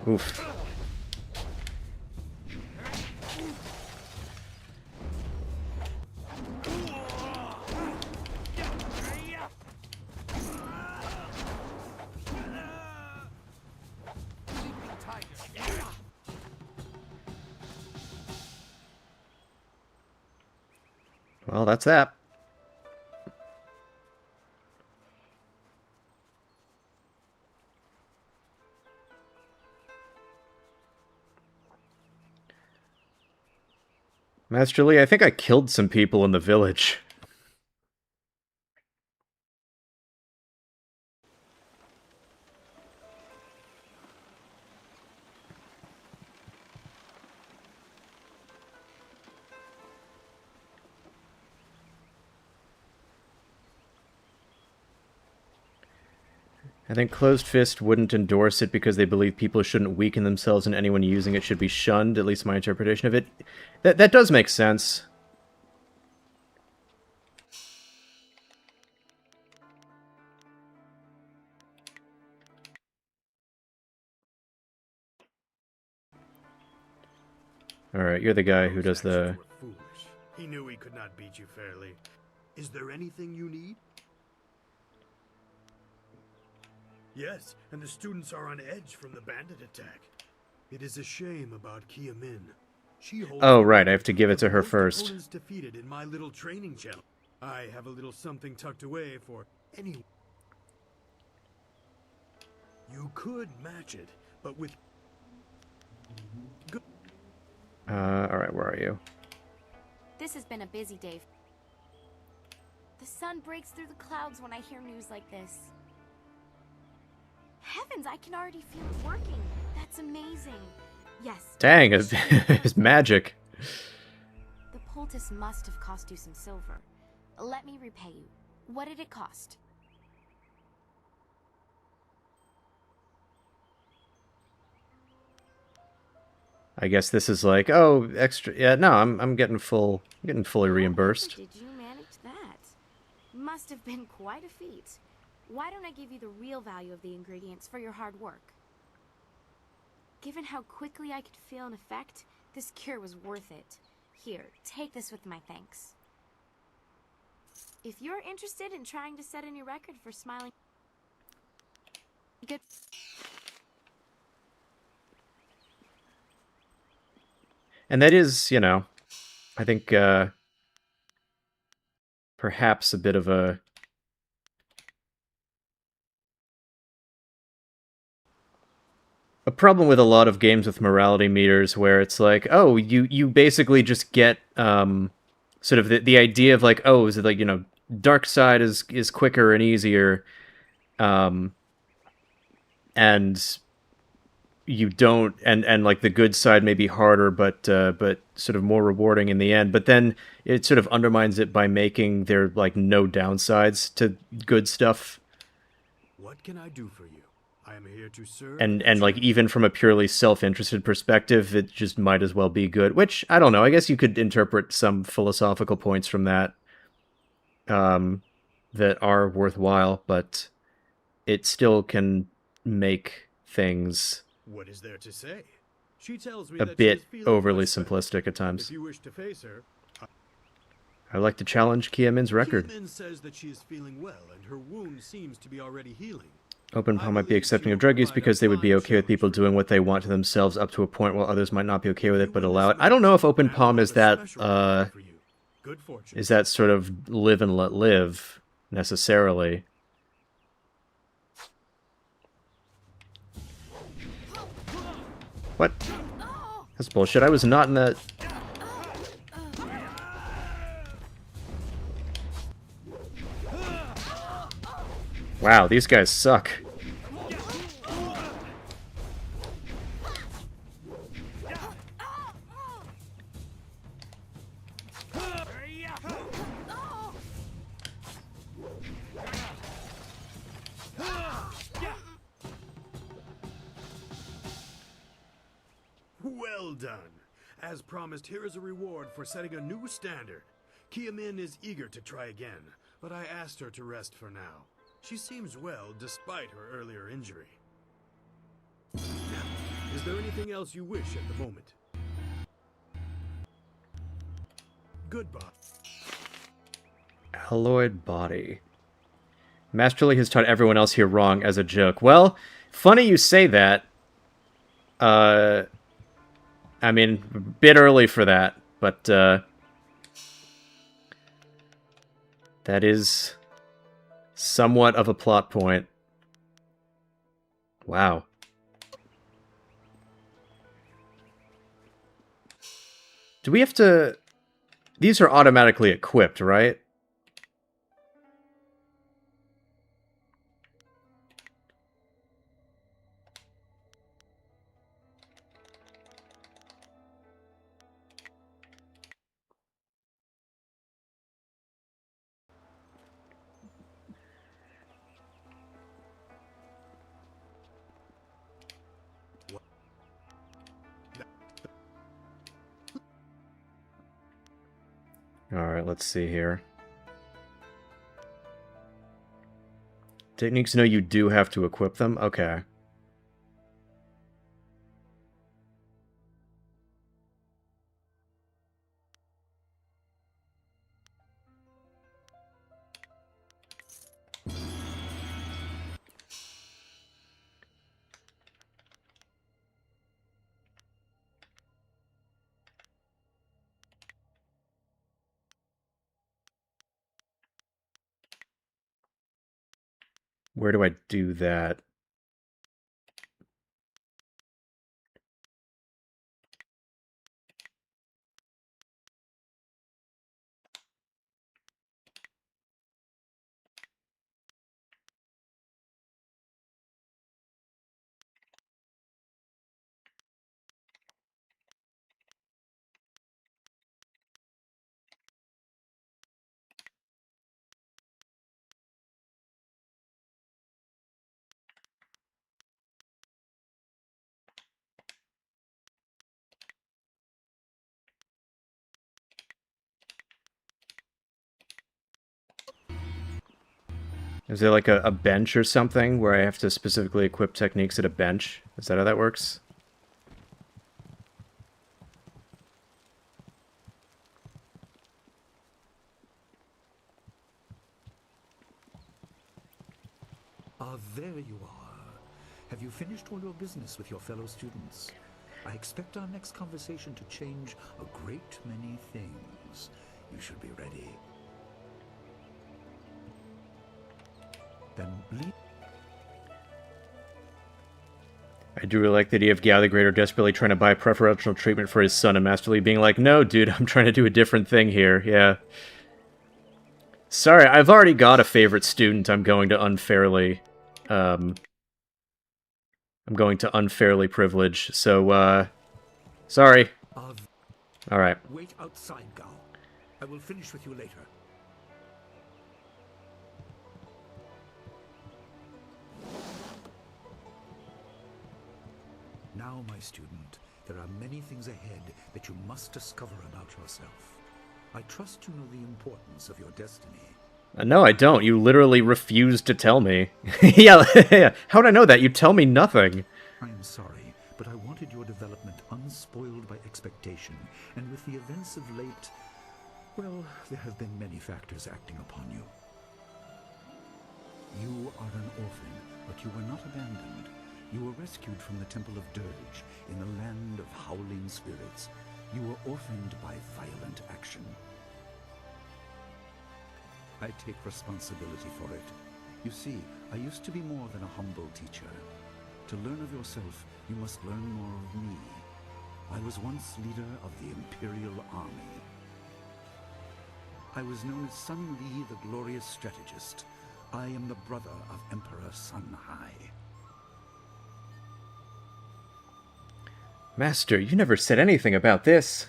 Oof. Well, that's that. Master Lee, I think I killed some people in the village. I think Closed Fist wouldn't endorse it because they believe people shouldn't weaken themselves and anyone using it should be shunned, at least my interpretation of it. That does make sense. Alright, you're the guy who does the... Foolish. He knew he could not beat you fairly. Is there anything you need? Yes, and the students are on edge from the bandit attack. It is a shame about Kia Min. She holds Oh, right, I have to give it to her first. opponents defeated in my little training channel. I have a little something tucked away for anyone. You could match it, but with... Alright, where are you? This has been a busy day. The sun breaks through the clouds when I hear news like this. Heavens, I can already feel it working. That's amazing. Yes. Dang, it's magic. The poultice must have cost you some silver. Let me repay you. What did it cost? I guess this is like, oh, extra. Yeah, no, I'm getting fully reimbursed. How did you manage that? Must have been quite a feat. Why don't I give you the real value of the ingredients for your hard work? Given how quickly I could feel an effect, this cure was worth it. Here, take this with my thanks. If you're interested in trying to set a new record for smiling... Good. And that is, you know, I think, perhaps a bit of a... A problem with a lot of games with morality meters where it's like, oh, you basically just get, sort of the idea of like, oh, is it like, dark side is quicker and easier, and you don't, and like the good side may be harder, but sort of more rewarding in the end. But then it sort of undermines it by making there like no downsides to good stuff. What can I do for you? I am here to serve. And like even from a purely self-interested perspective, it just might as well be good. Which I don't know. I guess you could interpret some philosophical points from that, that are worthwhile, but it still can make things What is there to say? She tells me a that she is bit feeling overly much better. simplistic at times. If you wish to face her, I'd like to challenge Kia Min's record. Kia Min says that she is feeling well and her wound seems to be already healing. Open palm might be accepting of drug use because they would be okay with people doing what they want to themselves up to a point while others might not be okay with it but allow it. I don't know if open palm is that sort of live and let live necessarily. What? That's bullshit. I was not in that. Wow, these guys suck. Well done. As promised, here is a reward for setting a new standard. Kia Min is eager to try again, but I asked her to rest for now. She seems well despite her earlier injury. Now, is there anything else you wish at the moment? Goodbye. Alloyed body. Masterly has taught everyone else here wrong as a joke. Well, funny you say that. I mean, a bit early for that, but that is somewhat of a plot point. Wow. Do we have to... These are automatically equipped, right? Alright, let's see here. Techniques know you do have to equip them? Okay. Where do I do that? Is there like a bench or something where I have to specifically equip techniques at a bench? Is that how that works? Ah, there you are. Have you finished all your business with your fellow students? I expect our next conversation to change a great many things. You should be ready. Then leave. I do really like the idea of Gao the Greater desperately trying to buy preferential treatment for his son, and Master Li being like, no, dude, I'm trying to do a different thing here. Yeah. Sorry, I've already got a favorite student I'm going to unfairly... I'm going to unfairly privilege, so, sorry. Alright. Wait outside, Gao. I will finish with you later. Now, my student, there are many things ahead that you must discover about yourself. I trust you know the importance of your destiny. No, I don't. You literally refused to tell me. Yeah, how'd I know that? You tell me nothing. I am sorry, but I wanted your development unspoiled by expectation, and with the events of late, well, there have been many factors acting upon you. You are an orphan, but you were not abandoned. You were rescued from the Temple of Dirge, in the land of howling spirits. You were orphaned by violent action. I take responsibility for it. You see, I used to be more than a humble teacher. To learn of yourself, you must learn more of me. I was once leader of the Imperial Army. I was known as Sun Li, the glorious strategist. I am the brother of Emperor Sun Hai. Master, you never said anything about this.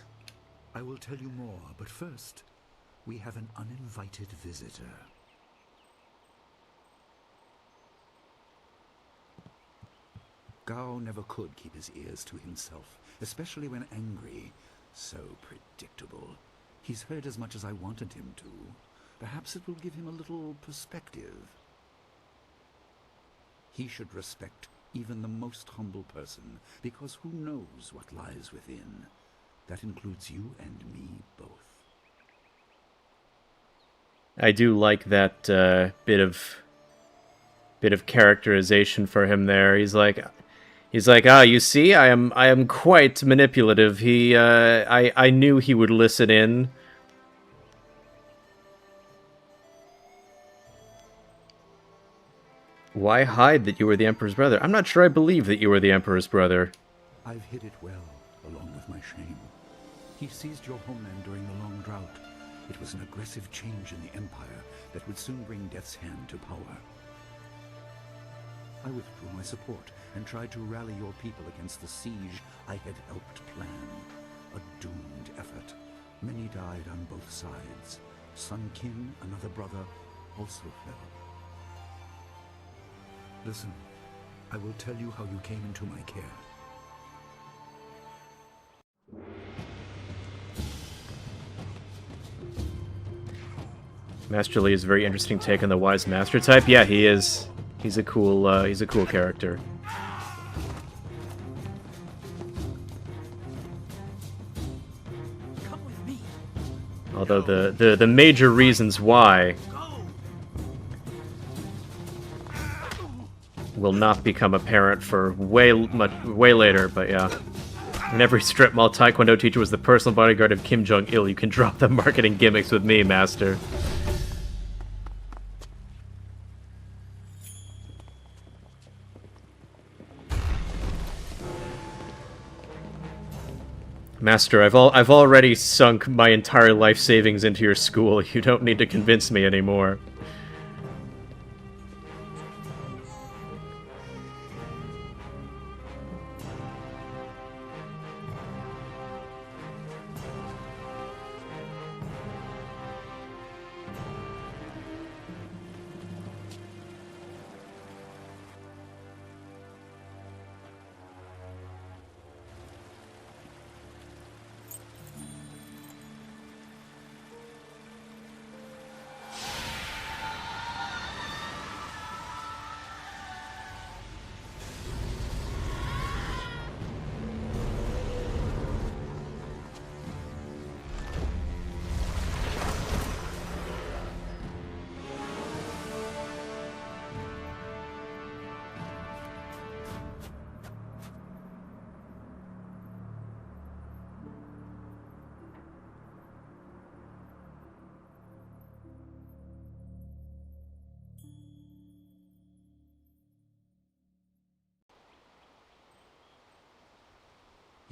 I will tell you more, but first, we have an uninvited visitor. Gao never could keep his ears to himself, especially when angry. So predictable. He's heard as much as I wanted him to. Perhaps it will give him a little perspective. He should respect even the most humble person, because who knows what lies within? That includes you and me both. I do like that bit of characterization for him there. He's like, ah, you see, I am quite manipulative. I knew he would listen in. Why hide that you were the Emperor's brother? I'm not sure I believe that you were the Emperor's brother. I've hid it well, along with my shame. He seized your homeland during the long drought. It was an aggressive change in the Empire that would soon bring Death's Hand to power. I withdrew my support and tried to rally your people against the siege I had helped plan. A doomed effort. Many died on both sides. Sun Qin, another brother, also fell. Listen, I will tell you how you came into my care. Master Li is a very interesting take on the wise master type. Yeah, he is. He's a cool character. Although the major reasons why will not become apparent for way later, but yeah. When every strip mall taekwondo teacher was the personal bodyguard of Kim Jong-il, you can drop the marketing gimmicks with me, master. Master, I've already sunk my entire life savings into your school. You don't need to convince me anymore.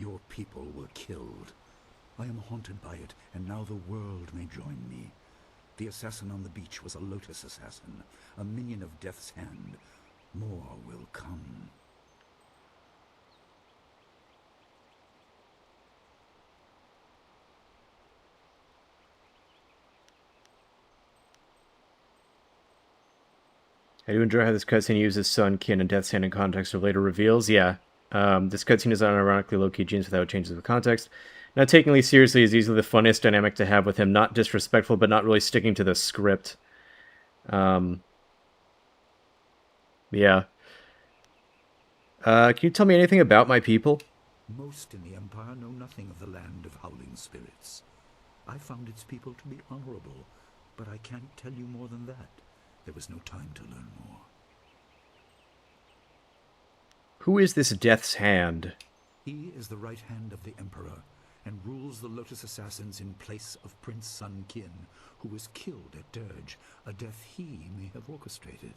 Your people were killed. I am haunted by it, and now the world may join me. The assassin on the beach was a Lotus assassin, a minion of Death's Hand. More will come. I do enjoy how this cutscene uses Sun, Kin, and Death's Hand in context of later reveals. Yeah, this cutscene is unironically low-key genius without changes of context. Not taking Lee seriously is easily the funniest dynamic to have with him. Not disrespectful, but not really sticking to the script. Yeah. Can you tell me anything about my people? Most in the Empire know nothing of the land of howling spirits. I found its people to be honorable, but I can't tell you more than that. There was no time to learn more. Who is this Death's Hand? He is the right hand of the Emperor, and rules the Lotus Assassins in place of Prince Sun Kin, who was killed at Dirge, a death he may have orchestrated.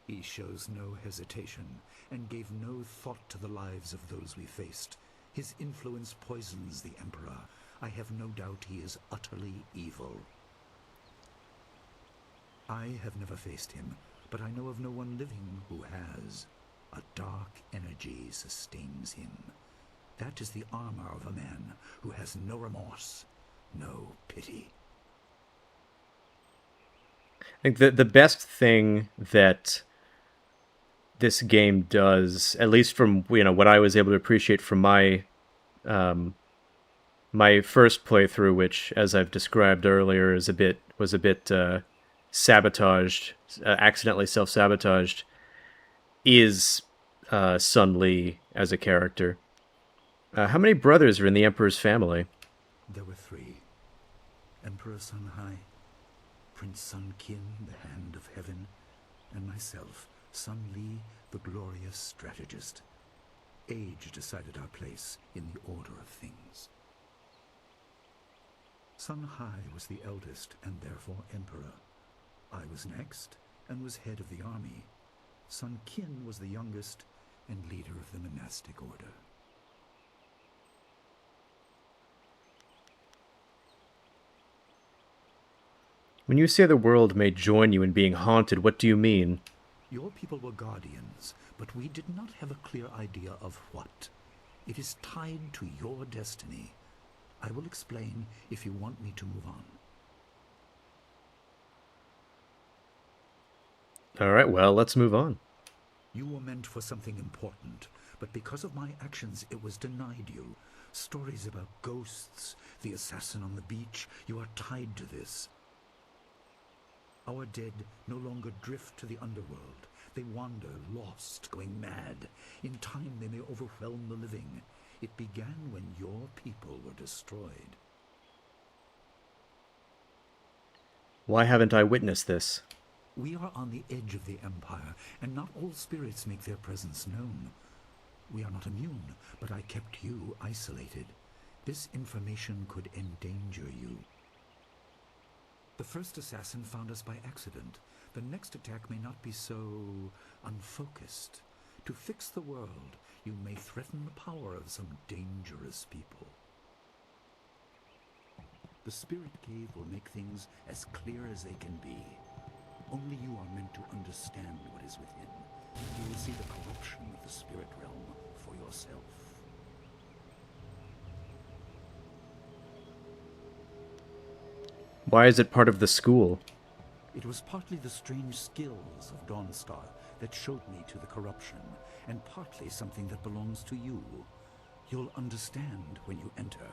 He shows no hesitation, and gave no thought to the lives of those we faced. His influence poisons the Emperor. I have no doubt he is utterly evil. I have never faced him, but I know of no one living who has. A dark energy sustains him. That is the armor of a man who has no remorse, no pity. I think the best thing that this game does, at least from what I was able to appreciate from my my first playthrough, which, as I've described earlier, was a bit sabotaged, accidentally self-sabotaged, is Sun Li as a character. How many brothers are in the Emperor's family? There were 3. Emperor Sun Hai, Prince Sun Kin, the Hand of Heaven, and myself, Sun Li, the glorious strategist. Age decided our place in the order of things. Sun Hai was the eldest and therefore emperor. I was next and was head of the army. Sun Kin was the youngest and leader of the monastic order. When you say the world may join you in being haunted, what do you mean? Your people were guardians, but we did not have a clear idea of what. It is tied to your destiny. I will explain if you want me to move on. All right, well, let's move on. You were meant for something important, but because of my actions, it was denied you. Stories about ghosts, the assassin on the beach, you are tied to this. Our dead no longer drift to the underworld. They wander, lost, going mad. In time, they may overwhelm the living. It began when your people were destroyed. Why haven't I witnessed this? We are on the edge of the Empire, and not all spirits make their presence known. We are not immune, but I kept you isolated. This information could endanger you. The first assassin found us by accident. The next attack may not be so unfocused. To fix the world, you may threaten the power of some dangerous people. The Spirit Cave will make things as clear as they can be. Only you are meant to understand what is within. You will see the corruption of the spirit realm for yourself. Why is it part of the school? It was partly the strange skills of Dawnstar that showed me to the corruption, and partly something that belongs to you. You'll understand when you enter.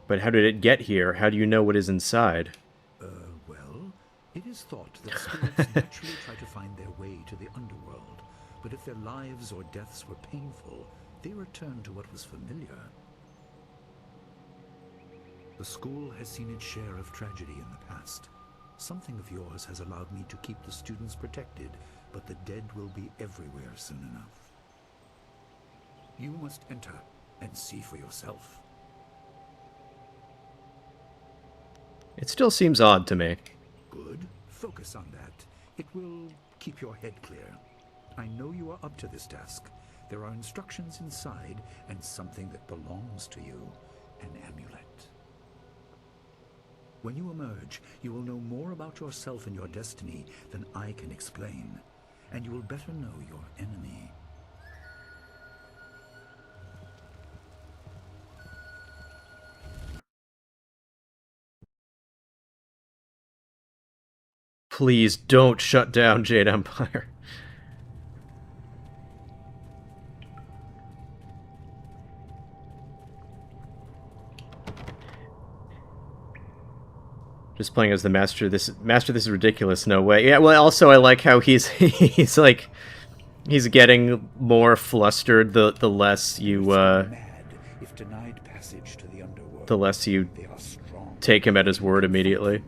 But how did it get here? How do you know what is inside? Well, it is thought that spirits naturally try to find their way to the underworld, but if their lives or deaths were painful, they return to what was familiar. The school has seen its share of tragedy in the past. Something of yours has allowed me to keep the students protected, but the dead will be everywhere soon enough. You must enter and see for yourself. It still seems odd to me. Good. Focus on that. It will keep your head clear. I know you are up to this task. There are instructions inside, and something that belongs to you, an amulet. When you emerge, you will know more about yourself and your destiny than I can explain, and you will better know your enemy. Please don't shut down Jade Empire. Just playing as the master. This is ridiculous. No way. Yeah. Well, also I like how he's he's like he's getting more flustered the less you If denied passage to the underworld, the less you they are strong. take him at his word immediately.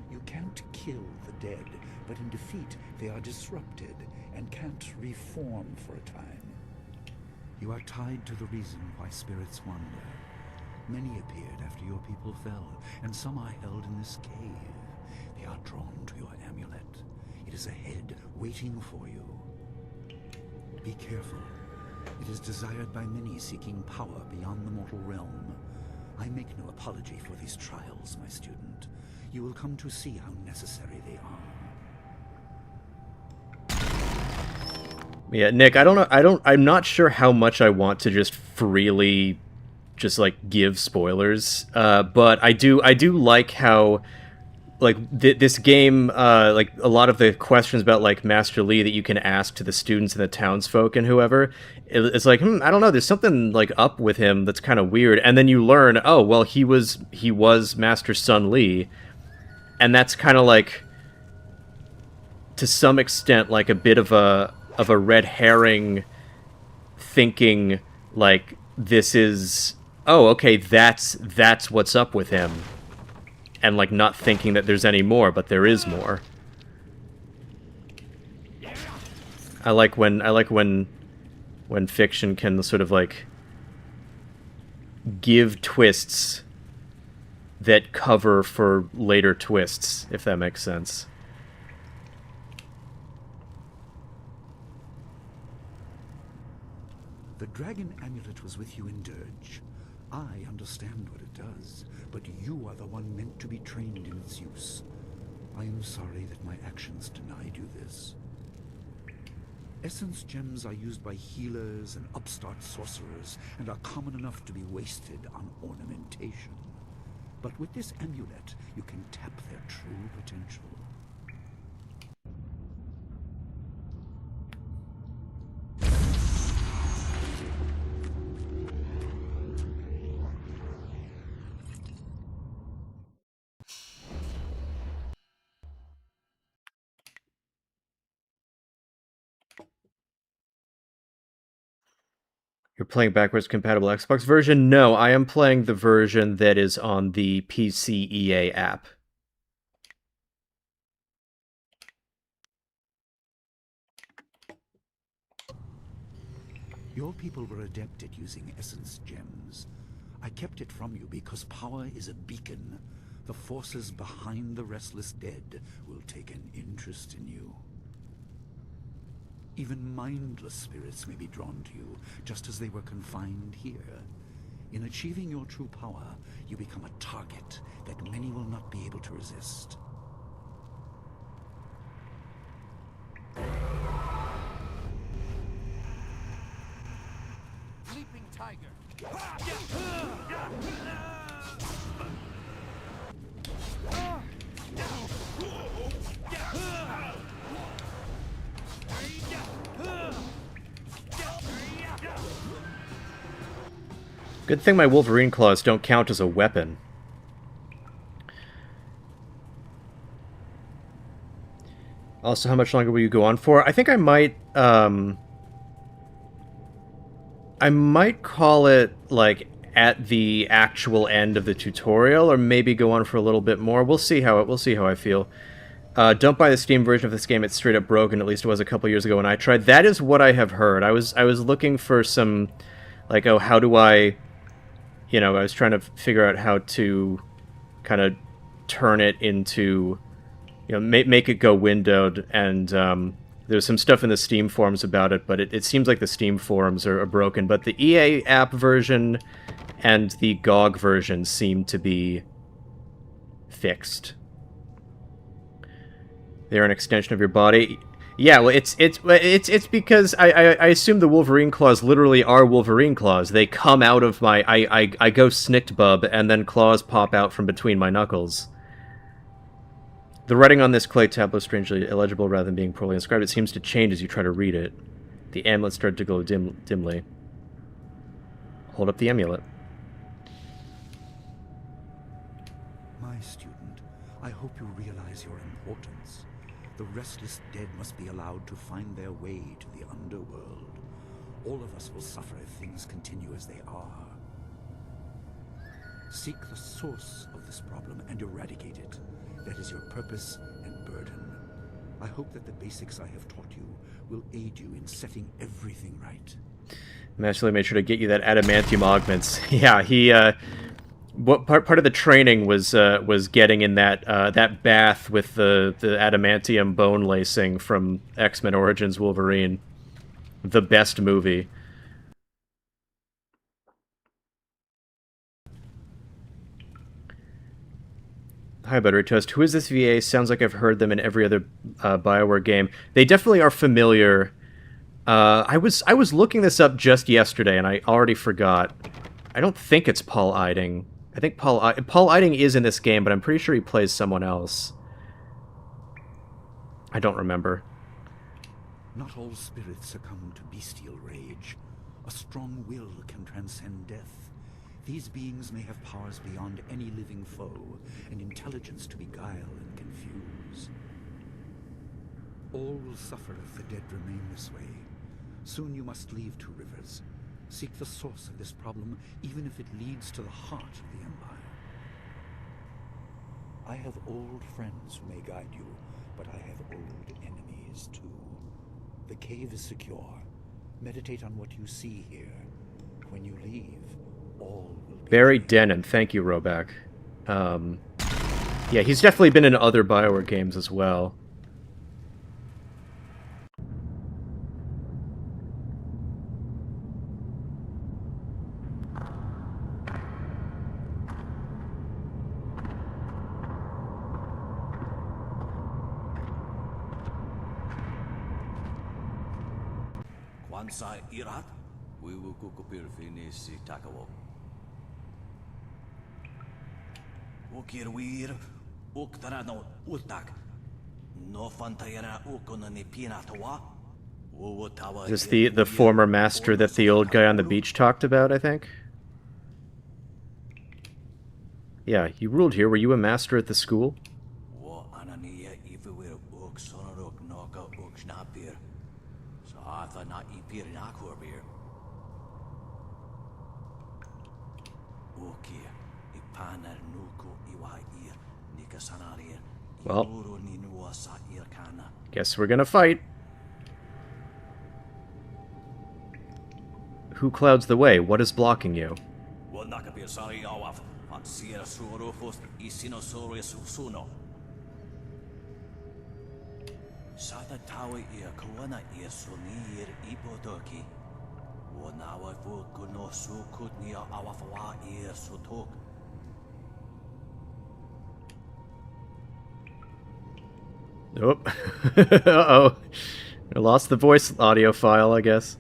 You can't kill the dead, but in defeat they are disrupted and can't reform for a time. You are tied to the reason why spirits wander. Many appeared after your people fell, and some are held in this cave. They are drawn to your amulet. It is ahead, waiting for you. Be careful. It is desired by many seeking power beyond the mortal realm. I make no apology for these trials, my student. You will come to see how necessary they are. Yeah, Nick, I don't know. I'm not sure how much I want to just freely just like give spoilers, but I do like how like this game, like a lot of the questions about like Master Li that you can ask to the students and the townsfolk and whoever, it's like, I don't know, there's something like up with him that's kind of weird, and then you learn, oh well, he was Master Sun Li, and that's kind of like to some extent like a bit of a red herring, thinking like this is, oh, okay, that's what's up with him. And, like, not thinking that there's any more, but there is more. I like when fiction can sort of, like, give twists that cover for later twists, if that makes sense. The dragon amulet was with you in Dirge. I understand what it does, but you are the one meant to be trained in its use. I am sorry that my actions denied you this. Essence gems are used by healers and upstart sorcerers, and are common enough to be wasted on ornamentation. But with this amulet, you can tap their true potential. You're playing backwards compatible Xbox version? No, I am playing the version that is on the PC EA app. Your people were adept at using essence gems. I kept it from you because power is a beacon. The forces behind the restless dead will take an interest in you. Even mindless spirits may be drawn to you, just as they were confined here. In achieving your true power, you become a target that many will not be able to resist. Leaping tiger. Good thing my Wolverine claws don't count as a weapon. Also, how much longer will you go on for? I think I might call it, like, at the actual end of the tutorial, or maybe go on for a little bit more. We'll see how I feel. Don't buy the Steam version of this game, it's straight up broken, at least it was a couple years ago when I tried. That is what I have heard. I was looking for some, like, oh, how do I... You know, I was trying to figure out how to kind of turn it into, you know, make it go windowed, and There's some stuff in the Steam forums about it, but it seems like the Steam forums are broken. But the EA app version and the GOG version seem to be fixed. They're an extension of your body. Yeah, well, it's because I assume the Wolverine claws literally are Wolverine claws. They come out of my I go snicked bub, and then claws pop out from between my knuckles. The writing on this clay tablet is strangely illegible rather than being poorly inscribed. It seems to change as you try to read it. The amulet started to glow dimly. Hold up the amulet. My student, I hope you realize your importance. The restless dead must be allowed to find their way to the underworld. All of us will suffer if things continue as they are. Seek the source of this problem and eradicate it. That is your purpose and burden. I hope that the basics I have taught you will aid you in setting everything right. Master Lee made sure to get you that adamantium augments. Yeah, he what part of the training was getting in that that bath with the adamantium bone lacing from X-Men Origins Wolverine, the best movie. Hi, Battery Toast. Who is this VA? Sounds like I've heard them in every other BioWare game. They definitely are familiar. I was looking this up just yesterday, and I already forgot. I don't think it's Paul Eiding. I think Paul Eiding is in this game, but I'm pretty sure he plays someone else. I don't remember. Not all spirits succumb to bestial rage. A strong will can transcend death. These beings may have powers beyond any living foe, and intelligence to beguile and confuse. All will suffer if the dead remain this way. Soon you must leave Two Rivers. Seek the source of this problem, even if it leads to the heart of the Empire. I have old friends who may guide you, but I have old enemies too. The cave is secure. Meditate on what you see here. When you leave, all will be Barry Denon, thank you, Roback. Yeah, he's definitely been in other BioWare games as well. Kwanzaa Irat, we will kukupir finis takawo. Ukirwir, uktarano ultak. No fantayana ukonani pinatawa. Is this the former master that the old guy on the beach talked about, I think? Yeah, you ruled here. Were you a master at the school? Well, guess we're gonna fight. Who clouds the way? What is blocking you? Nope. Uh-oh. I lost the voice audio file, I guess.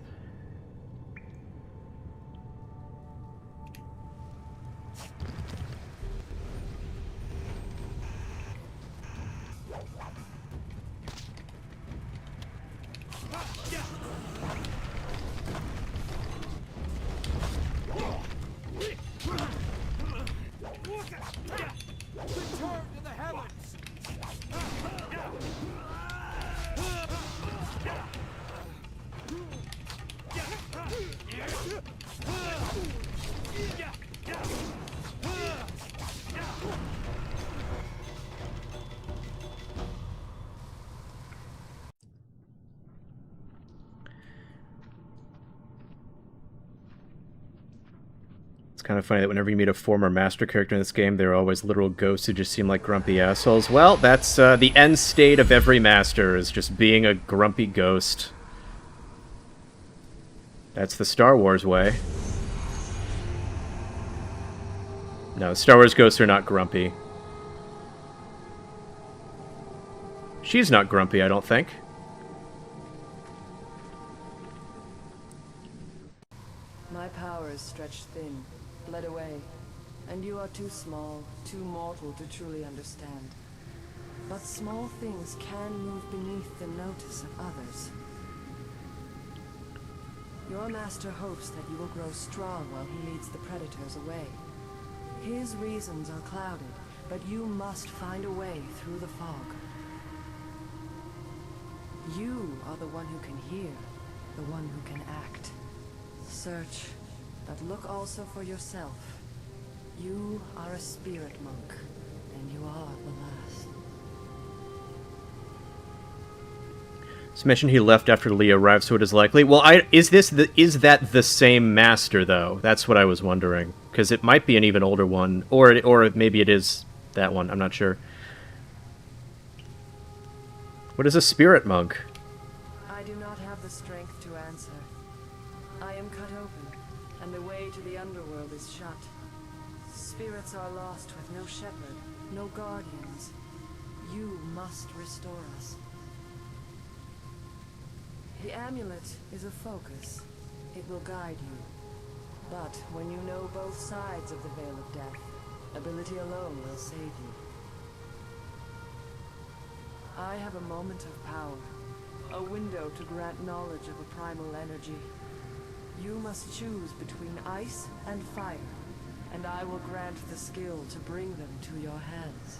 kind of funny that whenever you meet a former master character in this game, they're always literal ghosts who just seem like grumpy assholes. Well, that's the end state of every master, is just being a grumpy ghost. That's the Star Wars way. No, Star Wars ghosts are not grumpy. She's not grumpy, I don't think. My power is stretched thin, bled away, and you are too small, too mortal to truly understand. But small things can move beneath the notice of others. Your master hopes that you will grow strong while he leads the predators away. His reasons are clouded, but you must find a way through the fog. You are the one who can hear, the one who can act. Search, but look also for yourself. You are a spirit monk, and you are the last. It's mentioned he left after Lee arrived, so it is likely. Well, is that the same master, though? That's what I was wondering. Because it might be an even older one, or maybe it is that one. I'm not sure. What is a spirit monk? I do not have the strength to answer. I am cut open, and the way to the underworld is shut. Spirits are lost with no shepherd, no guardians. You must restore us. The amulet is a focus. It will guide you. But when you know both sides of the Veil of Death, ability alone will save you. I have a moment of power, a window to grant knowledge of a primal energy. You must choose between ice and fire, and I will grant the skill to bring them to your hands.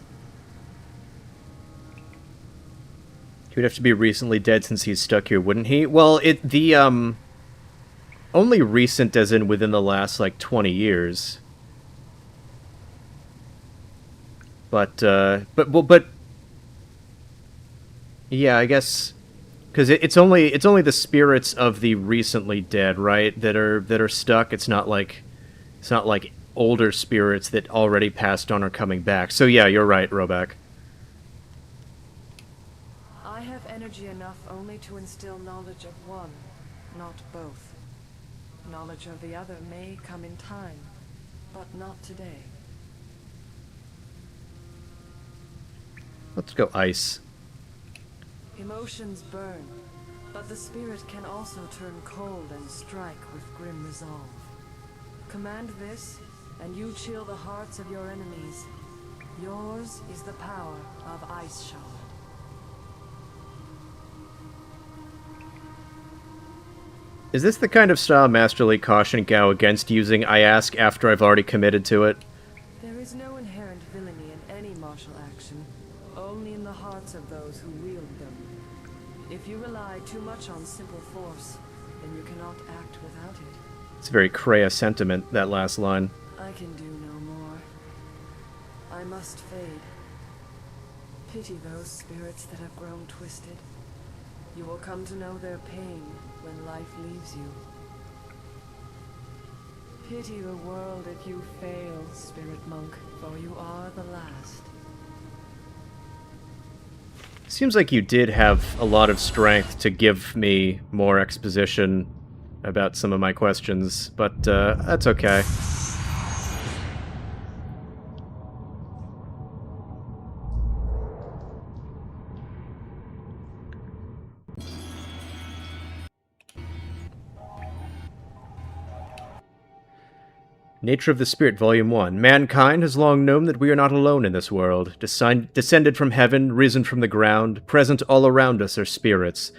He would have to be recently dead since he's stuck here, wouldn't he? Well, only recent as in within the last, 20 years. But yeah, I guess, because it's only the spirits of the recently dead, right, that are stuck. It's not like older spirits that already passed on are coming back. So yeah, you're right, Roback. I have energy enough only to instill knowledge of one, not both. Knowledge of the other may come in time, but not today. Let's go ice. Emotions burn, but the spirit can also turn cold and strike with grim resolve. Command this, and you chill the hearts of your enemies. Yours is the power of Ice Shard. Is this the kind of style Master Lee cautioned Gao against using, I ask, after I've already committed to it? There is no inherent villainy in any martial action, only in the hearts of those who wield them. If you rely too much on simple force, then you cannot act without it. It's a very Kreia sentiment, that last line. I can do no more. I must fade. Pity those spirits that have grown twisted. You will come to know their pain when life leaves you. Pity the world if you fail, spirit monk, for you are the last. Seems like you did have a lot of strength to give me more exposition about some of my questions, but that's okay. Nature of the Spirit, Volume 1. Mankind has long known that we are not alone in this world. Descended from heaven, risen from the ground, present all around us are spirits.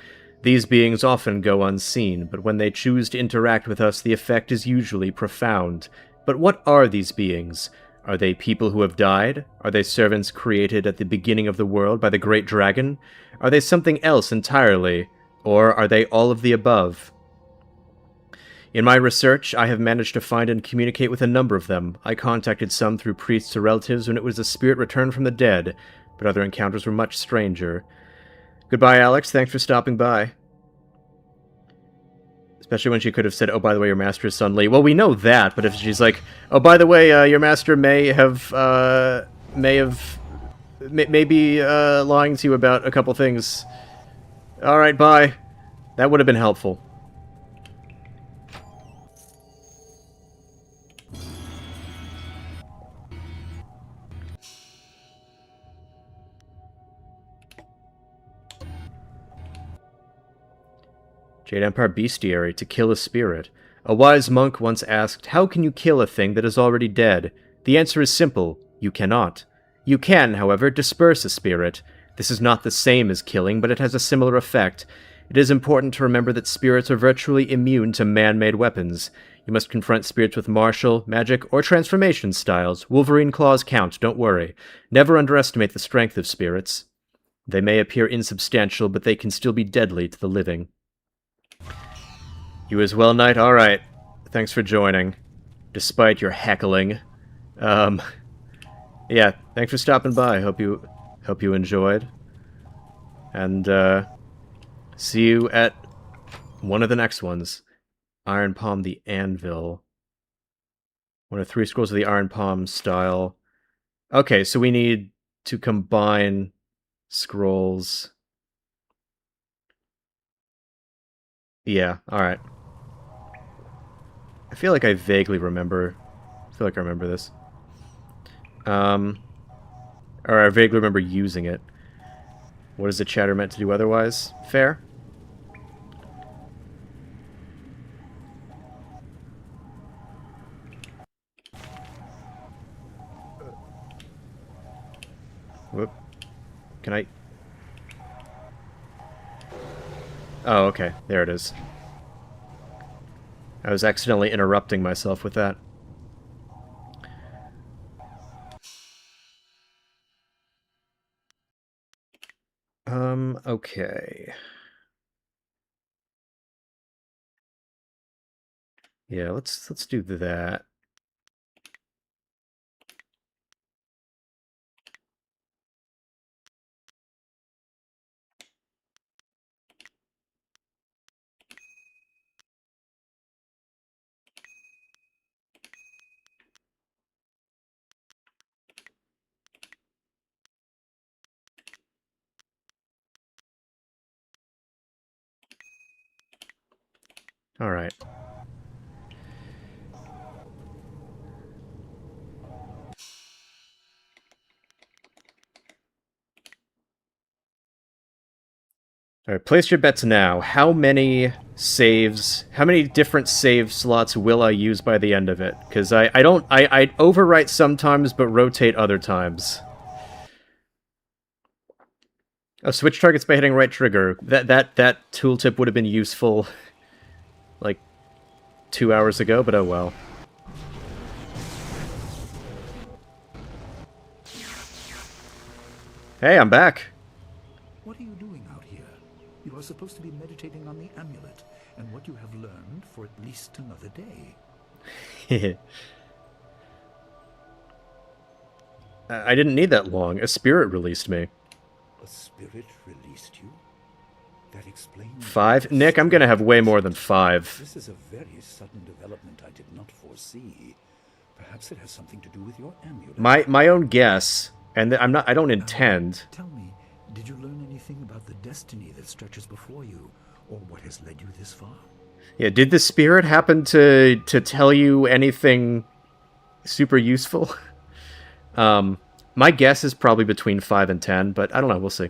These beings often go unseen, but when they choose to interact with us, the effect is usually profound. But what are these beings? Are they people who have died? Are they servants created at the beginning of the world by the great dragon? Are they something else entirely? Or are they all of the above? In my research, I have managed to find and communicate with a number of them. I contacted some through priests or relatives when it was a spirit returned from the dead, but other encounters were much stranger. Goodbye, Alex. Thanks for stopping by. Especially when she could have said, "Oh, by the way, your master is Sun Li." Well, we know that, but if she's like, "Oh, by the way, your master may be lying to you about a couple things. All right, bye." That would have been helpful. Jade Empire Bestiary, to kill a spirit. A wise monk once asked, "How can you kill a thing that is already dead?" The answer is simple: you cannot. You can, however, disperse a spirit. This is not the same as killing, but it has a similar effect. It is important to remember that spirits are virtually immune to man-made weapons. You must confront spirits with martial, magic, or transformation styles. Wolverine claws count, don't worry. Never underestimate the strength of spirits. They may appear insubstantial, but they can still be deadly to the living. You as well, Knight? Alright. Thanks for joining. Despite your heckling. Yeah, thanks for stopping by. Hope you enjoyed. And, see you at one of the next ones. Iron Palm the Anvil. One of 3 scrolls of the Iron Palm style. Okay, so we need to combine scrolls. Yeah, alright. I feel like I vaguely remember. I feel like I remember this. Or I vaguely remember using it. What is the chatter meant to do otherwise? Fair? Whoop. Can I... Oh, okay. There it is. I was accidentally interrupting myself with that. Okay. Yeah, let's do that. Alright. Alright, place your bets now. How many different save slots will I use by the end of it? Because I overwrite sometimes, but rotate other times. Oh, switch targets by hitting right trigger. That tooltip would have been useful, like, 2 hours ago, but oh well. Hey, I'm back. What are you doing out here? You are supposed to be meditating on the amulet, and what you have learned for at least another day. I didn't need that long. A spirit released me. A spirit released you? That explains... 5? Nick, I'm gonna have way more than 5. This is a very sudden development I did not foresee. Perhaps it has something to do with your amulet. My own guess, and I don't intend. Tell me, did you learn anything about the destiny that stretches before you, or what has led you this far? Yeah, did the spirit happen to tell you anything super useful? My guess is probably between 5 and 10, but I don't know, we'll see.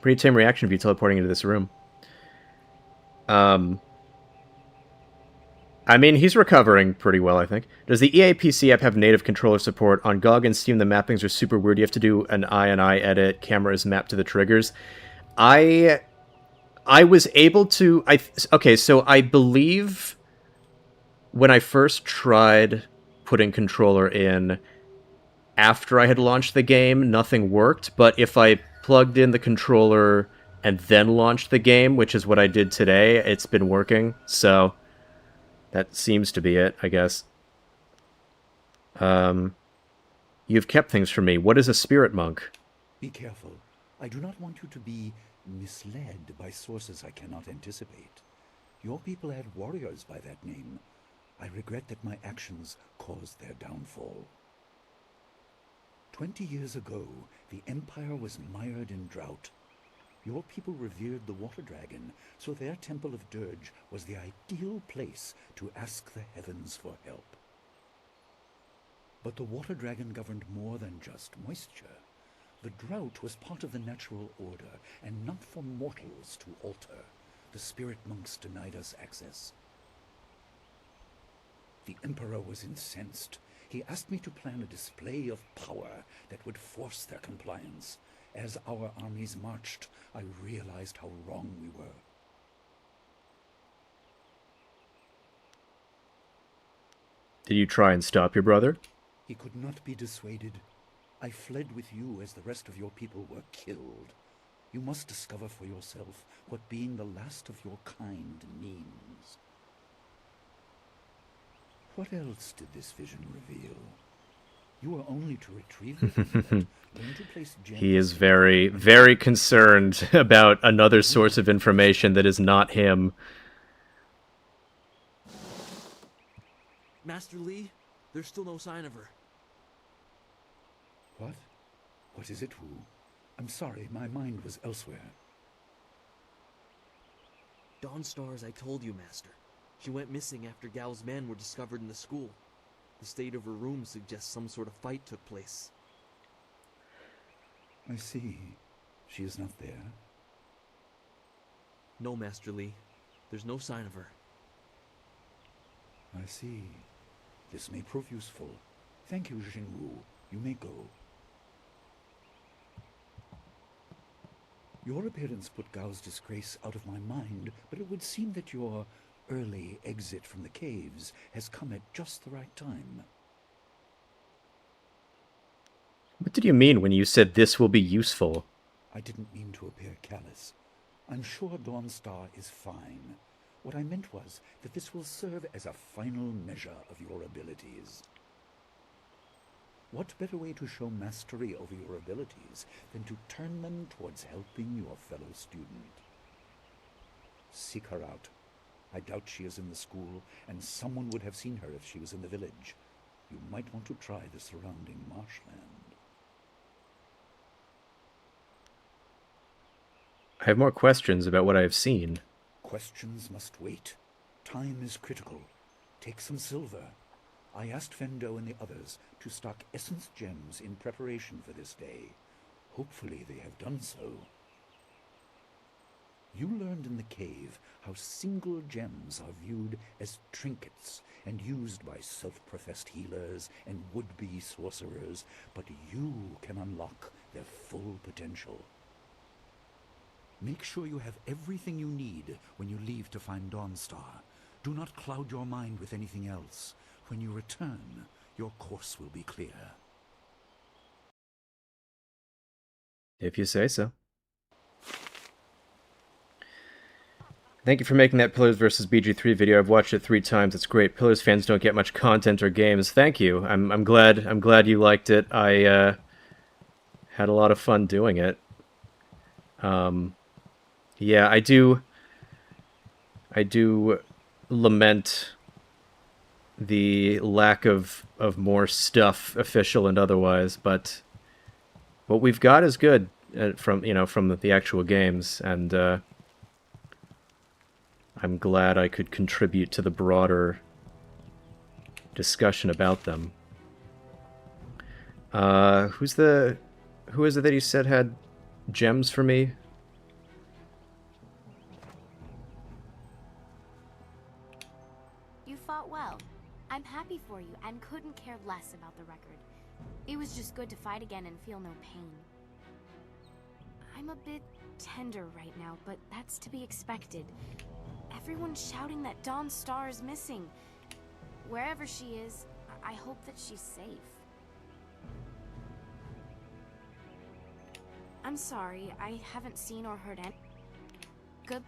Pretty tame reaction of you teleporting into this room. I mean, he's recovering pretty well, I think. Does the EA PC app have native controller support? On GOG and Steam, the mappings are super weird. You have to do an eye edit. Camera is mapped to the triggers. I was able to... Okay, so I believe when I first tried putting controller in after I had launched the game, nothing worked. But if I plugged in the controller and then launched the game, which is what I did today, it's been working. So... that seems to be it, I guess. You've kept things from me. What is a spirit monk? Be careful. I do not want you to be misled by sources I cannot anticipate. Your people had warriors by that name. I regret that my actions caused their downfall. 20 years ago, the Empire was mired in drought. Your people revered the water dragon, so their temple of dirge was the ideal place to ask the heavens for help. But the water dragon governed more than just moisture. The drought was part of the natural order, and not for mortals to alter. The spirit monks denied us access. The Emperor was incensed. He asked me to plan a display of power that would force their compliance. As our armies marched, I realized how wrong we were. Did you try and stop your brother? He could not be dissuaded. I fled with you as the rest of your people were killed. You must discover for yourself what being the last of your kind means. What else did this vision reveal? You are only to retrieve the amulet, learn to place gems. He is very, very concerned about another source of information that is not him. Master Li, there's still no sign of her. What? What is it, Wu? I'm sorry, my mind was elsewhere. Dawnstar, as I told you, Master. She went missing after Gao's men were discovered in the school. The state of her room suggests some sort of fight took place. I see. She is not there. No, Master Li. There's no sign of her. I see. This may prove useful. Thank you, Xingwu. You may go. Your appearance put Gao's disgrace out of my mind, but it would seem that your early exit from the caves has come at just the right time. What did you mean when you said this will be useful? I didn't mean to appear callous. I'm sure Dawnstar is fine. What I meant was that this will serve as a final measure of your abilities. What better way to show mastery over your abilities than to turn them towards helping your fellow student? Seek her out. I doubt she is in the school, and someone would have seen her if she was in the village. You might want to try the surrounding marshland. I have more questions about what I have seen. Questions must wait. Time is critical. Take some silver. I asked Fendo and the others to stock essence gems in preparation for this day. Hopefully they have done so. You learned in the cave how single gems are viewed as trinkets and used by self-professed healers and would-be sorcerers, but you can unlock their full potential. Make sure you have everything you need when you leave to find Dawnstar. Do not cloud your mind with anything else. When you return, your course will be clear. If you say so. Thank you for making that Pillars vs. BG3 video. I've watched it 3 times. It's great. Pillars fans don't get much content or games. Thank you. I'm glad you liked it. I had a lot of fun doing it. Yeah, I do lament the lack of more stuff, official and otherwise, but what we've got is good from the actual games, and I'm glad I could contribute to the broader discussion about them. Who is it that you said had gems for me? You fought well. I'm happy for you and couldn't care less about the record. It was just good to fight again and feel no pain. I'm a bit tender right now, but that's to be expected. Everyone's shouting that Dawnstar is missing. Wherever she is, I hope that she's safe. I'm sorry, I haven't seen or heard any. Good.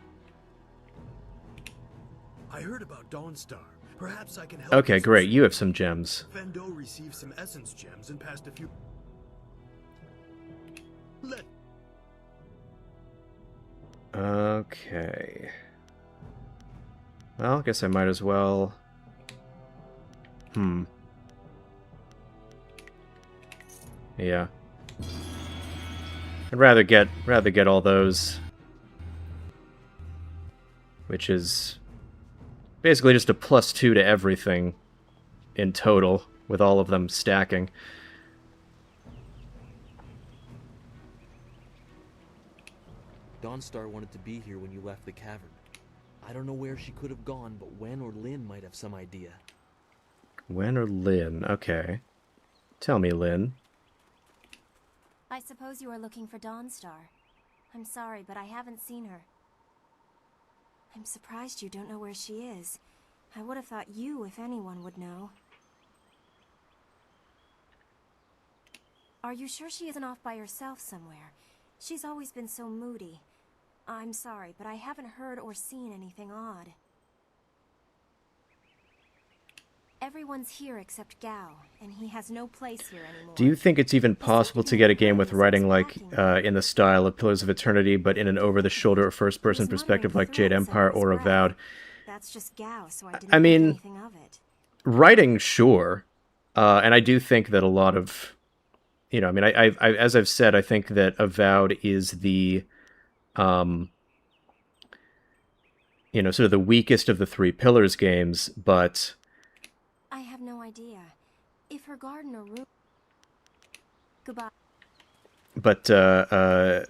I heard about Dawnstar. Perhaps I can help. Okay, great. You have some gems. Fendo received some essence gems and passed a few. Okay. Well, I guess I might as well... Yeah. I'd rather get all those. Which is basically just a +2 to everything in total, with all of them stacking. Dawnstar wanted to be here when you left the cavern. I don't know where she could have gone, but Wen or Lin might have some idea. Wen or Lin? Okay. Tell me, Lin. I suppose you are looking for Dawnstar. I'm sorry, but I haven't seen her. I'm surprised you don't know where she is. I would have thought you, if anyone, would know. Are you sure she isn't off by herself somewhere? She's always been so moody. I'm sorry, but I haven't heard or seen anything odd. Everyone's here except Gao, and he has no place here anymore. Do you think it's even possible to get a game with writing like in the style of Pillars of Eternity, but in an over-the-shoulder first-person perspective like Jade Empire or Avowed? That's just Gao, so I didn't I mean, think anything of it. Writing, sure. And I do think that a lot of... You know, I mean, I as I've said, I think that Avowed is the... you know, sort of the weakest of the three Pillars games, but... I have no idea. If her garden or room... Goodbye. But, I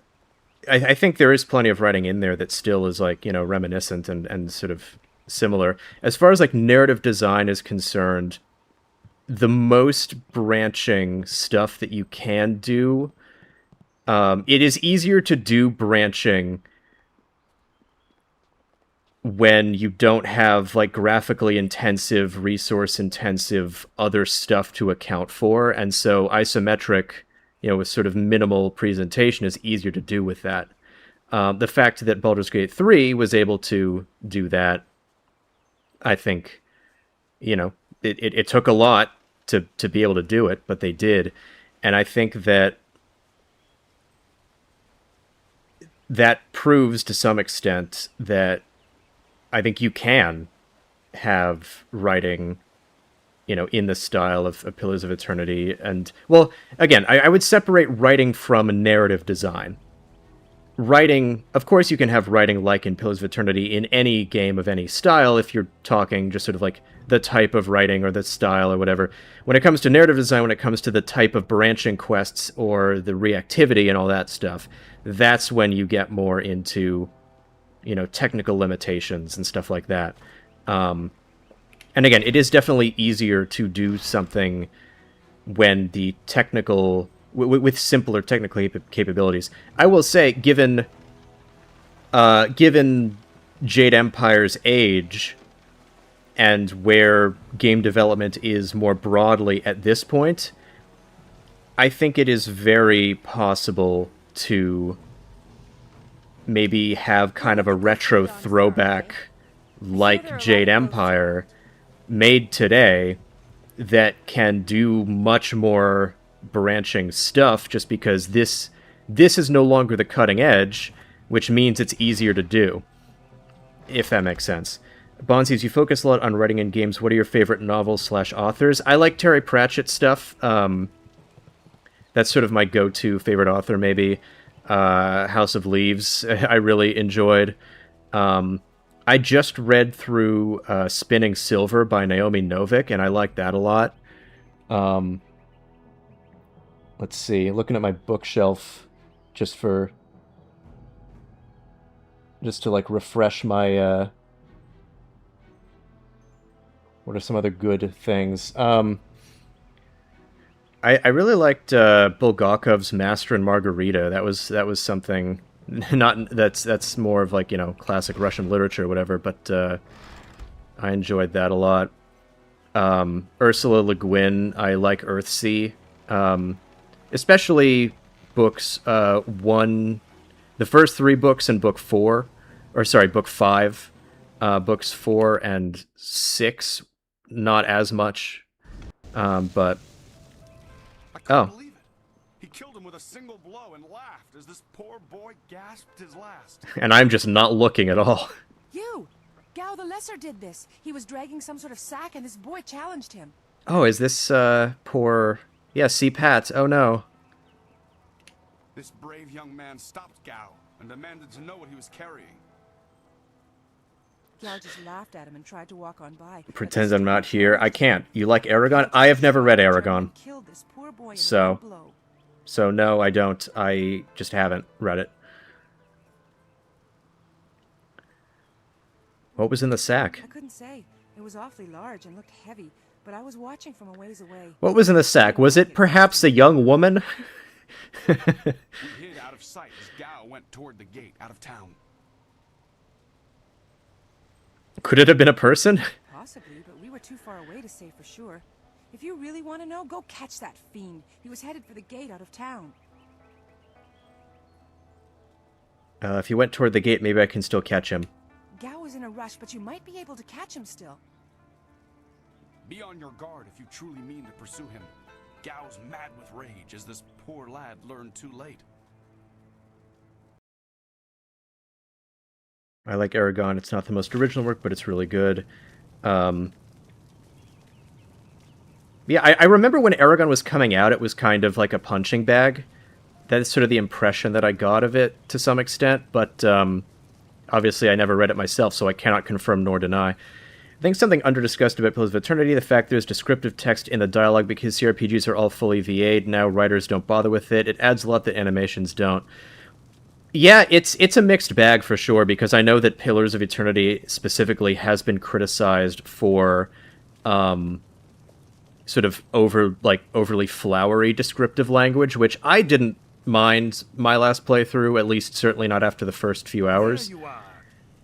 think there is plenty of writing in there that still is, like, you know, reminiscent and sort of similar. As far as, like, narrative design is concerned, the most branching stuff that you can do, it is easier to do branching when you don't have, like, graphically intensive, resource-intensive other stuff to account for, and so isometric, you know, with sort of minimal presentation is easier to do with that. The fact that Baldur's Gate 3 was able to do that, I think, you know, it took a lot to be able to do it, but they did. And I think that proves to some extent that I think you can have writing, you know, in the style of Pillars of Eternity. And, well, again, I would separate writing from narrative design. Writing, of course you can have writing like in Pillars of Eternity in any game of any style if you're talking just sort of like the type of writing or the style or whatever. When it comes to narrative design, when it comes to the type of branching quests or the reactivity and all that stuff, that's when you get more into, you know, technical limitations and stuff like that. And again, it is definitely easier to do something when the technical... with simpler technical capabilities. I will say, given Jade Empire's age and where game development is more broadly at this point, I think it is very possible to maybe have kind of a retro throwback like Jade Empire made today that can do much more branching stuff, just because this is no longer the cutting edge, which means it's easier to do, if that makes sense. Bonsies, you focus a lot on writing in games. What are your favorite novels/authors? I like Terry Pratchett stuff. That's sort of my go-to favorite author, maybe. House of Leaves, I really enjoyed. I just read through Spinning Silver by Naomi Novik, and I like that a lot. Let's see, looking at my bookshelf just to like refresh my what are some other good things? I really liked Bulgakov's Master and Margarita. That was something that's more of like, you know, classic Russian literature or whatever, but I enjoyed that a lot. Ursula Le Guin, I like Earthsea. Especially books the first 3 books and book 5. Books 4 and 6, not as much. But I couldn't believe it. He killed him with a single blow and laughed as this poor boy gasped his last. And I'm just not looking at all. You! Gao the Lesser did this. He was dragging some sort of sack and this boy challenged him. Oh, is this, poor... Yeah, see Pat. Oh, no. This brave young man stopped Gao and demanded to know what he was carrying. Gao just laughed at him and tried to walk on by. Pretend I'm not here. I can't. You like Aragon? I have never read Aragon. So no, I don't. I just haven't read it. What was in the sack? I couldn't say. It was awfully large and looked heavy, but I was watching from a ways away. What was in the sack? Was it perhaps a young woman? We hid out of sight as Gao went toward the gate out of town. Could it have been a person? Possibly, but we were too far away to say for sure. If you really want to know, go catch that fiend. He was headed for the gate out of town. If he went toward the gate, maybe I can still catch him. Gao was in a rush, but you might be able to catch him still. Be on your guard if you truly mean to pursue him. Gao's mad with rage as this poor lad learned too late. I like Aragon. It's not the most original work, but it's really good. Yeah, I remember when Aragon was coming out, it was kind of like a punching bag. That's sort of the impression that I got of it to some extent, but obviously I never read it myself, so I cannot confirm nor deny. I think something underdiscussed about Pillars of Eternity, the fact there's descriptive text in the dialogue because CRPGs are all fully VA'd, now writers don't bother with it. It adds a lot that animations don't. Yeah, it's a mixed bag for sure, because I know that Pillars of Eternity specifically has been criticized for sort of overly flowery descriptive language, which I didn't mind my last playthrough, at least certainly not after the first few hours. There you are.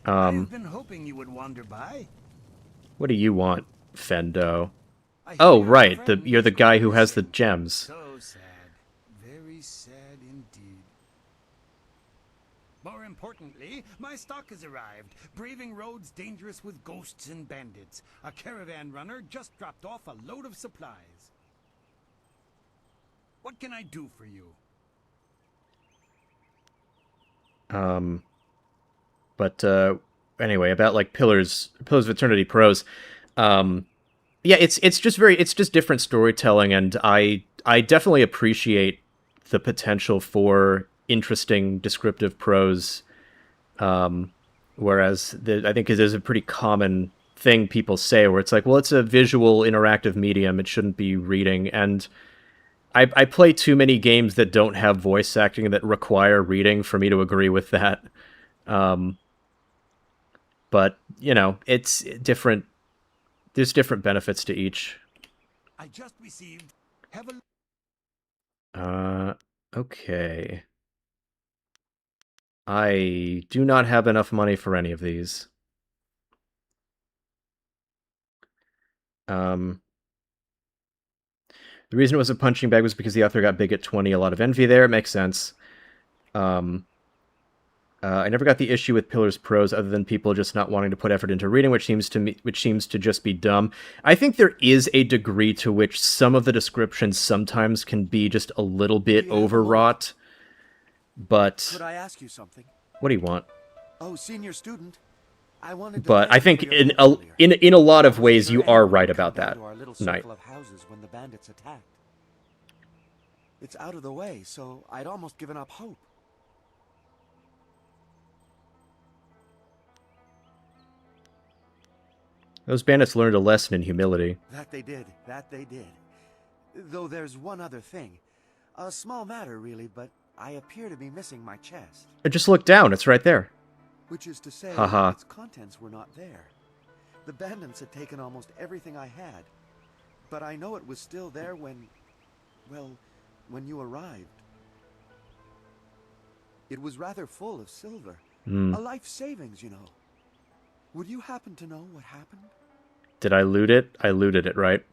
I've been hoping you would wander by. What do you want, Fendo? Oh, right, you're the guy who has the gems. So sad. Very sad indeed. More importantly, my stock has arrived. Braving roads dangerous with ghosts and bandits. A caravan runner just dropped off a load of supplies. What can I do for you? Anyway, about like Pillars of Eternity prose. Yeah, it's just different storytelling, and I definitely appreciate the potential for interesting descriptive prose. Whereas I think there's a pretty common thing people say where it's like, well, it's a visual interactive medium, it shouldn't be reading, and I play too many games that don't have voice acting that require reading for me to agree with that. But, you know, it's different. There's different benefits to each. I just received okay. I do not have enough money for any of these. The reason it was a punching bag was because the author got big at 20, a lot of envy there. It makes sense. I never got the issue with Pillars prose other than people just not wanting to put effort into reading, which seems to just be dumb. I think there is a degree to which some of the descriptions sometimes can be just a little bit overwrought. But could I ask you something? What do you want? Oh, senior student. I wanted to But I think in a lot of ways you are right about that, Knight. Of houses when the bandits attacked. It's out of the way, so I'd almost given up hope. Those bandits learned a lesson in humility. That they did. Though there's one other thing. A small matter, really, but I appear to be missing my chest. Just look down, it's right there. Which is to say, Haha. its contents were not there. The bandits had taken almost everything I had. But I know it was still there when you arrived. It was rather full of silver. A life savings, you know. Would you happen to know what happened? Did I loot it? I looted it, right?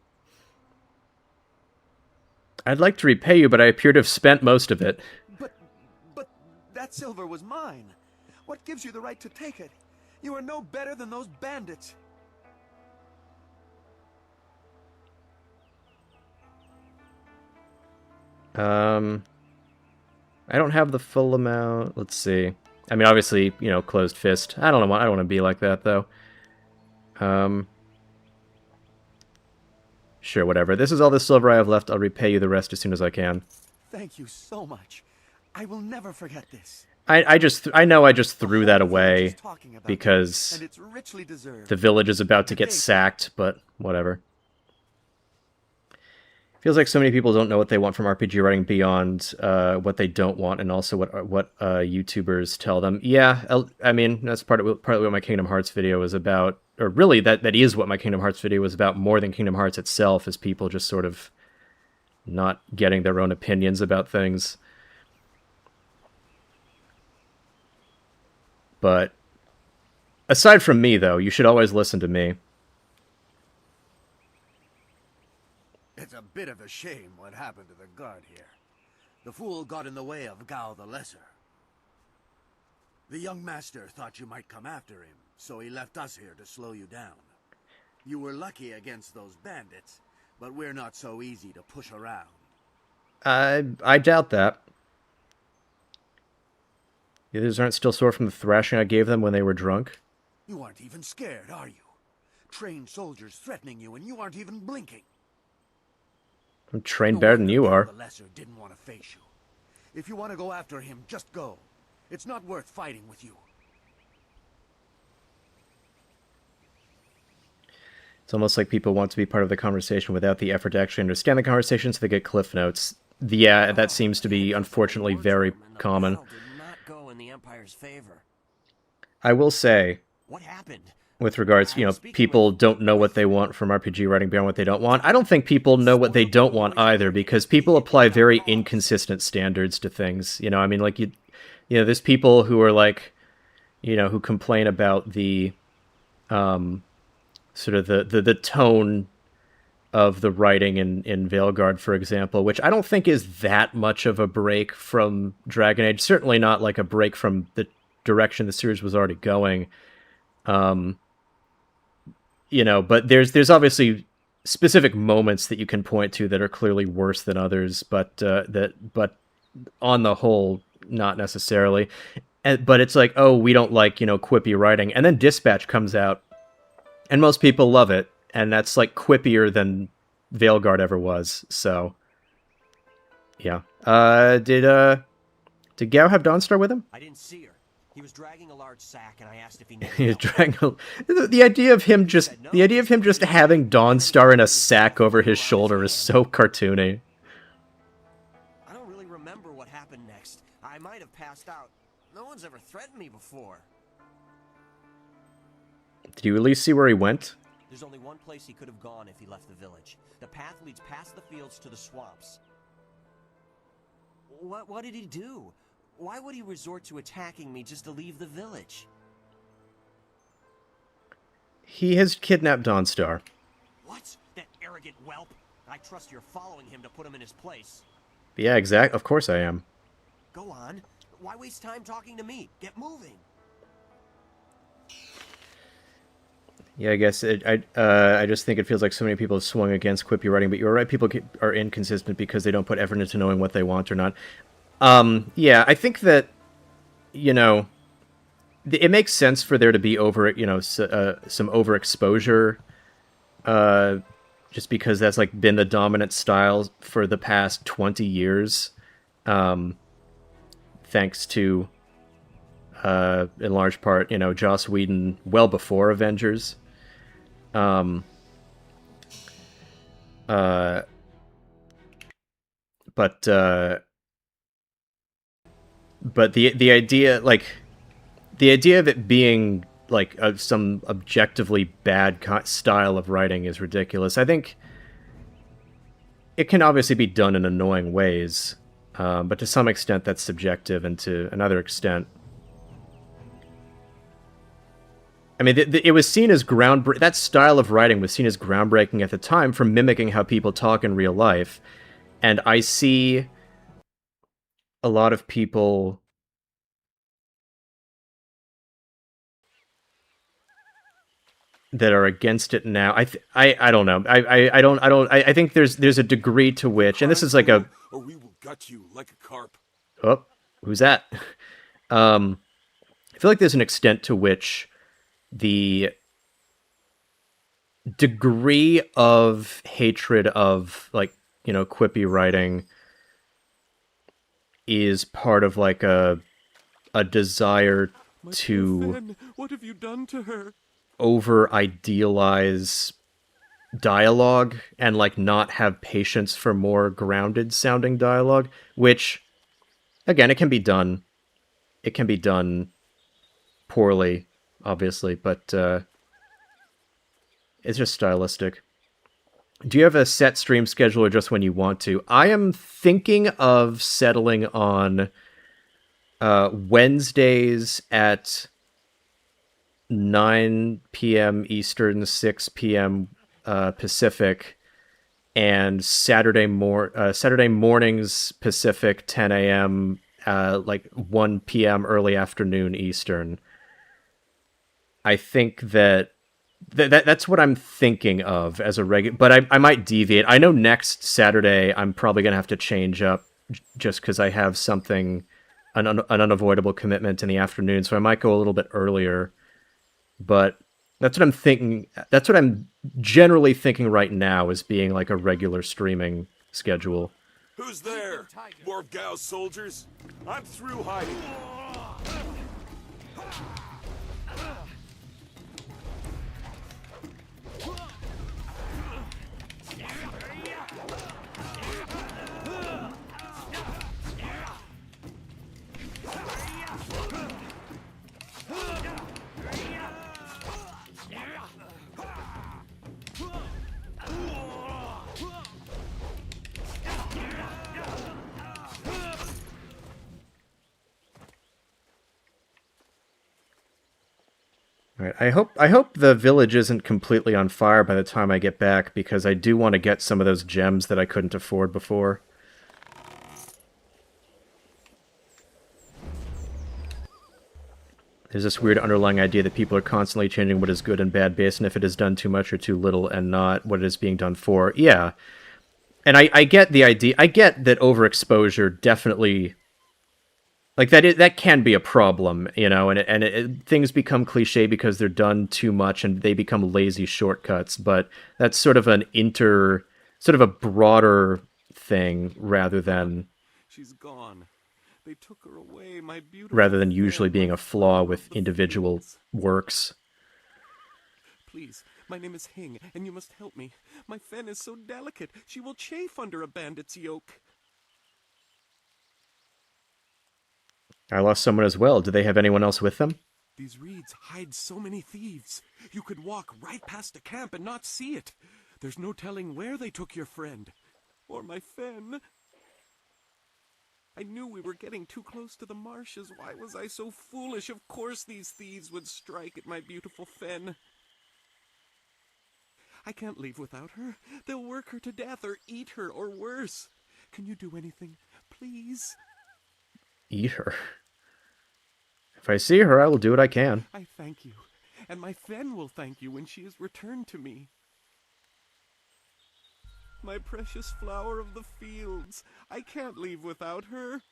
I'd like to repay you, but I appear to have spent most of it. But that silver was mine. What gives you the right to take it? You are no better than those bandits. I don't have the full amount. Let's see. I mean, obviously, you know, closed fist. I don't want to be like that, though. Sure, whatever. This is all the silver I have left. I'll repay you the rest as soon as I can. Thank you so much. I will never forget this. I know I just threw that away because and it's richly deserved. the village is about to get sacked, but whatever. Feels like so many people don't know what they want from RPG writing beyond what they don't want, and also what YouTubers tell them. Yeah, I mean that's partly what my Kingdom Hearts video was about, or really that is what my Kingdom Hearts video was about more than Kingdom Hearts itself, is people just sort of not getting their own opinions about things. But aside from me, though, you should always listen to me. It's a bit of a shame what happened to the guard here. The fool got in the way of Gao the Lesser. The young master thought you might come after him, so he left us here to slow you down. You were lucky against those bandits, but we're not so easy to push around. I doubt that. The others aren't still sore from the thrashing I gave them when they were drunk? You aren't even scared, are you? Trained soldiers threatening you and you aren't even blinking. I'm trained better than you are. The Lesser didn't want to face you. If you want to go after him, just go. It's not worth fighting with you. It's almost like people want to be part of the conversation without the effort to actually understand the conversation, so they get cliff notes. Yeah, that seems to be, unfortunately, very common. Go in the Empire's favor. I will say, what happened? With regards, people don't know what they want from RPG writing beyond what they don't want. I don't think people know what they don't want either, because people apply very inconsistent standards to things. I mean, like, there's people who are like, who complain about the, sort of the tone of the writing in Veilguard, for example, which I don't think is that much of a break from Dragon Age. Certainly not like a break from the direction the series was already going. But there's obviously specific moments that you can point to that are clearly worse than others, but on the whole, not necessarily. But it's like, oh, we don't like, quippy writing. And then Dispatch comes out, and most people love it, and that's like quippier than Veilguard ever was. So, yeah. Did Gao have Dawnstar with him? I didn't see her. He was dragging a large sack, and I asked if he knew. He was dragging the idea of him just having Dawnstar in a sack over his shoulder is so cartoony. I don't really remember what happened next. I might have passed out. No one's ever threatened me before. Did you at least see where he went? There's only one place he could have gone if he left the village. The path leads past the fields to the swamps. What did he do? Why would he resort to attacking me just to leave the village? He has kidnapped Dawnstar. What? That arrogant whelp? I trust you're following him to put him in his place. Yeah, exact. Of course I am. Go on. Why waste time talking to me? Get moving. Yeah, I guess I just think it feels like so many people have swung against quippy writing, but you're right, people are inconsistent because they don't put effort into knowing what they want or not. Yeah, I think that, it makes sense for there to be some overexposure, just because that's like been the dominant style for the past 20 years, thanks to, in large part, Joss Whedon well before Avengers. But the idea, like, the idea of it being like some objectively bad style of writing is ridiculous. I think it can obviously be done in annoying ways, but to some extent that's subjective, and to another extent, I mean, it was seen as that style of writing was seen as groundbreaking at the time for mimicking how people talk in real life. And I see a lot of people that are against it now. I don't know. I think there's a degree to which, and this is like a, or we will gut you like a carp. Oh, who's that? I feel like there's an extent to which the degree of hatred of, like, you know, quippy writing is part of, like, a desire to Fen, what have you done to her? over-idealize dialogue and, like, not have patience for more grounded-sounding dialogue, which, again, it can be done. It can be done poorly, obviously, but it's just stylistic. Do you have a set stream schedule or just when you want to? I am thinking of settling on Wednesdays at 9 p.m. Eastern, 6 p.m. Pacific, and Saturday mornings Pacific, 10 a.m. Like 1 p.m. early afternoon Eastern. I think that's what I'm thinking of as a regular, but I might deviate. I know next Saturday I'm probably gonna have to change up just because I have an unavoidable commitment in the afternoon, so I might go a little bit earlier. But that's what I'm thinking. That's what I'm generally thinking right now as being like a regular streaming schedule. Who's there? More of Gao's soldiers? I'm through hiding. All right, I hope the village isn't completely on fire by the time I get back, because I do want to get some of those gems that I couldn't afford before. There's this weird underlying idea that people are constantly changing what is good and bad based on if it is done too much or too little and not what it is being done for. Yeah. And I get the idea. I get that overexposure definitely, like, that can be a problem, you know, and things become cliche because they're done too much and they become lazy shortcuts, but that's sort of sort of a broader thing rather than She's gone. They took her away, my beautiful rather than usually Fen, being my a flaw flower with of the individual fields. works. Please, my name is Hing, and you must help me. My Fen is so delicate, she will chafe under a bandit's yoke. I lost someone as well. Do they have anyone else with them? These reeds hide so many thieves. You could walk right past the camp and not see it. There's no telling where they took your friend. Or my Fen. I knew we were getting too close to the marshes. Why was I so foolish? Of course these thieves would strike at my beautiful Fen. I can't leave without her. They'll work her to death or eat her or worse. Can you do anything, please? Eat her. If I see her, I will do what I can. I thank you, and my Fen will thank you when she is returned to me. My precious flower of the fields. I can't leave without her.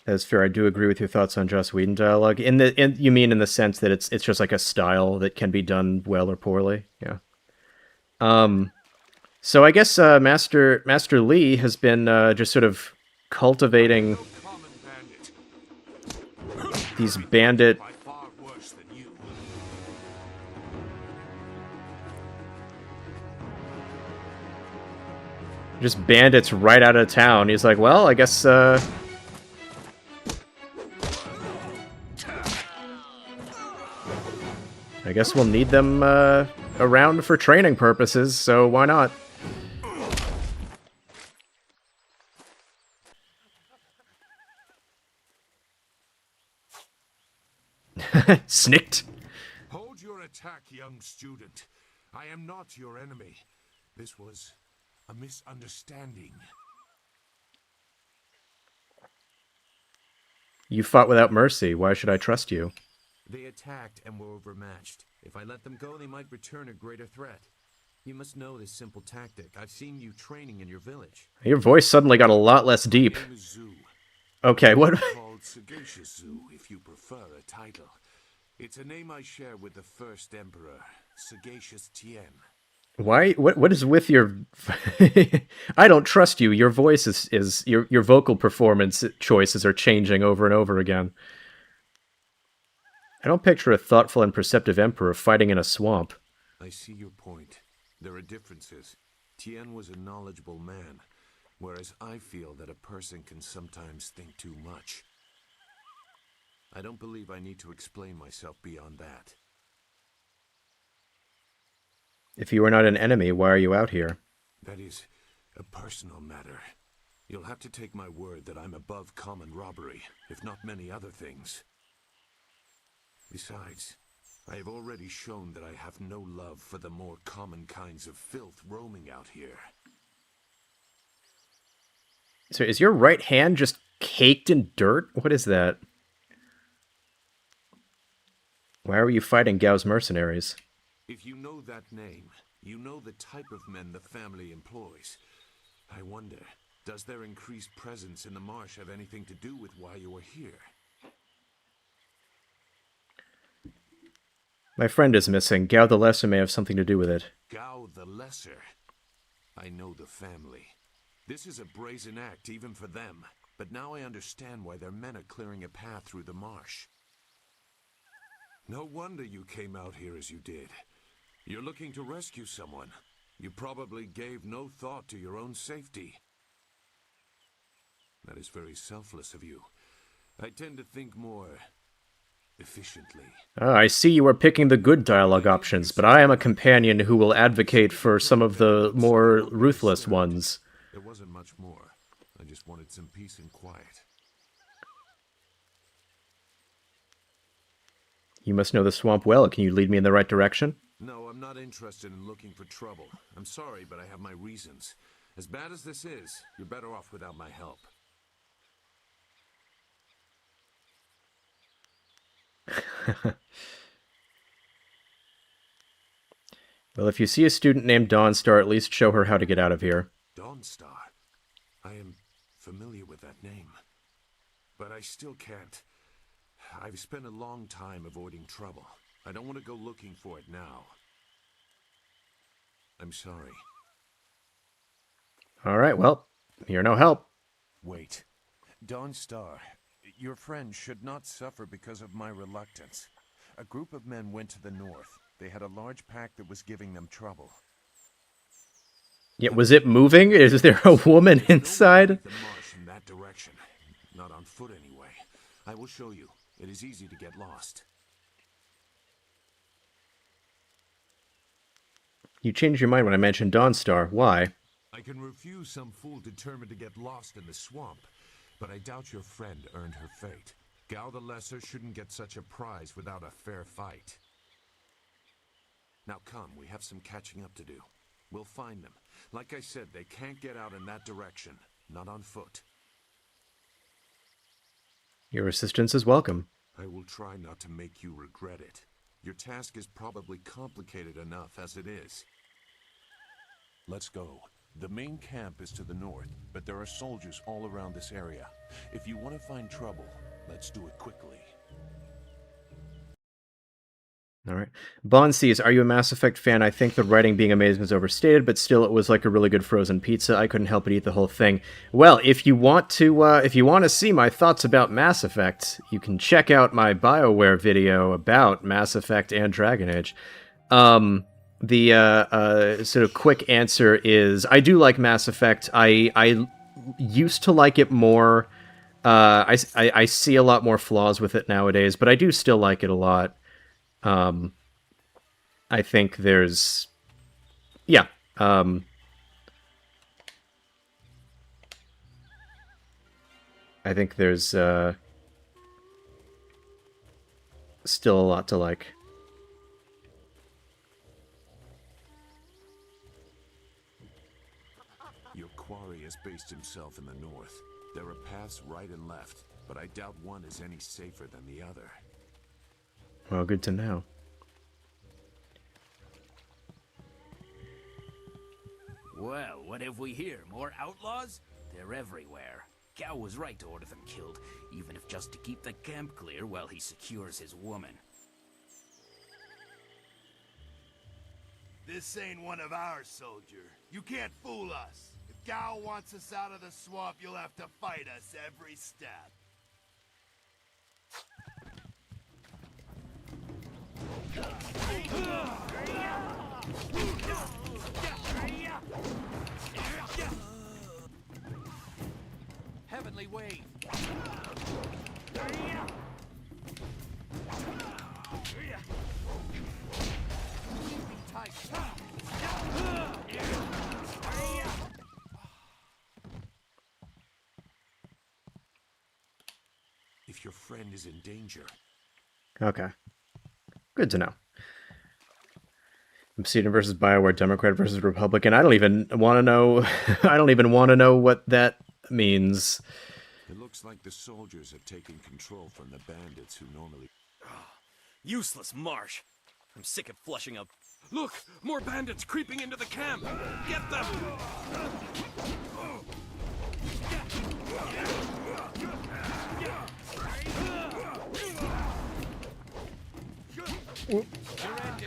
That's fair. I do agree with your thoughts on Joss Whedon dialogue. You mean in the sense that it's just like a style that can be done well or poorly? Yeah. So I guess Master Lee has been just sort of cultivating these bandit. Just bandits right out of town. He's like, well, I guess we'll need them around for training purposes, so why not? Snicked. Hold your attack, young student. I am not your enemy. This was a misunderstanding. You fought without mercy. Why should I trust you? They attacked and were overmatched. If I let them go, they might return a greater threat. You must know this simple tactic. I've seen you training in your village. Your voice suddenly got a lot less deep. Okay, what? Called Sagacious Zoo, if you prefer a title. It's a name I share with the first emperor, Sagacious Tien. Why? What is with your? I don't trust you. Your voice is your vocal performance choices are changing over and over again. I don't picture a thoughtful and perceptive emperor fighting in a swamp. I see your point. There are differences. Tien was a knowledgeable man, whereas I feel that a person can sometimes think too much. I don't believe I need to explain myself beyond that. If you are not an enemy, why are you out here? That is a personal matter. You'll have to take my word that I'm above common robbery, if not many other things. Besides, I have already shown that I have no love for the more common kinds of filth roaming out here. So is your right hand just caked in dirt? What is that? Why are you fighting Gao's mercenaries? If you know that name, you know the type of men the family employs. I wonder, does their increased presence in the marsh have anything to do with why you are here? My friend is missing. Gao the Lesser may have something to do with it. Gao the Lesser? I know the family. This is a brazen act even for them, but now I understand why their men are clearing a path through the marsh. No wonder you came out here as you did. You're looking to rescue someone. You probably gave no thought to your own safety. That is very selfless of you. I tend to think more efficiently. I see you are picking the good dialogue options, but I am a companion who will advocate for some of the more ruthless ones. There wasn't much more. I just wanted some peace and quiet. You must know the swamp well. Can you lead me in the right direction? No, I'm not interested in looking for trouble. I'm sorry, but I have my reasons. As bad as this is, you're better off without my help. Well, if you see a student named Dawnstar, at least show her how to get out of here. Dawnstar? I am familiar with that name. But I still can't. I've spent a long time avoiding trouble. I don't want to go looking for it now. I'm sorry. Alright, well, you're no help. Wait. Dawnstar, your friend should not suffer because of my reluctance. A group of men went to the north. They had a large pack that was giving them trouble. Yeah, was it moving? Is there a woman inside? The marsh in that direction. Not on foot anyway. I will show you. It is easy to get lost. You changed your mind when I mentioned Dawnstar. Why? I can refuse some fool determined to get lost in the swamp, but I doubt your friend earned her fate. Gao the Lesser shouldn't get such a prize without a fair fight. Now come, we have some catching up to do. We'll find them. Like I said, they can't get out in that direction. Not on foot. Your assistance is welcome. I will try not to make you regret it. Your task is probably complicated enough as it is. Let's go. The main camp is to the north, but there are soldiers all around this area. If you want to find trouble, let's do it quickly. Alright. Bond sees, are you a Mass Effect fan? I think the writing being amazing is overstated, but still it was like a really good frozen pizza. I couldn't help but eat the whole thing. Well, if you want to see my thoughts about Mass Effect, you can check out my BioWare video about Mass Effect and Dragon Age. The sort of quick answer is, I do like Mass Effect. I used to like it more. I see a lot more flaws with it nowadays, but I do still like it a lot. I think there's, yeah, I think there's, still a lot to like. Your quarry has based himself in the north. There are paths right and left, but I doubt one is any safer than the other. Well, good to know. Well, what have we here? More outlaws? They're everywhere. Gao was right to order them killed, even if just to keep the camp clear while he secures his woman. This ain't one of our soldier. You can't fool us. If Gao wants us out of the swamp, you'll have to fight us every step. Heavenly Wave. If your friend is in danger. Okay. Good to know. Obsidian versus BioWare, Democrat versus Republican. I don't even want to know. I don't even want to know what that means. It looks like the soldiers have taken control from the bandits who normally... Useless marsh. I'm sick of flushing out. Look! More bandits creeping into the camp! Get them!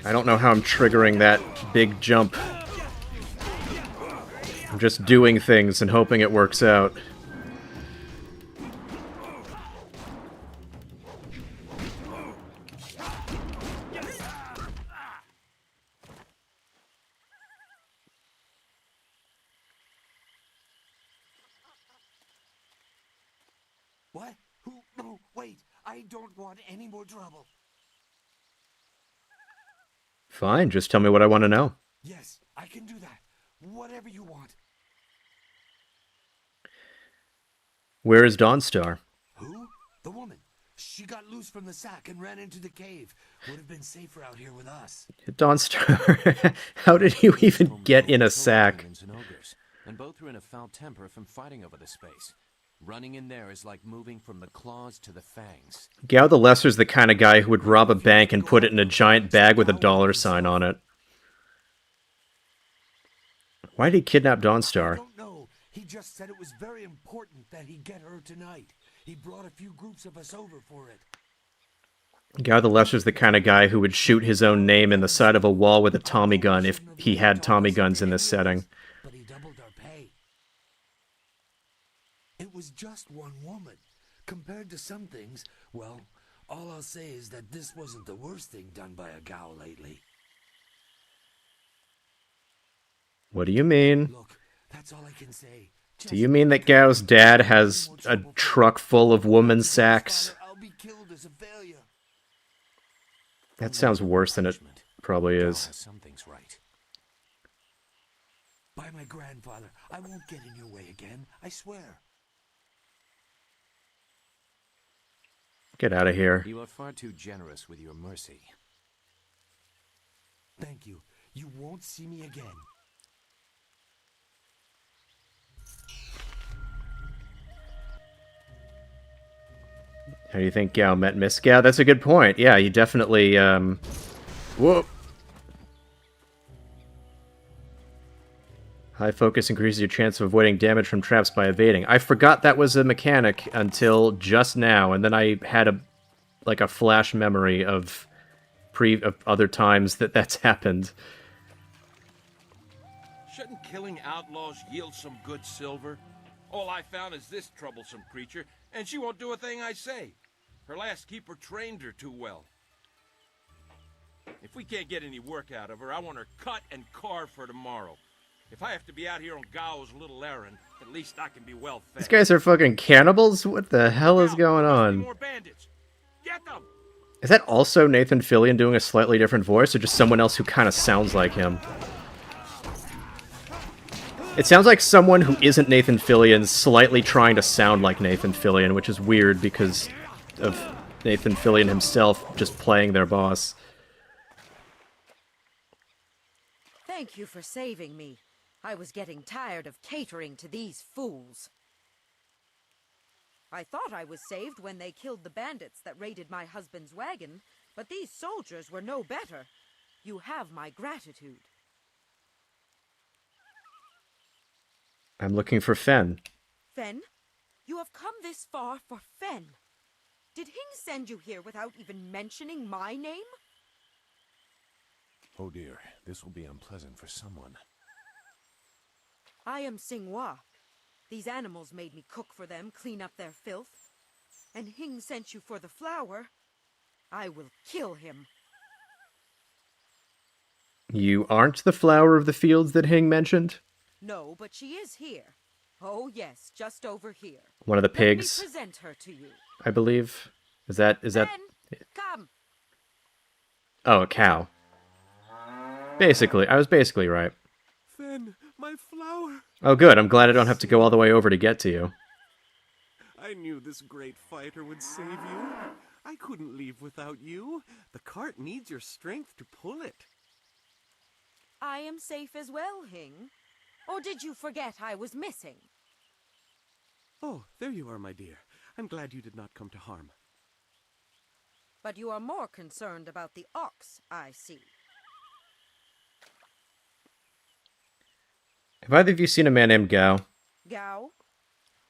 I don't know how I'm triggering that big jump. I'm just doing things and hoping it works out. What? Who? No, wait. I don't want any more trouble. Fine, just tell me what I want to know. Yes, I can do that. Whatever you want. Where is Dawnstar? Who? The woman. She got loose from the sack and ran into the cave. Would have been safer out here with us. Dawnstar, how did you even get in a sack? And both were in a foul temper from fighting over the space. Running in there is like moving from the claws to the fangs. Gao the Lesser's the kind of guy who would rob a bank and put it in a giant bag with a $sign on it. Why did he kidnap Dawnstar? I don't know. He just said it was very important that he get her tonight. He brought a few groups of us over for it. Gao the Lesser's the kind of guy who would shoot his own name in the side of a wall with a Tommy gun if he had Tommy guns in this setting. But he doubled our pay. It was just one woman. Compared to some things, well, all I'll say is that this wasn't the worst thing done by a Gao lately. What do you mean? Look, that's all I can say. Do you mean that Gao's dad has a truck full of woman's sacks? I'll be killed as a failure. That sounds worse than it probably is. Something's right. By my grandfather, I won't get in your way again. I swear. Get out of here. You are far too generous with your mercy. Thank you. You won't see me again. How do you think Gao met Miss Gao? That's a good point. Yeah, you definitely, whoop. High focus increases your chance of avoiding damage from traps by evading. I forgot that was a mechanic until just now, and then I had a flash memory of other times that's happened. Shouldn't killing outlaws yield some good silver? All I found is this troublesome creature, and she won't do a thing I say. Her last keeper trained her too well. If we can't get any work out of her, I want her cut and carved for tomorrow. If I have to be out here on Gao's little errand, at least I can be well fed. These guys are fucking cannibals? What the hell is going on? More bandits. Get them! Is that also Nathan Fillion doing a slightly different voice, or just someone else who kind of sounds like him? It sounds like someone who isn't Nathan Fillion slightly trying to sound like Nathan Fillion, which is weird because of Nathan Fillion himself just playing their boss. Thank you for saving me. I was getting tired of catering to these fools. I thought I was saved when they killed the bandits that raided my husband's wagon, but these soldiers were no better. You have my gratitude. I'm looking for Fen. Fen? You have come this far for Fen. Did Hing send you here without even mentioning my name? Oh dear, this will be unpleasant for someone. I am Singhua. These animals made me cook for them, clean up their filth. And Hing sent you for the flower. I will kill him. You aren't the flower of the fields that Hing mentioned? No, but she is here. Oh yes, just over here. One of the pigs, Let me present her to you. I believe. Is that... Ben, come. Oh, a cow. Basically, I was basically right. Fen, my flower! Oh good, I'm glad I don't have to go all the way over to get to you. I knew this great fighter would save you. I couldn't leave without you. The cart needs your strength to pull it. I am safe as well, Hing. Or did you forget I was missing? Oh, there you are, my dear. I'm glad you did not come to harm. But you are more concerned about the ox, I see. Have either of you seen a man named Gao? Gao?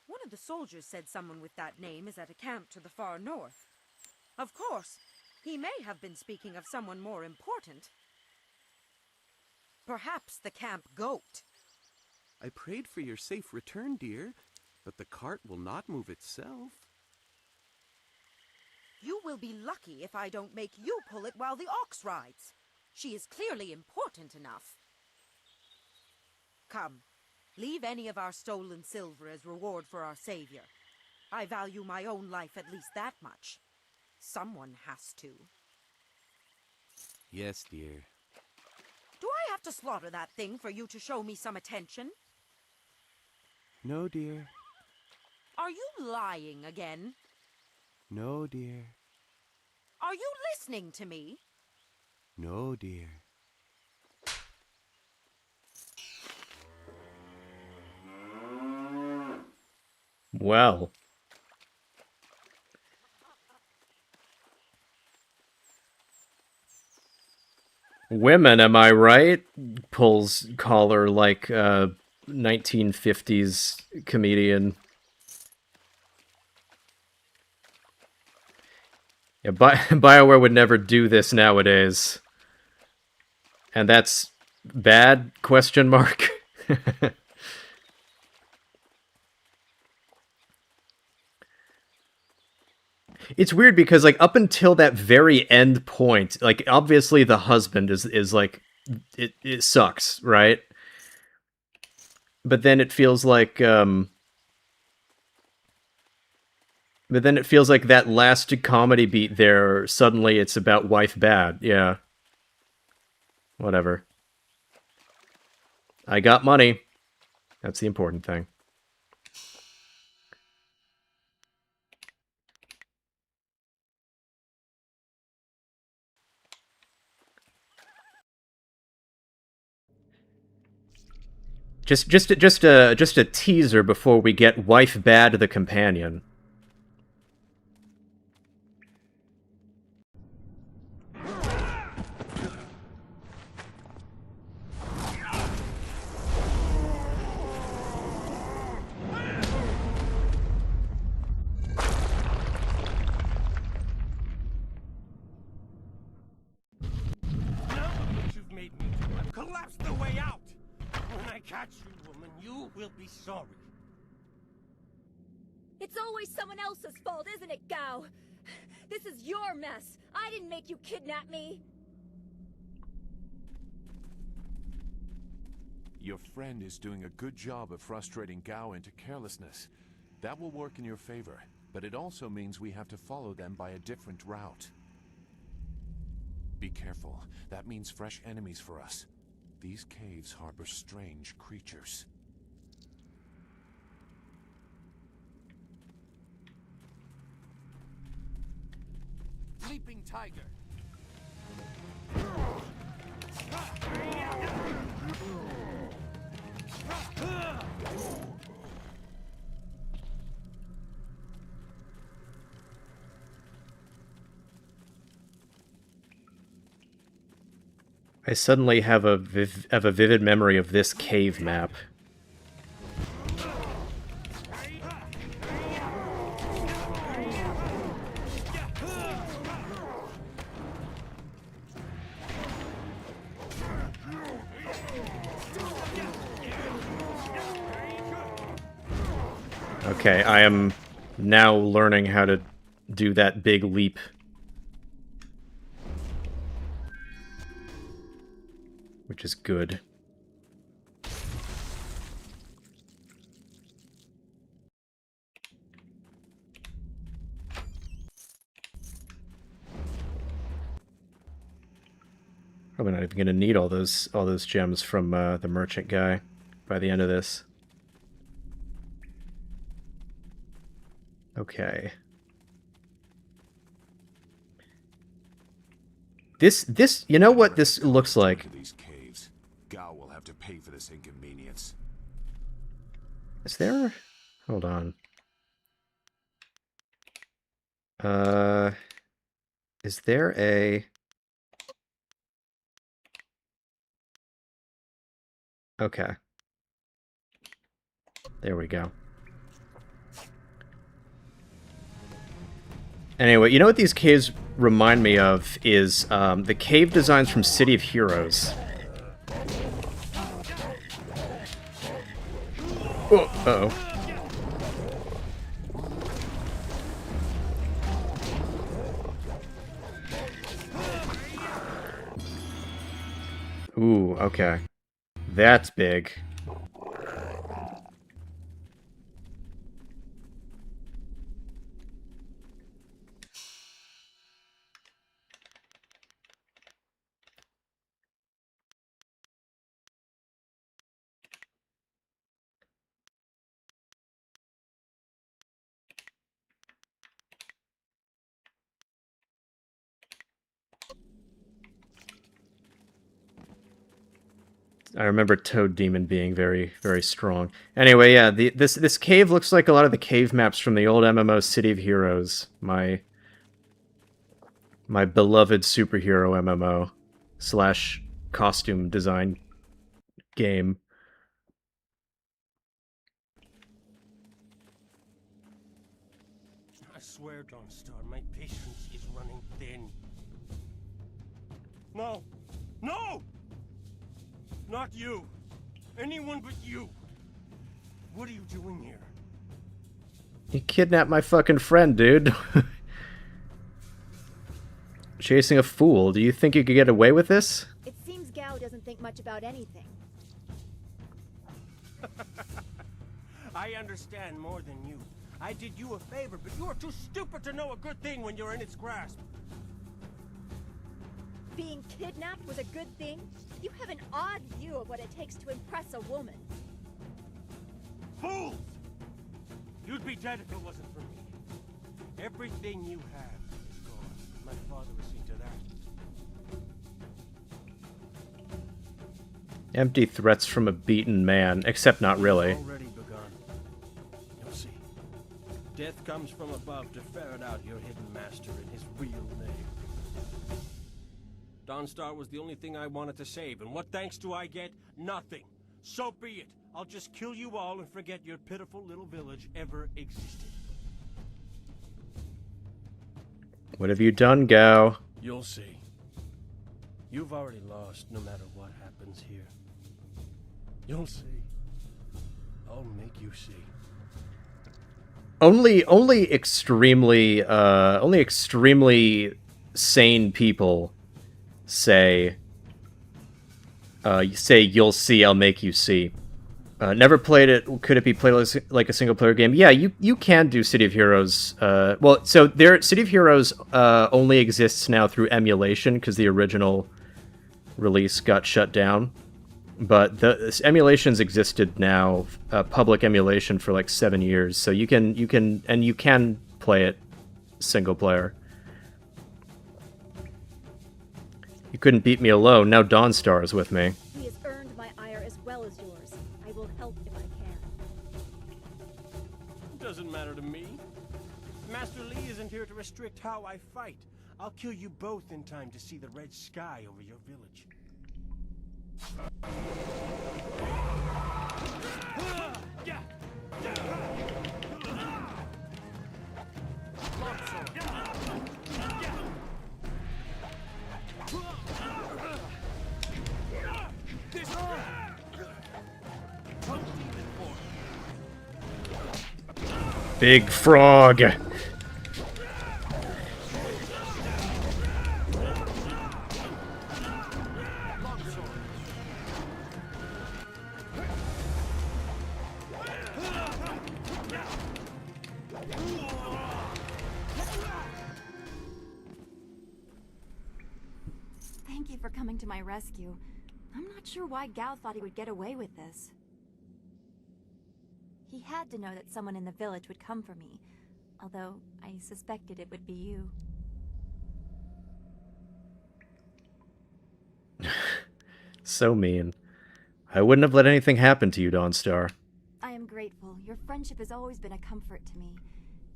One of the soldiers said someone with that name is at a camp to the far north. Of course, he may have been speaking of someone more important. Perhaps the camp goat. I prayed for your safe return, dear, but the cart will not move itself. You will be lucky if I don't make you pull it while the ox rides. She is clearly important enough. Come, leave any of our stolen silver as reward for our savior. I value my own life at least that much. Someone has to. Yes, dear. Do I have to slaughter that thing for you to show me some attention? No, dear. Are you lying again? No, dear. Are you listening to me? No, dear. Well. Women, am I right? Pulls collar like 1950s comedian. Yeah, BioWare would never do this nowadays. And that's bad? Question mark. It's weird because like up until that very end point, like obviously the husband is like it sucks, right? But then it feels like that last comedy beat there, suddenly it's about wife bad. Yeah. Whatever. I got money. That's the important thing. Just a teaser before we get wife bad the companion. You've made me do. I've collapsed the way out. When I catch you, woman, you will be sorry. It's always someone else's fault, isn't it, Gao? This is your mess. I didn't make you kidnap me. Your friend is doing a good job of frustrating Gao into carelessness. That will work in your favor, but it also means we have to follow them by a different route. Be careful. That means fresh enemies for us. These caves harbor strange creatures. Sleeping tiger. I suddenly have a vivid memory of this cave map. Okay, I am now learning how to do that big leap. Which is good. Probably not even going to need all those gems from the merchant guy by the end of this. Okay. This you know what this looks like? These caves. Gao will have to pay for this inconvenience. Is there? Hold on. Is there a? Okay. There we go. Anyway, you know what these caves remind me of is the cave designs from City of Heroes. Oh, uh-oh. Ooh, okay. That's big. I remember Toad Demon being very, very strong. Anyway, yeah, this cave looks like a lot of the cave maps from the old MMO City of Heroes. My beloved superhero MMO / costume design game. I swear, Dawnstar, my patience is running thin. No! No! Not you! Anyone but you! What are you doing here? You kidnapped my fucking friend, dude. Chasing a fool. Do you think you could get away with this? It seems Gao doesn't think much about anything. I understand more than you. I did you a favor, but you are too stupid to know a good thing when you're in its grasp. Being kidnapped was a good thing? You have an odd view of what it takes to impress a woman. Fools! You'd be dead if it wasn't for me. Everything you have is gone. My father will see to that. Empty threats from a beaten man, except not really. It's already begun. You'll see. Death comes from above to ferret out your hidden master in his real name. Dawnstar was the only thing I wanted to save, and what thanks do I get? Nothing. So be it. I'll just kill you all and forget your pitiful little village ever existed. What have you done, Gao? You'll see. You've already lost no matter what happens here. You'll see. I'll make you see. Only extremely sane people say you'll see, I'll make you see. Never played it. Could it be played like a single player game? Yeah, you can do City of Heroes. Well, so City of Heroes only exists now through emulation because the original release got shut down. But the emulations existed now, public emulation for like 7 years. So you can play it single player. You couldn't beat me alone. Now Dawnstar is with me. He has earned my ire as well as yours. I will help if I can. Doesn't matter to me. Master Li isn't here to restrict how I fight. I'll kill you both in time to see the red sky over your village. Big frog. Thank you for coming to my rescue. I'm not sure why Gao thought he would get away with this. He had to know that someone in the village would come for me, although I suspected it would be you. So mean. I wouldn't have let anything happen to you, Dawnstar. I am grateful. Your friendship has always been a comfort to me.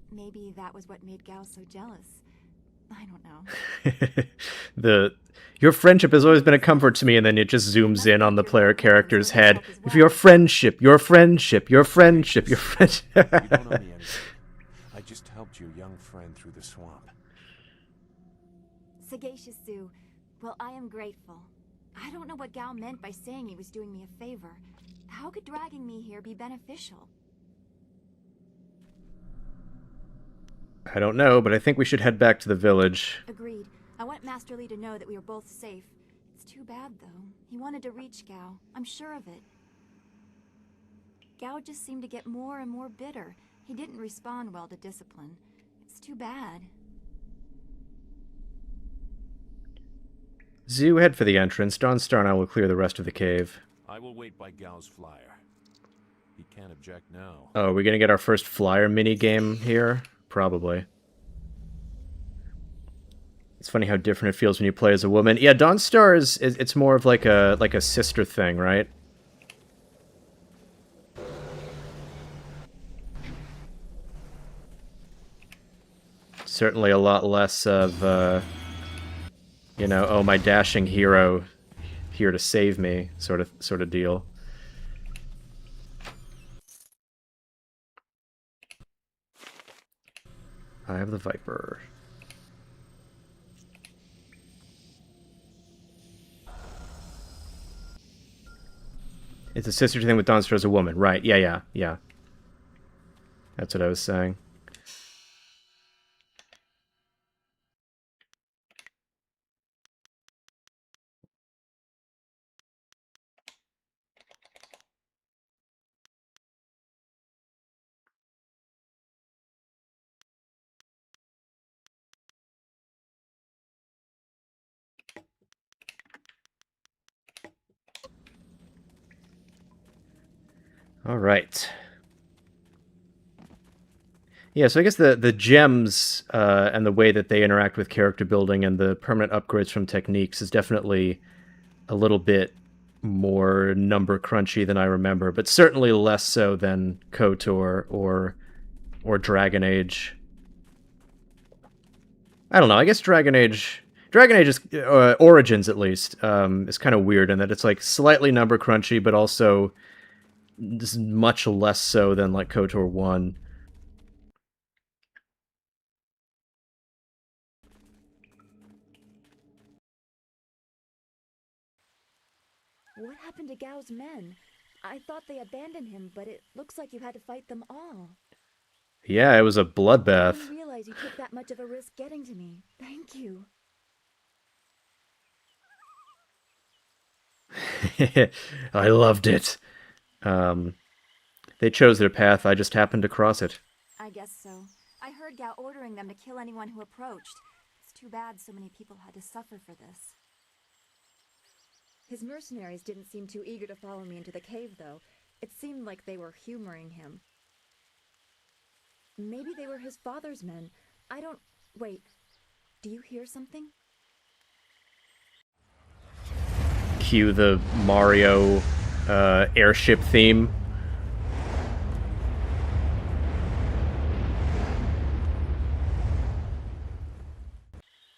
Maybe that was what made Gao so jealous. I don't know. Your friendship has always been a comfort to me, and then it just zooms in on the player character's head. If your friendship, your friendship, your friendship, your friendship. You don't owe me anything. I just helped your young friend through the swamp. Sagacious Zoo. Well, I am grateful. I don't know what Gao meant by saying he was doing me a favor. How could dragging me here be beneficial? I don't know, but I think we should head back to the village. Agreed. I want Master Li to know that we are both safe. It's too bad, though. He wanted to reach Gao. I'm sure of it. Gao just seemed to get more and more bitter. He didn't respond well to discipline. It's too bad. Zoo, head for the entrance. Dawnstar and I will clear the rest of the cave. I will wait by Gao's flyer. He can't object now. Oh, are we gonna get our first flyer mini-game here? Probably. It's funny how different it feels when you play as a woman. Yeah, Dawnstar it's more of like a sister thing, right? Certainly a lot less of you know, oh, my dashing hero here to save me sort of deal. I have the Viper. It's a sister thing with Dawnstar as a woman. Right, yeah. That's what I was saying. All right. Yeah, so I guess the gems and the way that they interact with character building and the permanent upgrades from techniques is definitely a little bit more number crunchy than I remember, but certainly less so than KOTOR or Dragon Age. I don't know. I guess Dragon Age is Origins at least is kind of weird in that it's like slightly number crunchy, but also much less so than like KOTOR 1. What happened to Gao's men? I thought they abandoned him, but it looks like you had to fight them all. Yeah, it was a I bloodbath. didn't realize you took that much of a risk getting to me. Thank you. I loved it. They chose their path, I just happened to cross it. I guess so. I heard Gao ordering them to kill anyone who approached. It's too bad so many people had to suffer for this. His mercenaries didn't seem too eager to follow me into the cave, though. It seemed like they were humoring him. Maybe they were his father's men. I don't... Wait. Do you hear something? Cue the Mario airship theme.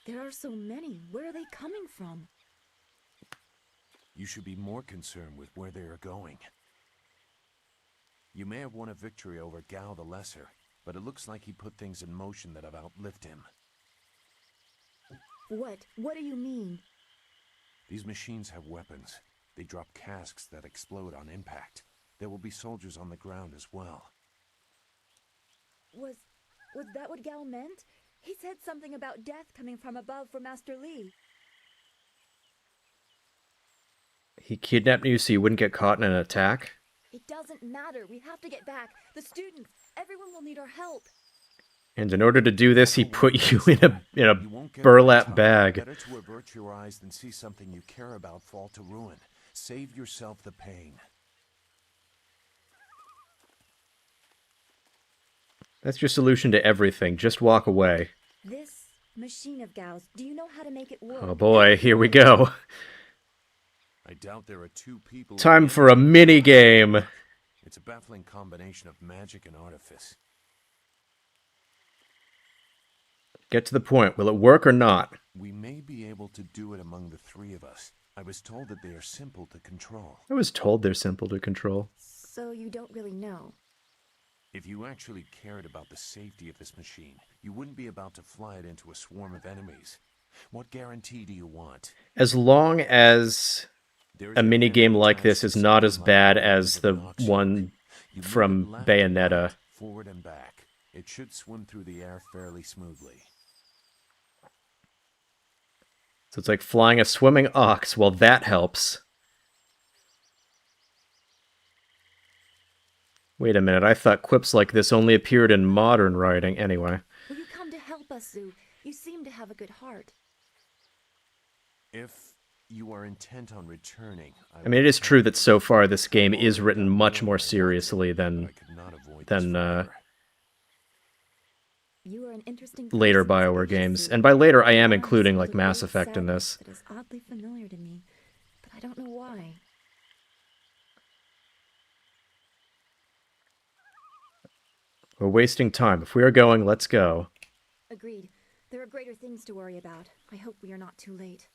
There are so many. Where are they coming from? You should be more concerned with where they are going. You may have won a victory over Gao the Lesser, but it looks like he put things in motion that have outlived him. What? What do you mean? These machines have weapons. They drop casks that explode on impact. There will be soldiers on the ground as well. Was that what Gao meant? He said something about death coming from above for Master Li. He kidnapped you so you wouldn't get caught in an attack? It doesn't matter. We have to get back. The students, everyone will need our help. And in order to do this, he put you in a You won't get burlap time. bag. Better to avert your eyes than see something you care about fall to ruin. Save yourself the pain. That's your solution to everything. Just walk away. This machine of Gao's, do you know how to make it work? Oh boy, here we go. I doubt there are two people. Time for a mini game. It's a baffling combination of magic and artifice. Get to the point. Will it work or not? We may be able to do it among the three of us. I was told that they are simple to control. I was told they're simple to control. So you don't really know. If you actually cared about the safety of this machine, you wouldn't be about to fly it into a swarm of enemies. What guarantee do you want? As long as a mini game like this is not as bad as the one from Bayonetta. Forward and back. It should swim through the air fairly smoothly. So it's like flying a swimming ox. Well, that helps. Wait a minute, I thought quips like this only appeared in modern writing. Anyway. Will you come to help us, Zhu? You seem to have a good heart. If you are intent on returning... I mean, it is true that so far this game is written much more seriously than You are an interesting later person, BioWare games. Zhu. And by later, I am You including, have like, a Mass great Effect in sadness this. That is oddly familiar to me, but I don't know why. We're wasting time. If we are going, let's go. Agreed. There are greater things to worry about. I hope we are not too late.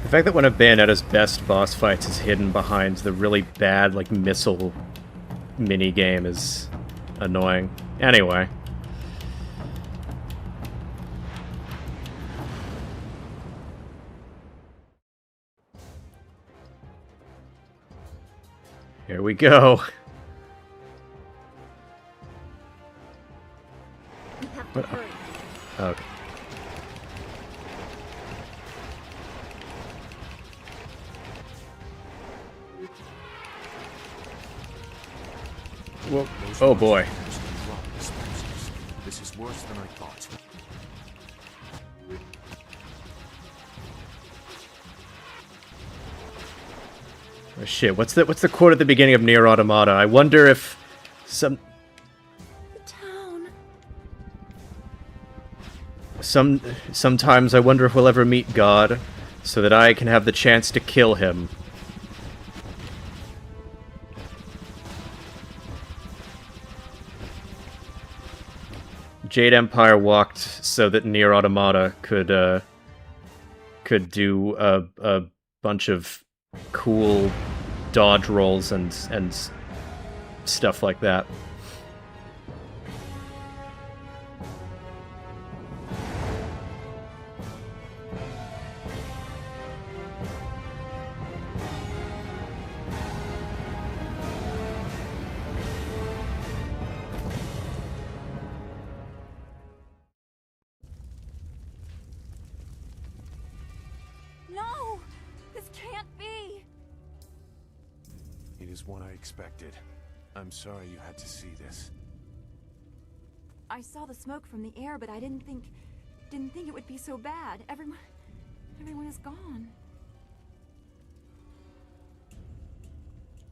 The fact that one of Bayonetta's best boss fights is hidden behind the really bad, like, missile mini-game is annoying. Anyway. Here we go. We have to hurry. Okay. Whoa. Oh boy. This is worse than I thought. Oh shit, what's the quote at the beginning of Nier Automata? I wonder if sometimes I wonder if we'll ever meet God so that I can have the chance to kill him. Jade Empire walked so that Nier Automata could do a bunch of cool dodge rolls and stuff like that. No! This can't be! It is what I expected. I'm sorry you had to see this. I saw the smoke from the air, but I didn't think it would be so bad. Everyone is gone.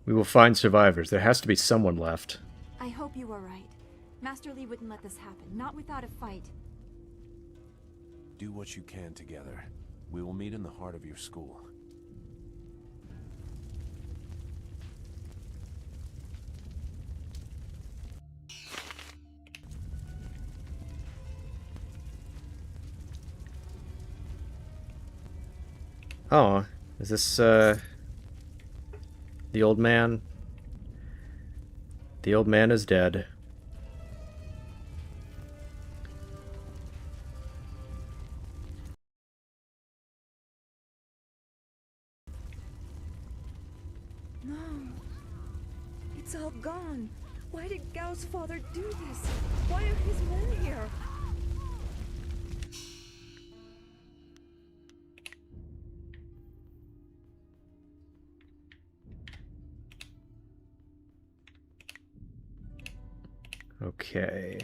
We will find survivors. There has to be someone left. I hope you were right. Master Li wouldn't let this happen, not without a fight. Do what you can together. We will meet in the heart of your school. Oh, is this, the old man? The old man is dead. No. It's all gone. Why did Gao's father do this? Why are his men here? Okay.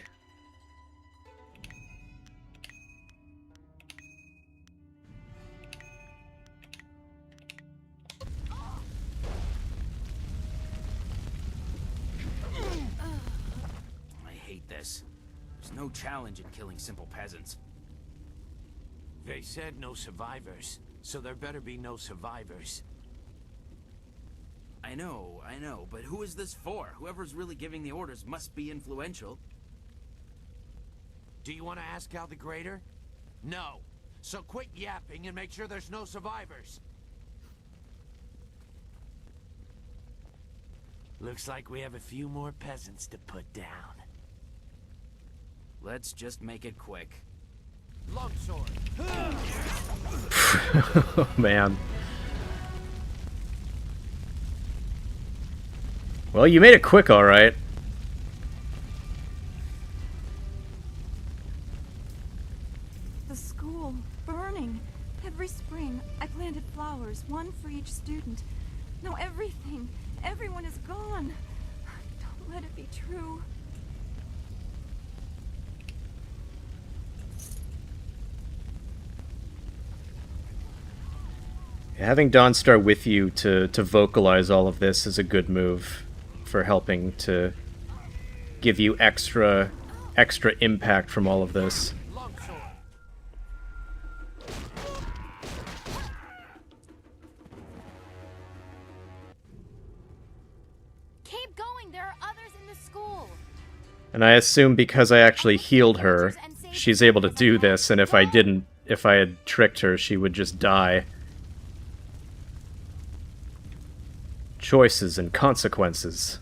I hate this. There's no challenge in killing simple peasants. They said no survivors, so there better be no survivors. I know, but who is this for? Whoever's really giving the orders must be influential. Do you want to ask Gal the Greater? No. So quit yapping and make sure there's no survivors. Looks like we have a few more peasants to put down. Let's just make it quick. Longsword! Oh, man. Well, you made it quick, alright. The school, burning. Every spring, I planted flowers, one for each student. Now everything, everyone is gone. Don't let it be true. Having Dawnstar with you to vocalize all of this is a good move for helping to give you extra impact from all of this. Keep going. There are others in the school. And I assume because I actually healed her, she's able to do this, and if I had tricked her, she would just die. Choices and consequences.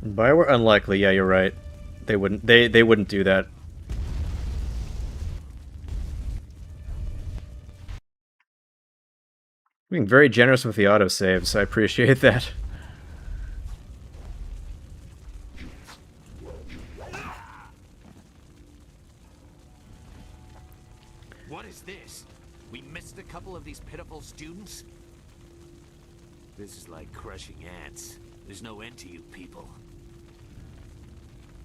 BioWare unlikely, yeah, you're right. They wouldn't do that. Being very generous with the autosaves, I appreciate that. What is this? We missed a couple of these pitiful students? This is like crushing ants. There's no end to you people.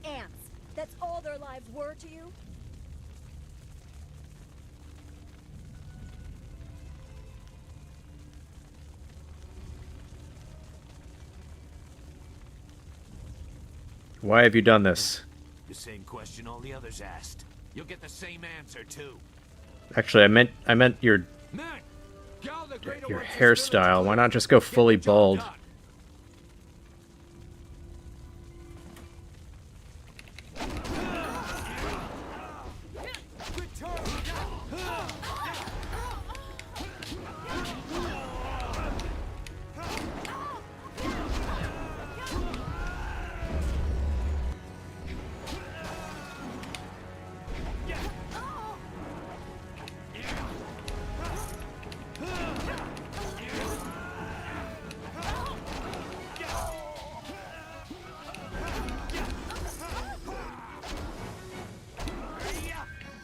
Ants. That's all their lives were to you? Why have you done this? The same question all the others asked. You'll get the same answer too. Actually, I meant your hairstyle. Why not just go fully bald?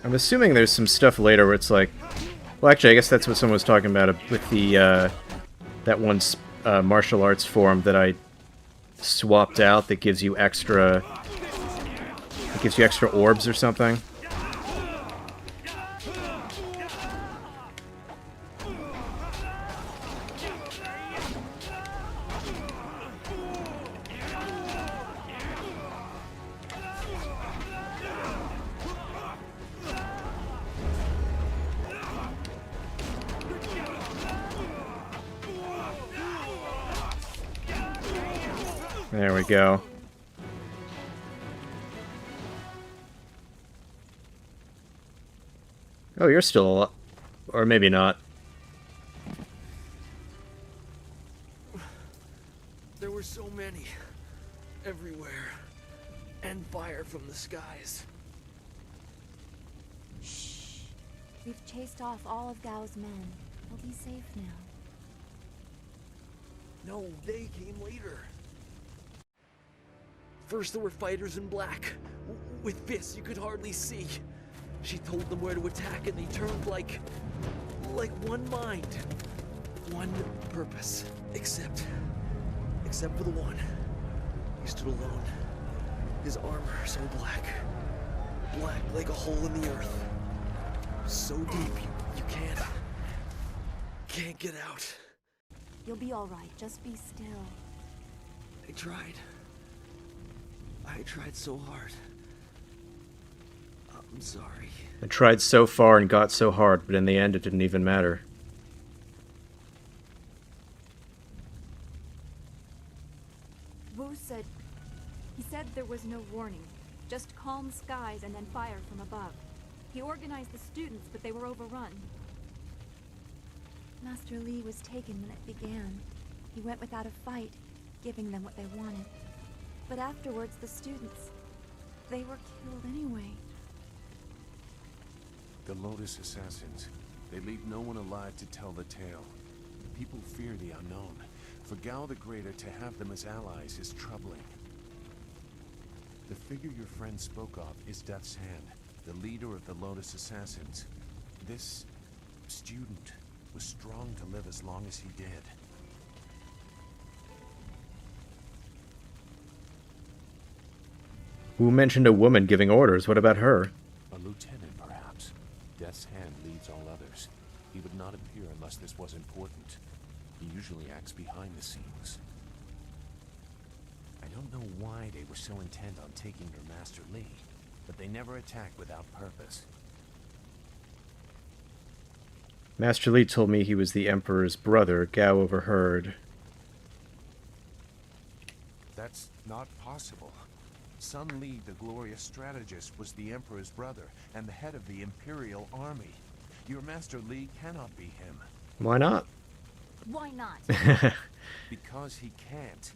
I'm assuming there's some stuff later where it's like... Well, actually, I guess that's what someone was talking about with the, that one martial arts form that I swapped out that gives you extra... It gives you extra orbs or something. There we go. Oh, you're still... Or maybe not. There were so many. Everywhere. And fire from the skies. Shh. We've chased off all of Gao's men. We'll be safe now. No, they came later. First there were fighters in black. With fists you could hardly see. She told them where to attack and they turned like one mind. One purpose. Except for the one. He stood alone. His armor so black. Black like a hole in the earth. So deep you can't get out. You'll be alright, just be still. I tried so hard. I'm sorry. I tried so far and got so hard, but in the end it didn't even matter. Wu said... He said there was no warning. Just calm skies and then fire from above. He organized the students, but they were overrun. Master Li was taken when it began. He went without a fight, giving them what they wanted. But afterwards, the students... they were killed anyway. The Lotus Assassins. They leave no one alive to tell the tale. People fear the unknown. For Gao the Greater to have them as allies is troubling. The figure your friend spoke of is Death's Hand, the leader of the Lotus Assassins. This student was strong to live as long as he did. Who mentioned a woman giving orders? What about her? A lieutenant, perhaps. Death's Hand leads all others. He would not appear unless this was important. He usually acts behind the scenes. I don't know why they were so intent on taking your Master Li, but they never attacked without purpose. Master Li told me he was the Emperor's brother. Gao overheard. That's not possible. Sun Li, the glorious strategist, was the Emperor's brother and the head of the Imperial Army. Your Master Li cannot be him. Why not? Why not? Because he can't.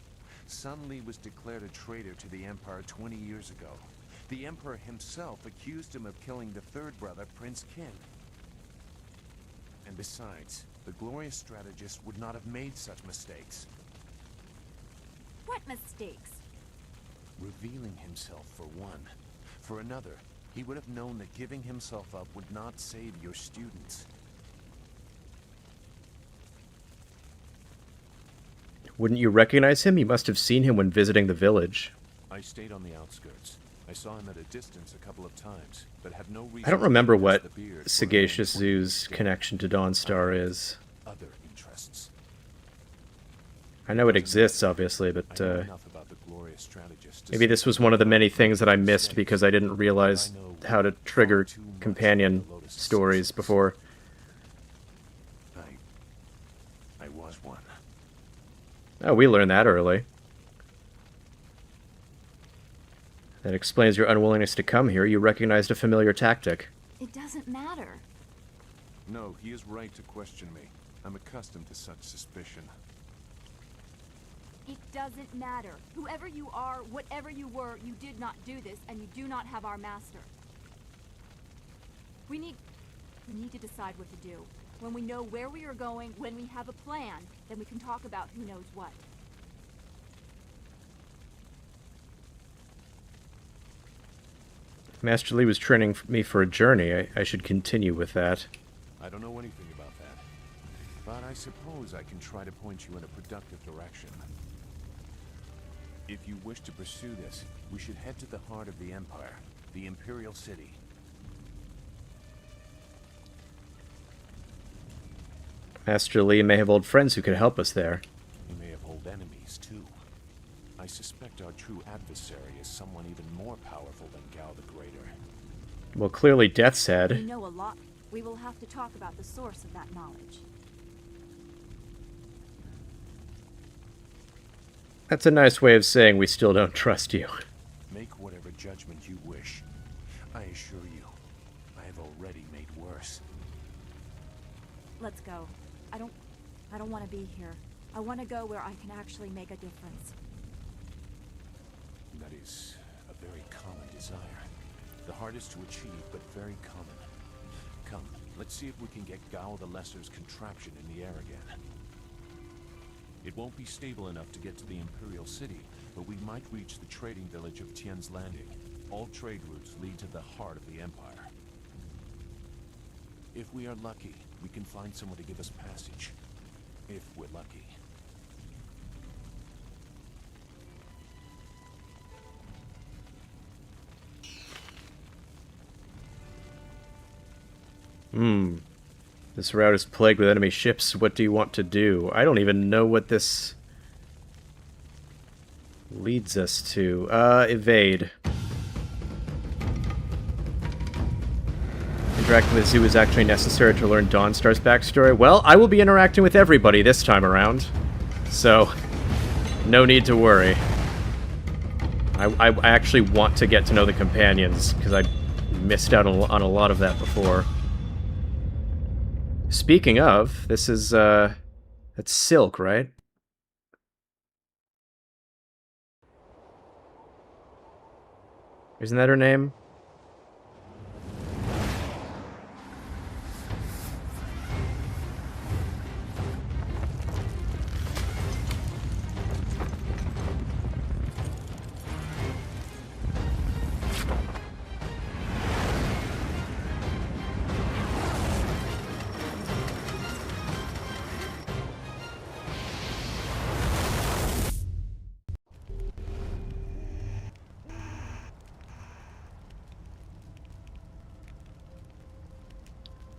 Sun Li was declared a traitor to the Empire 20 years ago. The Emperor himself accused him of killing the third brother, Prince Qin. And besides, the glorious strategist would not have made such mistakes. What mistakes? Revealing himself, for one. For another, he would have known that giving himself up would not save your students. Wouldn't you recognize him? You must have seen him when visiting the village. I stayed on the outskirts. I saw him at a distance a couple of times, but have no reason. I don't remember what the beard Sagacious Zoo's connection to Dawnstar is. Other interests. I know it exists, obviously, but maybe this was one of the many things that I missed because I didn't realize how to trigger companion stories before. I was one. Oh, we learned that early. That explains your unwillingness to come here. You recognized a familiar tactic. It doesn't matter. No, he is right to question me. I'm accustomed to such suspicion. It doesn't matter. Whoever you are, whatever you were, you did not do this, and you do not have our master. We need to decide what to do. When we know where we are going, when we have a plan, then we can talk about who knows what. Master Li was training me for a journey. I should continue with that. I don't know anything about that, but I suppose I can try to point you in a productive direction. If you wish to pursue this, we should head to the heart of the Empire, the Imperial City. Master Li may have old friends who could help us there. He may have old enemies, too. I suspect our true adversary is someone even more powerful than Gao the Greater. Well, clearly Death's Head. We know a lot. We will have to talk about the source of that knowledge. That's a nice way of saying we still don't trust you. Make whatever judgment you wish. I assure you, I have already made worse. Let's go. I don't want to be here. I want to go where I can actually make a difference. That is a very common desire. The hardest to achieve, but very common. Come, let's see if we can get Gao the Lesser's contraption in the air again. It won't be stable enough to get to the Imperial City, but we might reach the trading village of Tien's Landing. All trade routes lead to the heart of the Empire. If we are lucky, we can find someone to give us passage. If we're lucky. This route is plagued with enemy ships. What do you want to do? I don't even know what this leads us to. Evade. Interacting with Zoo is actually necessary to learn Dawnstar's backstory. Well, I will be interacting with everybody this time around, so no need to worry. I actually want to get to know the companions, because I missed out on a lot of that before. Speaking of, this is, that's Silk, right? Isn't that her name?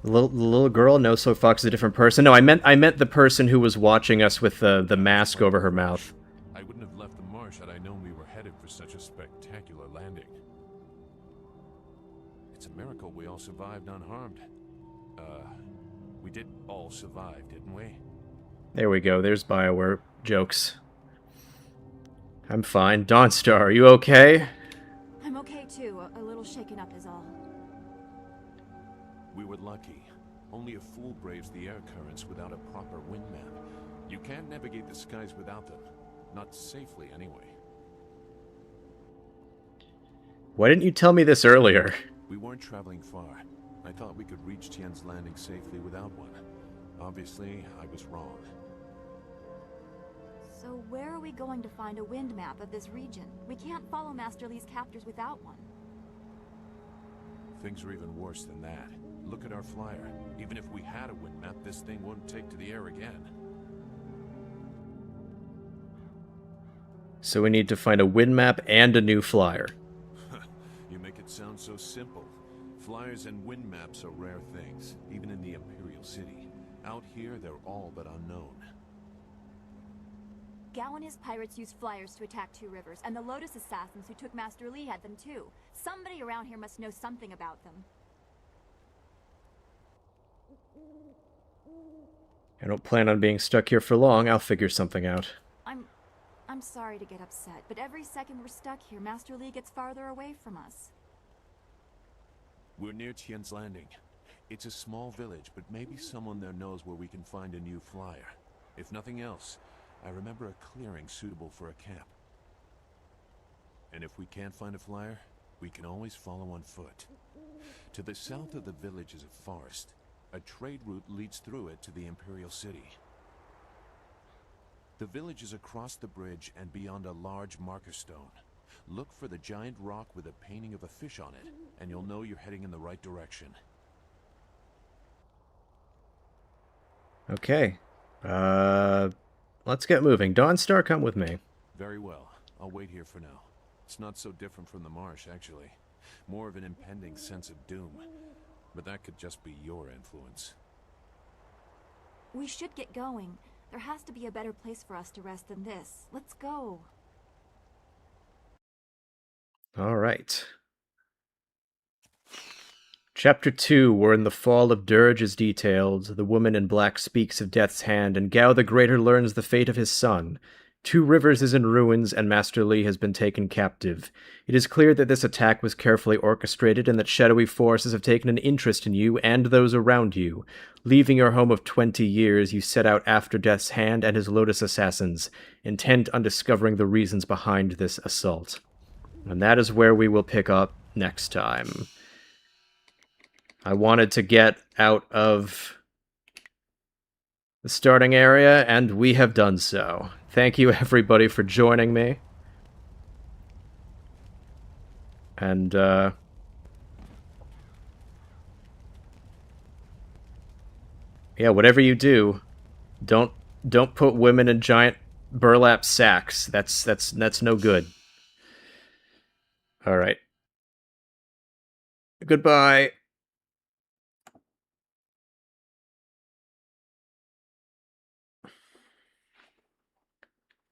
The little girl? No, so Fox is a different person. No, I meant the person who was watching us with the mask over her mouth. I wouldn't have left the marsh had I known we were headed for such a spectacular landing. It's a miracle we all survived unharmed. We did all survive, didn't we? There we go. There's BioWare jokes. I'm fine. Dawnstar, are you okay? I'm okay too. A little shaken up is all. We were lucky. Only a fool braves the air currents without a proper wind map. You can't navigate the skies without them. Not safely, anyway. Why didn't you tell me this earlier? We weren't traveling far. I thought we could reach Tien's Landing safely without one. Obviously, I was wrong. So where are we going to find a wind map of this region? We can't follow Master Li's captors without one. Things are even worse than that. Look at our flyer. Even if we had a wind map, this thing won't take to the air again. So we need to find a wind map and a new flyer. You make it sound so simple. Flyers and wind maps are rare things, even in the Imperial City. Out here, they're all but unknown. Gao and his pirates used flyers to attack Two Rivers, and the Lotus assassins who took Master Li had them too. Somebody around here must know something about them. I don't plan on being stuck here for long. I'll figure something out. I'm sorry to get upset, but every second we're stuck here, Master Li gets farther away from us. We're near Tien's Landing. It's a small village, but maybe someone there knows where we can find a new flyer. If nothing else, I remember a clearing suitable for a camp. And if we can't find a flyer, we can always follow on foot. To the south of the village is a forest. A trade route leads through it to the Imperial City. The village is across the bridge and beyond a large marker stone. Look for the giant rock with a painting of a fish on it, and you'll know you're heading in the right direction. Okay. Let's get moving. Dawnstar, come with me. Very well. I'll wait here for now. It's not so different from the marsh, actually. More of an impending sense of doom. But that could just be your influence. We should get going. There has to be a better place for us to rest than this. Let's go. All right. Chapter 2, wherein the fall of Dirge is detailed, the woman in black speaks of death's hand, and Gao the Greater learns the fate of his son. Two Rivers is in ruins, and Master Li has been taken captive. It is clear that this attack was carefully orchestrated, and that shadowy forces have taken an interest in you and those around you. Leaving your home of 20 years, you set out after Death's Hand and his Lotus assassins, intent on discovering the reasons behind this assault. And that is where we will pick up next time. I wanted to get out of the starting area, and we have done so. Thank you, everybody, for joining me. And, yeah, whatever you do, don't put women in giant burlap sacks. That's no good. All right. Goodbye.